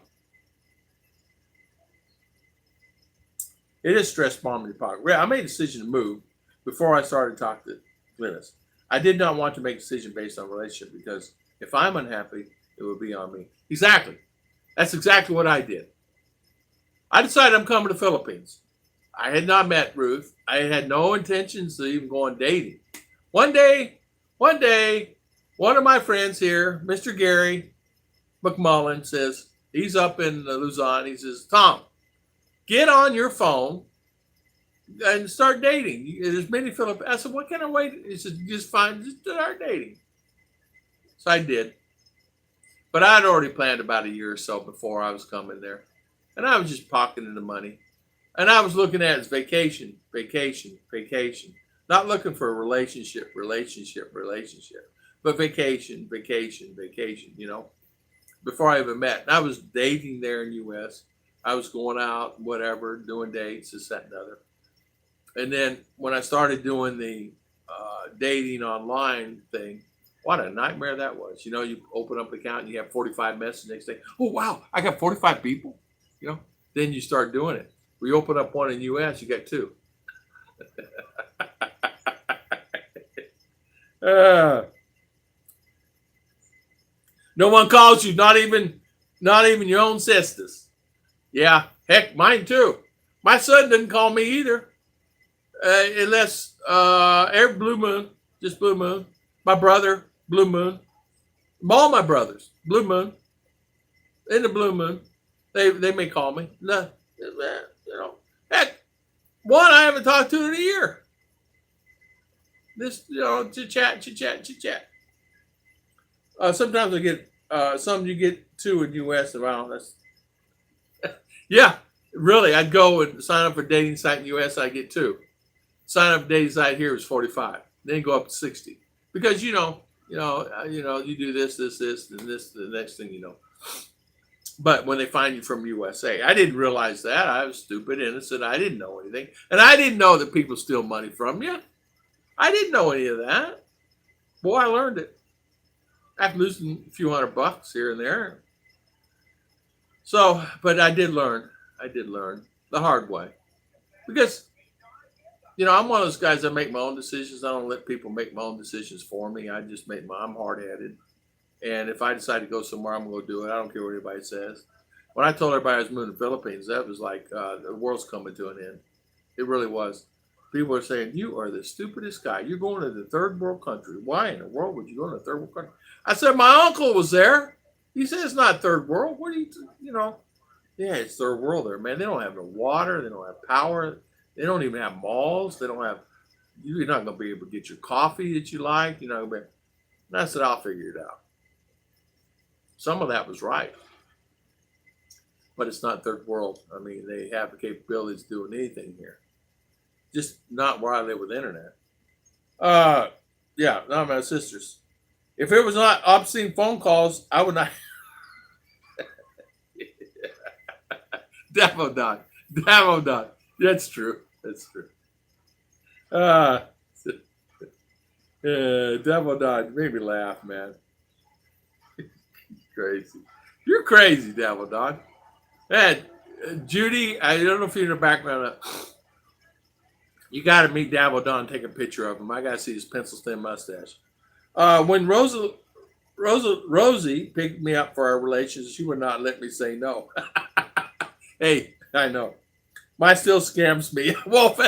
is stress bomb in your pocket. I made a decision to move before I started talking to Glennis. I did not want to make a decision based on relationship because if I'm unhappy, it would be on me. Exactly. That's exactly what I did. I decided I'm coming to the Philippines. I had not met Ruth. I had no intentions of even going dating. One day, one of my friends here, Mr. Gary McMullen, says, he's up in Luzon. He says, Tom, get on your phone and start dating. There's many Philippines. I said, what kind of way? He said, just start dating. So I did. But I had already planned about a year or so before I was coming there. And I was just pocketing the money. And I was looking at it as vacation. Not looking for a relationship. But vacation. Before I even met. And I was dating there in the U.S. I was going out, whatever, doing dates, this, that, and the other. And then when I started doing the dating online thing, what a nightmare that was. You open up an account and you have 45 messages the next day. Oh, wow, I got 45 people. Then you start doing it. We open up one in the U.S., you get 2. No one calls you, not even your own sisters. Yeah, heck, mine too. My son didn't call me either, unless every blue moon, just blue moon. My brother, blue moon. All my brothers, blue moon. In the blue moon, they may call me. No, heck, one I haven't talked to in a year. This, chit chat. Sometimes I get some you get 2 in the U.S. around. That's yeah, really. I'd go and sign up for a dating site in the U.S. I get 2. Sign up for a dating site here is 45. Then go up to 60 because you do this, and this, the next thing you know. But when they find you from USA, I didn't realize that. I was stupid, innocent. I didn't know anything. And I didn't know that people steal money from you. I didn't know any of that. Boy, I learned it. After losing a few $100 here and there. So, but I did learn. I did learn the hard way. Because, I'm one of those guys that make my own decisions. I don't let people make my own decisions for me. I just I'm hard-headed. And if I decide to go somewhere, I'm going to do it. I don't care what anybody says. When I told everybody I was moving to the Philippines, that was like the world's coming to an end. It really was. People are saying, you are the stupidest guy. You're going to the third world country. Why in the world would you go to the third world country? I said, my uncle was there. He said, it's not third world. What do Yeah, it's third world there, man. They don't have no water. They don't have power. They don't even have malls. You're not going to be able to get your coffee that you like. And I said, I'll figure it out. Some of that was right. But it's not third world. I mean, they have the capabilities of doing anything here. Just not where I live with internet. Yeah, not my sisters. If it was not obscene phone calls, I would not. Demo done. That's true. Demo done. Made me laugh, man. Crazy. You're crazy, Devil Don. Man, Judy, I don't know if you're in the background. You got to meet Devil Don and take a picture of him. I got to see his pencil thin mustache. When Rosie picked me up for our relationship, she would not let me say no. Hey, I know. Mine still scams me. Wolf.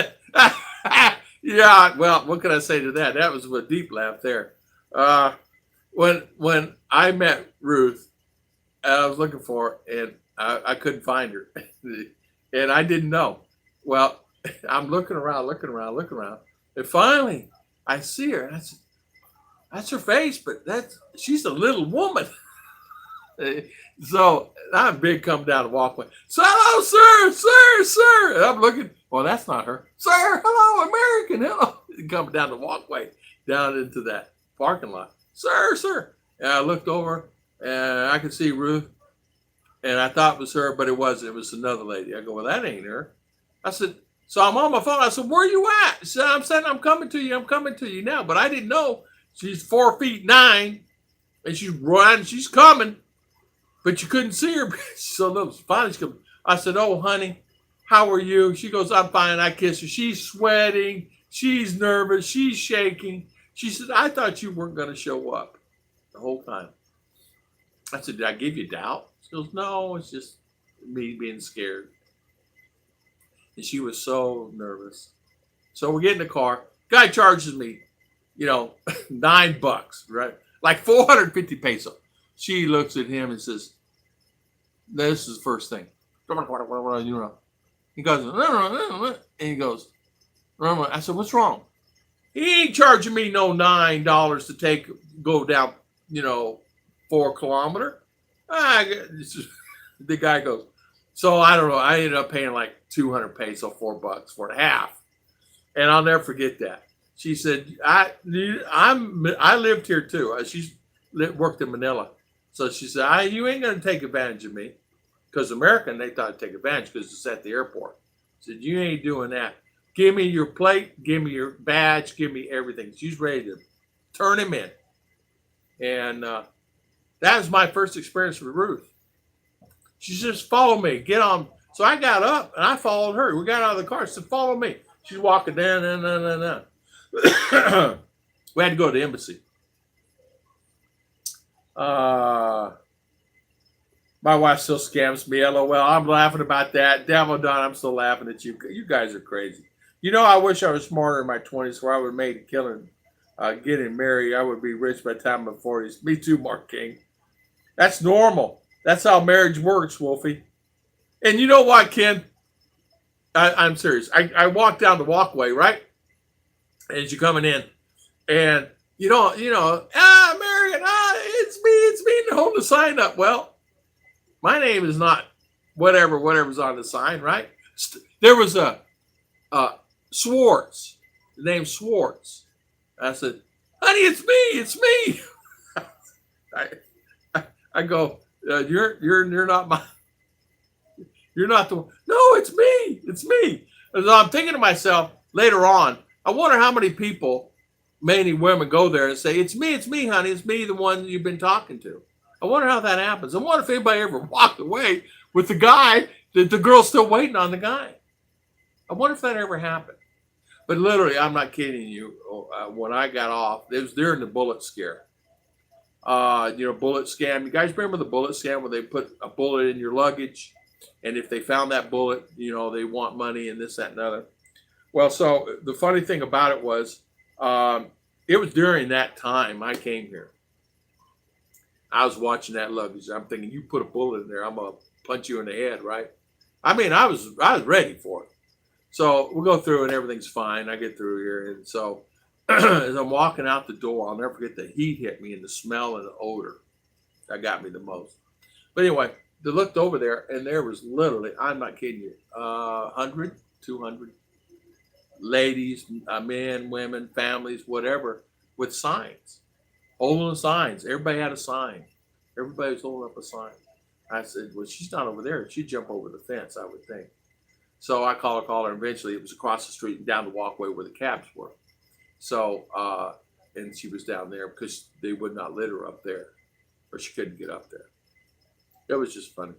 Yeah, well, what can I say to that? That was a deep laugh there. When I met Ruth, I was looking for her, and I couldn't find her. And I didn't know. Well, I'm looking around. And finally, I see her. And I said, that's her face, but she's a little woman. So I'm big coming down the walkway. So, hello, sir. And I'm looking. Well, that's not her. Sir, hello, American. Hello. Coming down the walkway, down into that parking lot. Sir. And I looked over, and I could see Ruth. And I thought it was her, but it wasn't. It was another lady. I go, well, that ain't her. I said, so I'm on my phone. I said, where are you at? She said, I'm coming to you now. But I didn't know she's 4'9", and she's coming. But you couldn't see her. So finally she comes. I said, oh, honey, how are you? She goes, I'm fine. I kiss her. She's sweating. She's nervous. She's shaking. She said, I thought you weren't going to show up the whole time. I said, did I give you doubt? She goes, no, it's just me being scared. And she was so nervous. So we get in the car. Guy charges me, $9, right? Like 450 pesos. She looks at him and says, this is the first thing. He goes, and he goes, I said, what's wrong? He ain't charging me no $9 to go down, 4 kilometer. The guy goes, so I don't know. I ended up paying like 200 pesos, $4 for half. And I'll never forget that. She said, I lived here too. She worked in Manila. So she said, you ain't going to take advantage of me. Because American, they thought I'd take advantage because it's at the airport. She said, you ain't doing that. Give me your plate. Give me your badge. Give me everything. She's ready to turn him in. And that was my first experience with Ruth. She just followed me. Get on. So I got up and I followed her. We got out of the car. She said, follow me. She's walking down. We had to go to the embassy. My wife still scams me. LOL. I'm laughing about that. Devil Don, I'm still laughing at you. You guys are crazy. I wish I was smarter in my 20s where I would have made a killing getting married. I would be rich by the time I'm 40s. Me too, Mark King. That's normal. That's how marriage works, Wolfie. And you know what, Ken? I'm serious. I walked down the walkway, right? As you're coming in. And, American, it's me, and hold the sign up. Well, my name is not whatever's on the sign, right? There was a Swartz, the name Swartz. I said, honey, it's me. I go, You're not my. You're not the one. No, it's me. It's me. And so I'm thinking to myself later on, I wonder how many people, mainly women, go there and say, it's me, honey. It's me, the one you've been talking to. I wonder how that happens. I wonder if anybody ever walked away with the guy, that the girl's still waiting on the guy. I wonder if that ever happened. But literally, I'm not kidding you. When I got off, it was during the bullet scare. Bullet scam. You guys remember the bullet scam where they put a bullet in your luggage? And if they found that bullet, they want money and this, that, and other. Well, so the funny thing about it was during that time I came here. I was watching that luggage. I'm thinking, you put a bullet in there, I'm going to punch you in the head, right? I mean, I was ready for it. So we'll go through and everything's fine. I get through here. And so as I'm walking out the door, I'll never forget the heat hit me and the smell and the odor. That got me the most. But anyway, they looked over there, and there was literally, I'm not kidding you, 100, 200 ladies, men, women, families, whatever, with signs, holding signs. Everybody had a sign. Everybody was holding up a sign. I said, well, she's not over there. She'd jump over the fence, I would think. So I called her, and eventually it was across the street and down the walkway where the cabs were. So, and she was down there because they would not let her up there, or she couldn't get up there. It was just funny.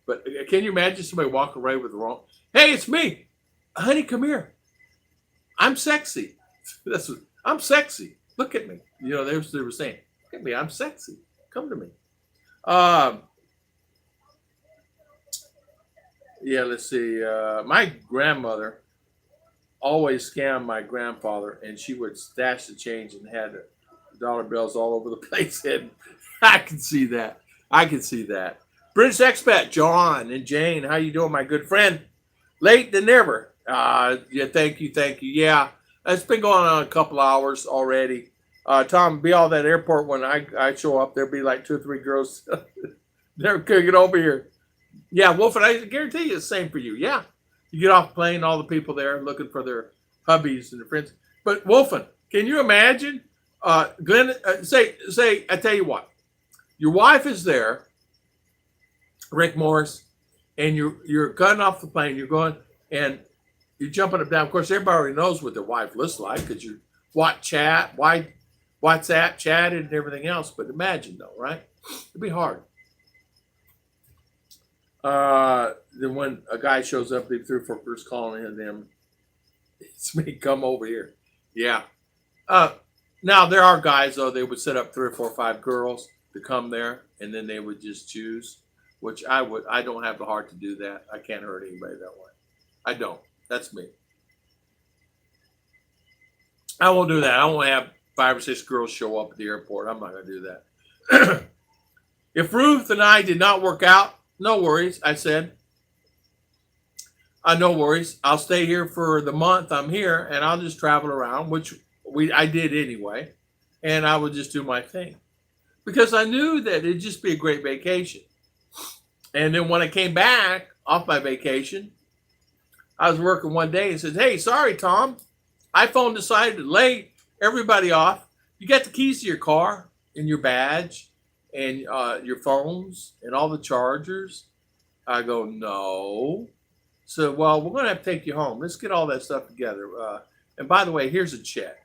But can you imagine somebody walking away with the wrong, hey, it's me. Honey, come here. I'm sexy. I'm sexy. Look at me. They were saying, look at me, I'm sexy. Come to me. Let's see. My grandmother always scammed my grandfather, and she would stash the change and had dollar bills all over the place. And I can see that. British expat John and Jane, how you doing, my good friend? Late than never. Thank you. Yeah, it's been going on a couple hours already. Tom, be all that airport when I show up. There'll be like 2 or 3 girls. They're cooking over here. Yeah, Wolfen, I guarantee you it's the same for you. Yeah, you get off the plane, all the people there looking for their hubbies and their friends. But Wolfen, can you imagine? Glenn, say, I tell you what. Your wife is there, Rick Morris, and you're cutting off the plane. You're going and you're jumping up down. Of course, everybody already knows what their wife looks like because you WhatsApp, chatted, and everything else. But imagine though, right? It'd be hard. Then when a guy shows up, they 3 or 4 girls calling in them. It's me. Come over here. Yeah. Now there are guys though. They would set up 3 or 4 or 5 girls to come there, and then they would just choose, which I don't have the heart to do that. I can't hurt anybody that way. I don't. That's me. I won't do that. I won't have 5 or 6 girls show up at the airport. I'm not going to do that. If Ruth and I did not work out, no worries, I said. No worries. I'll stay here for the month I'm here, and I'll just travel around, which I did anyway, and I would just do my thing. Because I knew that it'd just be a great vacation. And then when I came back off my vacation, I was working one day and said, hey, sorry, Tom. iPhone decided to lay everybody off. You got the keys to your car and your badge and your phones and all the chargers. I go, no. So, well, we're going to have to take you home. Let's get all that stuff together. And by the way, here's a check.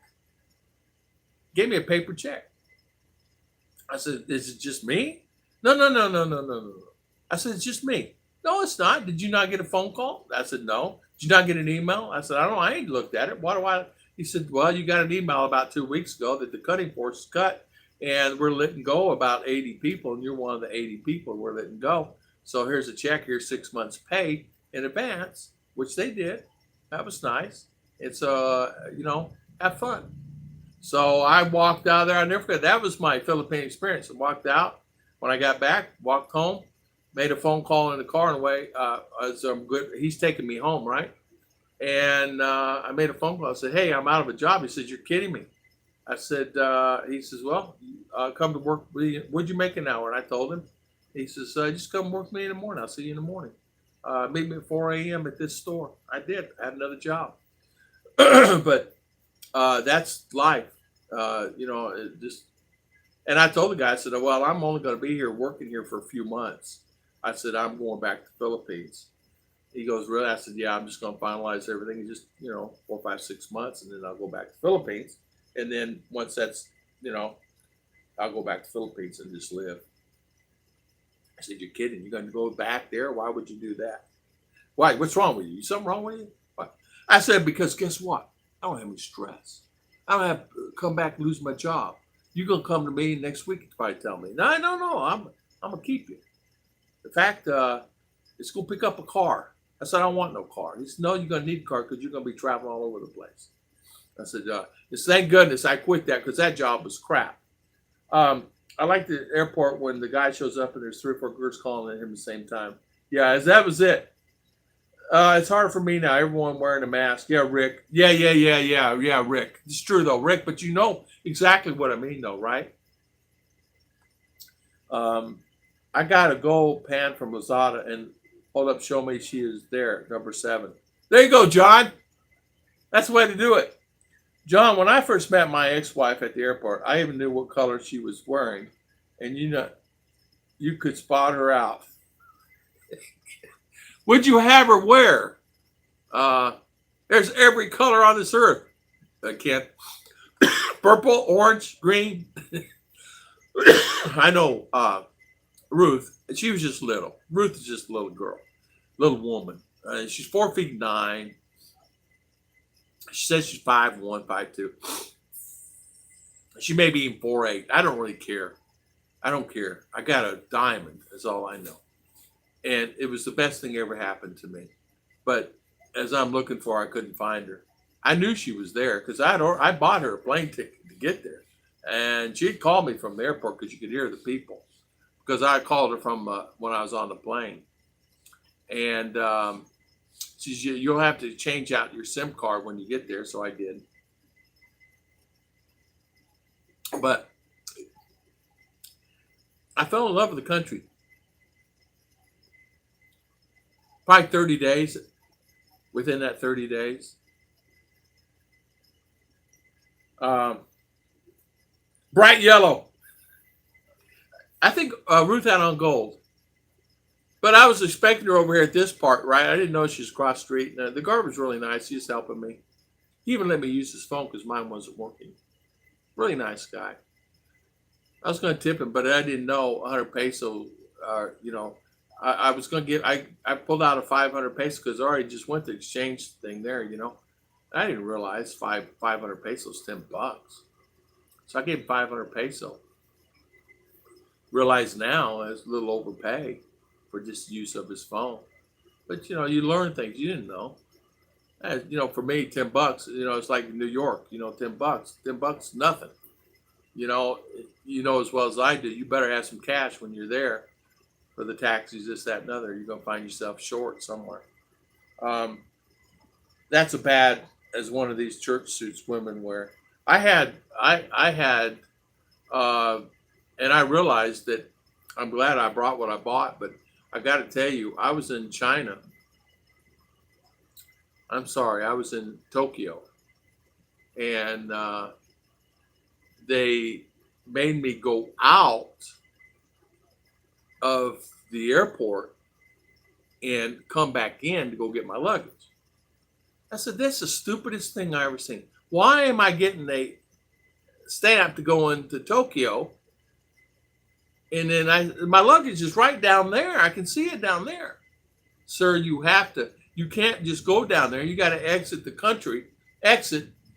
Gave me a paper check. I said, is it just me? No. I said, it's just me. No, it's not. Did you not get a phone call? I said, no. Did you not get an email? I said, I ain't looked at it. Why do I? He said, well, you got an email about 2 weeks ago that the cutting force is cut and we're letting go about 80 people, and you're one of the 80 people we're letting go. So here's a check. Here's 6 months pay in advance, which they did. That was nice. It's, have fun. So I walked out there. I never forget. That was my Philippine experience. I walked out. When I got back, walked home, made a phone call in the car on the way. I'm good. He's taking me home, right? And I made a phone call. I said, hey, I'm out of a job. He said, you're kidding me. I said, he says, well, come to work. What'd you make an hour? And I told him. He says, just come work with me in the morning. I'll see you in the morning. Meet me at 4 a.m. at this store. I did. I had another job. But that's life. And I told the guy, I said, well, I'm only going to be here working here for a few months. I said, I'm going back to the Philippines. He goes, really? I said, yeah, I'm just going to finalize everything in just, 4, 5, 6 months, and then I'll go back to the Philippines. And then once that's, I'll go back to the Philippines and just live. I said, you're kidding. You're going to go back there? Why would you do that? Why? What's wrong with you? Something wrong with you? Why? I said, because guess what? I don't have any stress. I don't have to come back and lose my job. You're going to come to me next week and probably tell me, no, I'm going to keep you. In fact, it's going to pick up a car. I said, I don't want no car. He said, no, you're going to need a car because you're going to be traveling all over the place. I said, it's thank goodness I quit that because that job was crap. I like the airport when the guy shows up and there's 3 or 4 girls calling at him at the same time. Yeah, that was it. It's hard for me now. Everyone wearing a mask. Yeah, Rick. Yeah, Rick. It's true though, Rick. But you know exactly what I mean, though, right? I got a gold pan from Lazada, and hold up, show me she is there, number 7. There you go, John. That's the way to do it. John, when I first met my ex-wife at the airport, I even knew what color she was wearing, and you could spot her out. Would you have her wear? There's every color on this earth. I can't. Purple, orange, green. I know Ruth, she was just little. Ruth is just a little girl, little woman. She's 4'9". She says she's 5'1", 5'2". She may be even 4'8". I don't really care. I don't care. I got a diamond. That's all I know. And it was the best thing ever happened to me. But as I'm looking for her, I couldn't find her. I knew she was there because I bought her a plane ticket to get there. And she'd call me from the airport because you could hear the people. Because I called her from when I was on the plane. And she said, you'll have to change out your SIM card when you get there. So I did. But I fell in love with the country. Probably 30 days. Within that 30 days. Bright yellow. I think Ruth had on gold. But I was expecting her over here at this part, right? I didn't know she was across the street. The guard was really nice. He was helping me. He even let me use his phone because mine wasn't working. Really nice guy. I was going to tip him, but I didn't know 100 peso, I was going to get, I pulled out a 500 peso because I already just went to exchange thing there, I didn't realize 500 pesos, $10. So I gave him 500 peso. Realize now it's a little overpay for just use of his phone. But, you learn things you didn't know. For me, $10, it's like New York, $10. $10, nothing. You know as well as I do, you better have some cash when you're there for the taxis, this, that, and other. You're going to find yourself short somewhere. That's as one of these church suits women wear. I had, and I realized that I'm glad I brought what I bought, but I got to tell you, I was in China. I'm sorry, I was in Tokyo. And they made me go out of the airport and come back in to go get my luggage. I said, that's the stupidest thing I ever seen. Why am I getting a stamp to go into Tokyo? And then my luggage is right down there. I can see it down there. Sir, you can't just go down there. You got to exit the country, and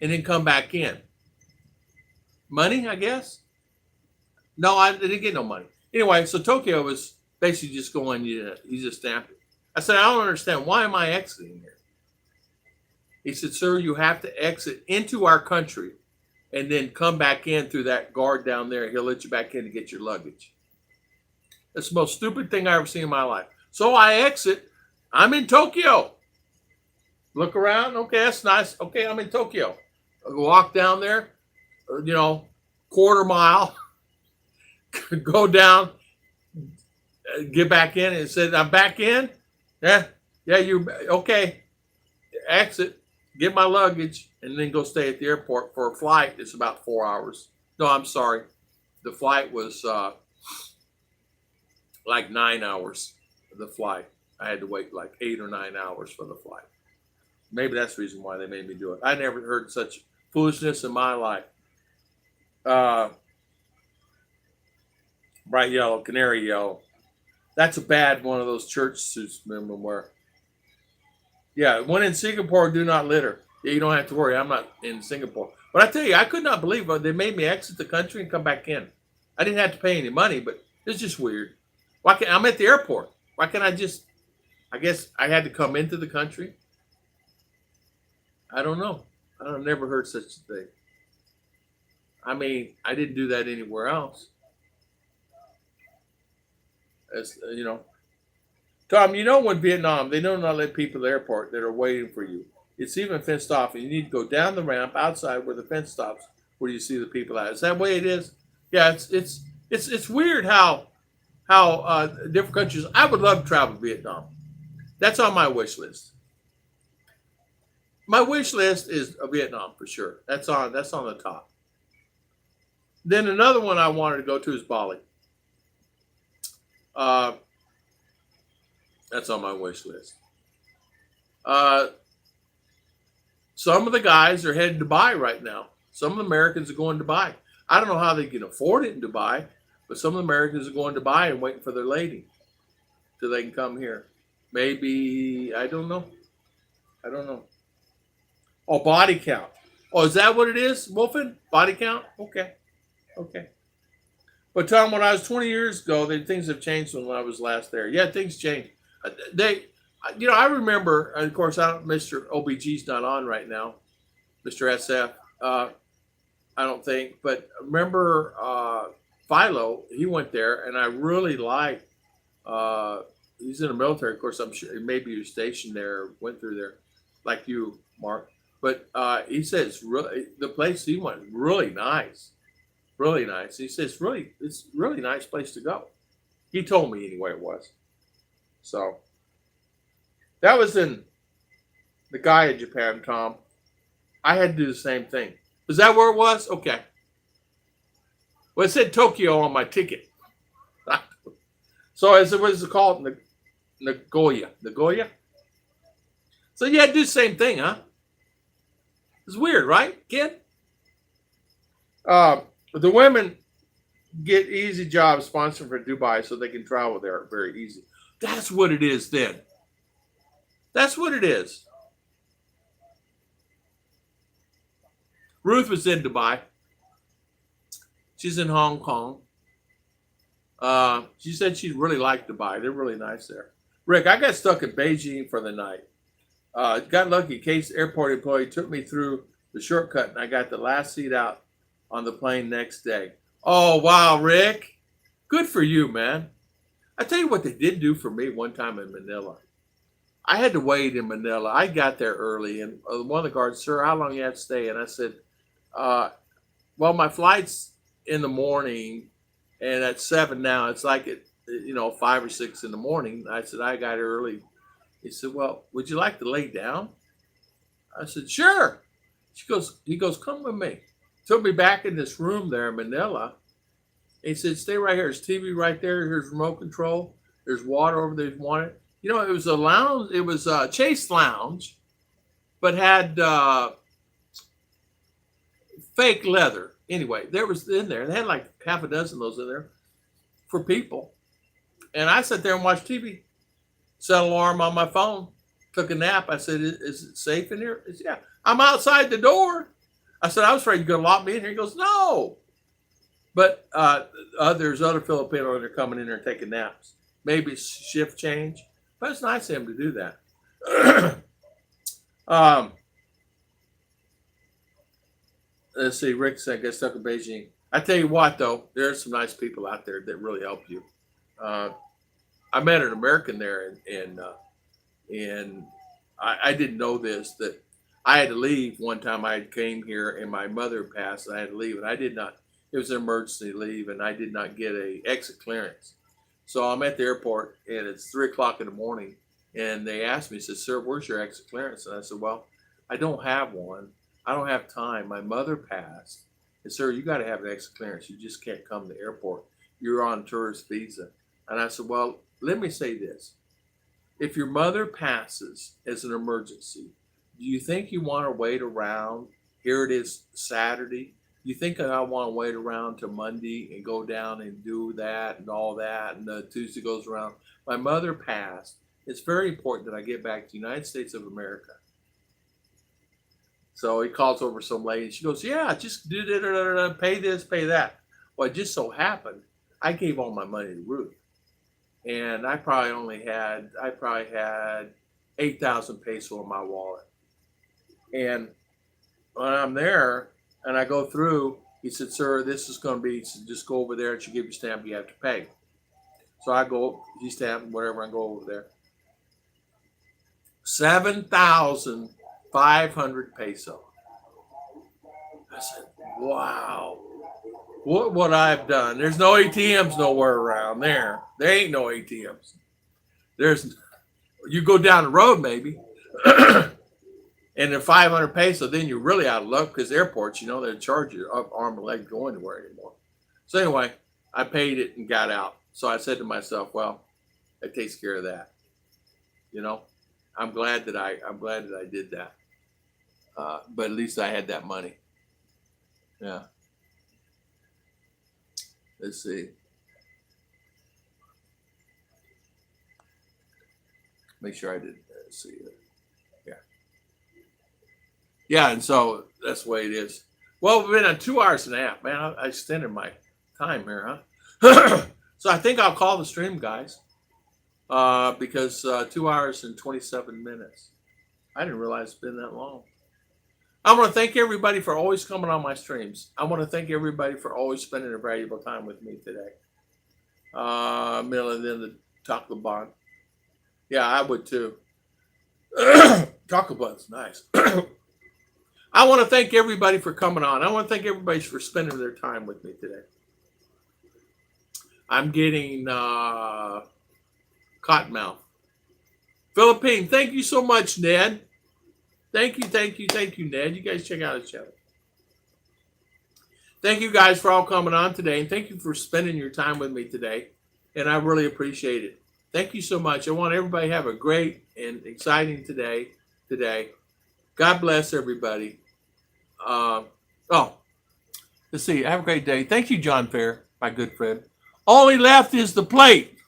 then come back in. Money, I guess? No, I didn't get no money. Anyway, so Tokyo was basically just going, you just stamped it. I said, I don't understand. Why am I exiting here? He said, sir, you have to exit into our country and then come back in through that guard down there. He'll let you back in to get your luggage. That's the most stupid thing I ever seen in my life. So I exit. I'm in Tokyo. Look around. Okay, that's nice. Okay, I'm in Tokyo. I walk down there, quarter mile, go down, get back in, and said, I'm back in. Yeah, you okay? Exit, get my luggage, and then go stay at the airport for a flight. It's about 4 hours. No, I'm sorry. the flight was like 9 hours. The flight, I had to wait like 8 or 9 hours for the flight. Maybe that's the reason why they made me do it. I never heard such foolishness in my life. Bright yellow, canary yellow. That's a bad one of those church suits women wear. Yeah, one in Singapore, do not litter. Yeah, you don't have to worry. I'm not in Singapore. But I tell you, I could not believe they made me exit the country and come back in. I didn't have to pay any money, but it's just weird. Why can't I'm at the airport? Why can't I just? I guess I had to come into the country. I don't know. I've never heard such a thing. I mean, I didn't do that anywhere else. As you know, Tom, you know when Vietnam, they do not let people at the airport that are waiting for you. It's even fenced off, and you need to go down the ramp outside where the fence stops, where you see the people at. Is that the way it is? Yeah, it's weird how different countries. I would love to travel to Vietnam. That's on my wish list. My wish list is Vietnam for sure. That's on the top. Then another one I wanted to go to is Bali. That's on my wish list. Some of the guys are heading to Dubai right now. Some of the Americans are going to Dubai. I don't know how they can afford it in Dubai, but some of the Americans are going to Dubai and waiting for their lady till they can come here. Maybe, I don't know. Oh, body count. Oh, is that what it is, Wolfen? Body count? Okay. But Tom, when I was 20 years ago, things have changed from when I was last there. Yeah, things changed. I remember, and of course, Mr. OBG's not on right now, Mr. SF. I don't think, but remember Philo, he went there, and I really liked. He's in the military, of course. I'm sure maybe you're stationed there, went through there, like you, Mark. But he says really the place he went really nice. He says it's really nice place to go. He told me anyway it was. So that was in the guy in Japan, Tom. I had to do the same thing. Is that where it was? Okay. Well, it said Tokyo on my ticket. So what is it called? Nagoya. So you had to do the same thing, huh? It's weird, right, kid? The women get easy jobs sponsored for Dubai so they can travel there very easy. That's what it is then. That's what it is. Ruth was in Dubai. She's in Hong Kong. She said she really liked Dubai. They're really nice there. Rick, I got stuck in Beijing for the night. Got lucky. Case airport employee took me through the shortcut, and I got the last seat out on the plane next day. Oh, wow, Rick. Good for you, man. I tell you what they did do for me one time in Manila. I had to wait in Manila. I got there early, and one of the guards, sir, how long you have to stay? And I said, well, my flight's in the morning, and at 7 now. It's like at 5 or 6 in the morning. I said, I got early. He said, well, would you like to lay down? I said, sure. He goes, come with me. Took me back in this room there in Manila. He said, stay right here. There's TV right there. Here's remote control. There's water over there if you want it. It was a lounge. It was a Chase lounge, but had fake leather. Anyway, there was in there. They had like half a dozen of those in there for people. And I sat there and watched TV. Set an alarm on my phone. Took a nap. I said, is it safe in here? He said, yeah. I'm outside the door. I said, I was afraid you're going to lock me in here. He goes, no. But there's other Filipinos that are coming in there taking naps. Maybe it's shift change. But it's nice of him to do that. Let's see. Rick said, get stuck in Beijing. I tell you what, though, there's some nice people out there that really help you. I met an American there, and I didn't know this, that I had to leave one time. I came here, and my mother passed, and I had to leave, and I did not. It was an emergency leave, and I did not get a exit clearance. So I'm at the airport, and it's 3 o'clock in the morning, and they asked me, said, sir, where's your exit clearance? And I said, well, I don't have one. I don't have time. My mother passed, And sir, you got to have an exit clearance. You just can't come to the airport. You're on tourist visa. And I said, well, let me say this. If your mother passes as an emergency, do you think you want to wait around? Here it is Saturday. You think I want to wait around to Monday and go down and do that and all that, and Tuesday goes around? My mother passed. It's very important that I get back to the United States of America. So he calls over some lady. She goes, yeah, just do that, pay this, pay that. Well, it just so happened I gave all my money to Ruth. And I probably had 8,000 peso in my wallet. And when I'm there and I go through, he said, sir, this is going to be, just go over there and she'll give you a stamp you have to pay. So I go, he stamped whatever, I go over there. 7,500 peso. I said, wow, what I've done. There's no ATMs nowhere around there. There ain't no ATMs. You go down the road maybe, and then 500 peso, then you're really out of luck because airports, they charge you arm and leg to go anywhere anymore. So anyway, I paid it and got out. So I said to myself, well, it takes care of that. I'm glad that I did that. But at least I had that money. Yeah. Let's see. Make sure I did. Let's see. Yeah. Yeah, and so that's the way it is. Well, we've been on 2 hours and a half, man. I extended my time here, huh? So I think I'll call the stream, guys, because 2 hours and 27 minutes. I didn't realize it's been that long. I want to thank everybody for always coming on my streams. I want to thank everybody for always spending their valuable time with me today. And then the taco bun. Yeah, I would too. Taco bun's nice. I want to thank everybody for coming on. I want to thank everybody for spending their time with me today. I'm getting cottonmouth. Philippine, thank you so much, Ned. Thank you, Ned. You guys check out his channel. Thank you guys for all coming on today, and thank you for spending your time with me today. And I really appreciate it. Thank you so much. I want everybody to have a great and exciting today. God bless everybody. Let's see. Have a great day. Thank you, John Fair, my good friend. Only left is the plate.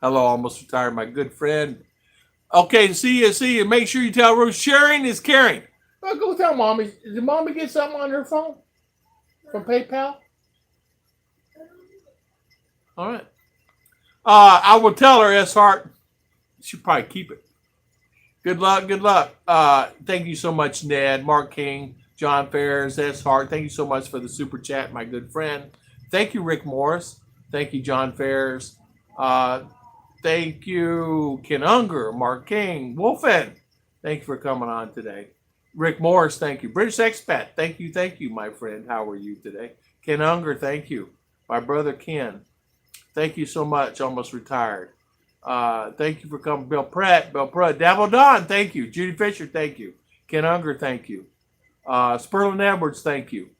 Hello, almost retired, my good friend. Okay, see you. Make sure you tell Ruth sharing is caring. I'll go tell Mommy. Did Mommy get something on her phone from PayPal? All right. I will tell her, S. Hart. She'll probably keep it. Good luck. Thank you so much, Ned, Mark King, John Ferris, S. Hart. Thank you so much for the super chat, my good friend. Thank you, Rick Morris. Thank you, John Ferris. Thank you, Ken Unger, Mark King, Wolfen. Thank you for coming on today. Rick Morris, thank you. British Expat, thank you, my friend. How are you today? Ken Unger, thank you. My brother Ken, thank you so much. Almost retired. Thank you for coming. Bill Pratt, Dabble Don, thank you. Judy Fisher, thank you. Ken Unger, thank you. Sperlin Edwards, thank you.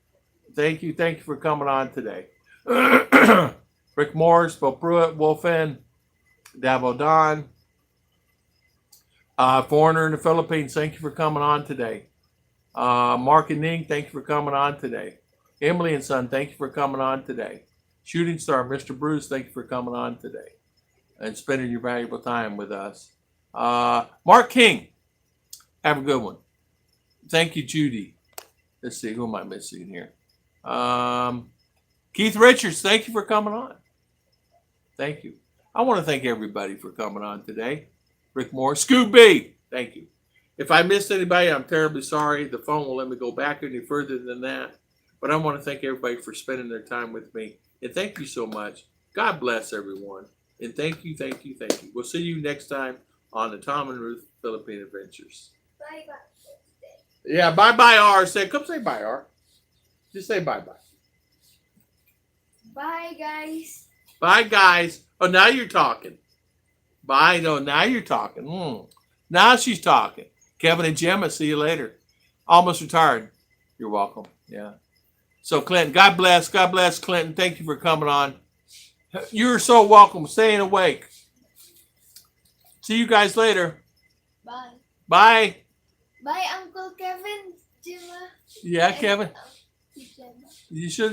Thank you for coming on today. Rick Morris, Bill Pruitt, Wolfen, Davo Don, foreigner in the Philippines, thank you for coming on today. Mark and Ning, thank you for coming on today. Emily and Son, thank you for coming on today. Shooting Star, Mr. Bruce, thank you for coming on today and spending your valuable time with us. Mark King, have a good one. Thank you, Judy. Let's see, who am I missing here? Keith Richards, thank you for coming on. Thank you. I want to thank everybody for coming on today. Rick Moore, Scooby, thank you. If I missed anybody, I'm terribly sorry. The phone will let me go back any further than that. But I want to thank everybody for spending their time with me. And thank you so much. God bless everyone. And thank you. We'll see you next time on the Tom and Ruth Philippine Adventures. Bye-bye. Yeah, bye-bye, R. Come say bye, R. Just say bye-bye. Bye, guys. Bye, guys. Oh, now you're talking. Bye. No, now you're talking. Now she's talking. Kevin and Gemma, see you later. Almost retired. You're welcome. Yeah. So Clinton, God bless Clinton. Thank you for coming on. You're so welcome. Staying awake. See you guys later. Bye. Bye. Bye, Uncle Kevin. Jima. Yeah, Kevin. You should.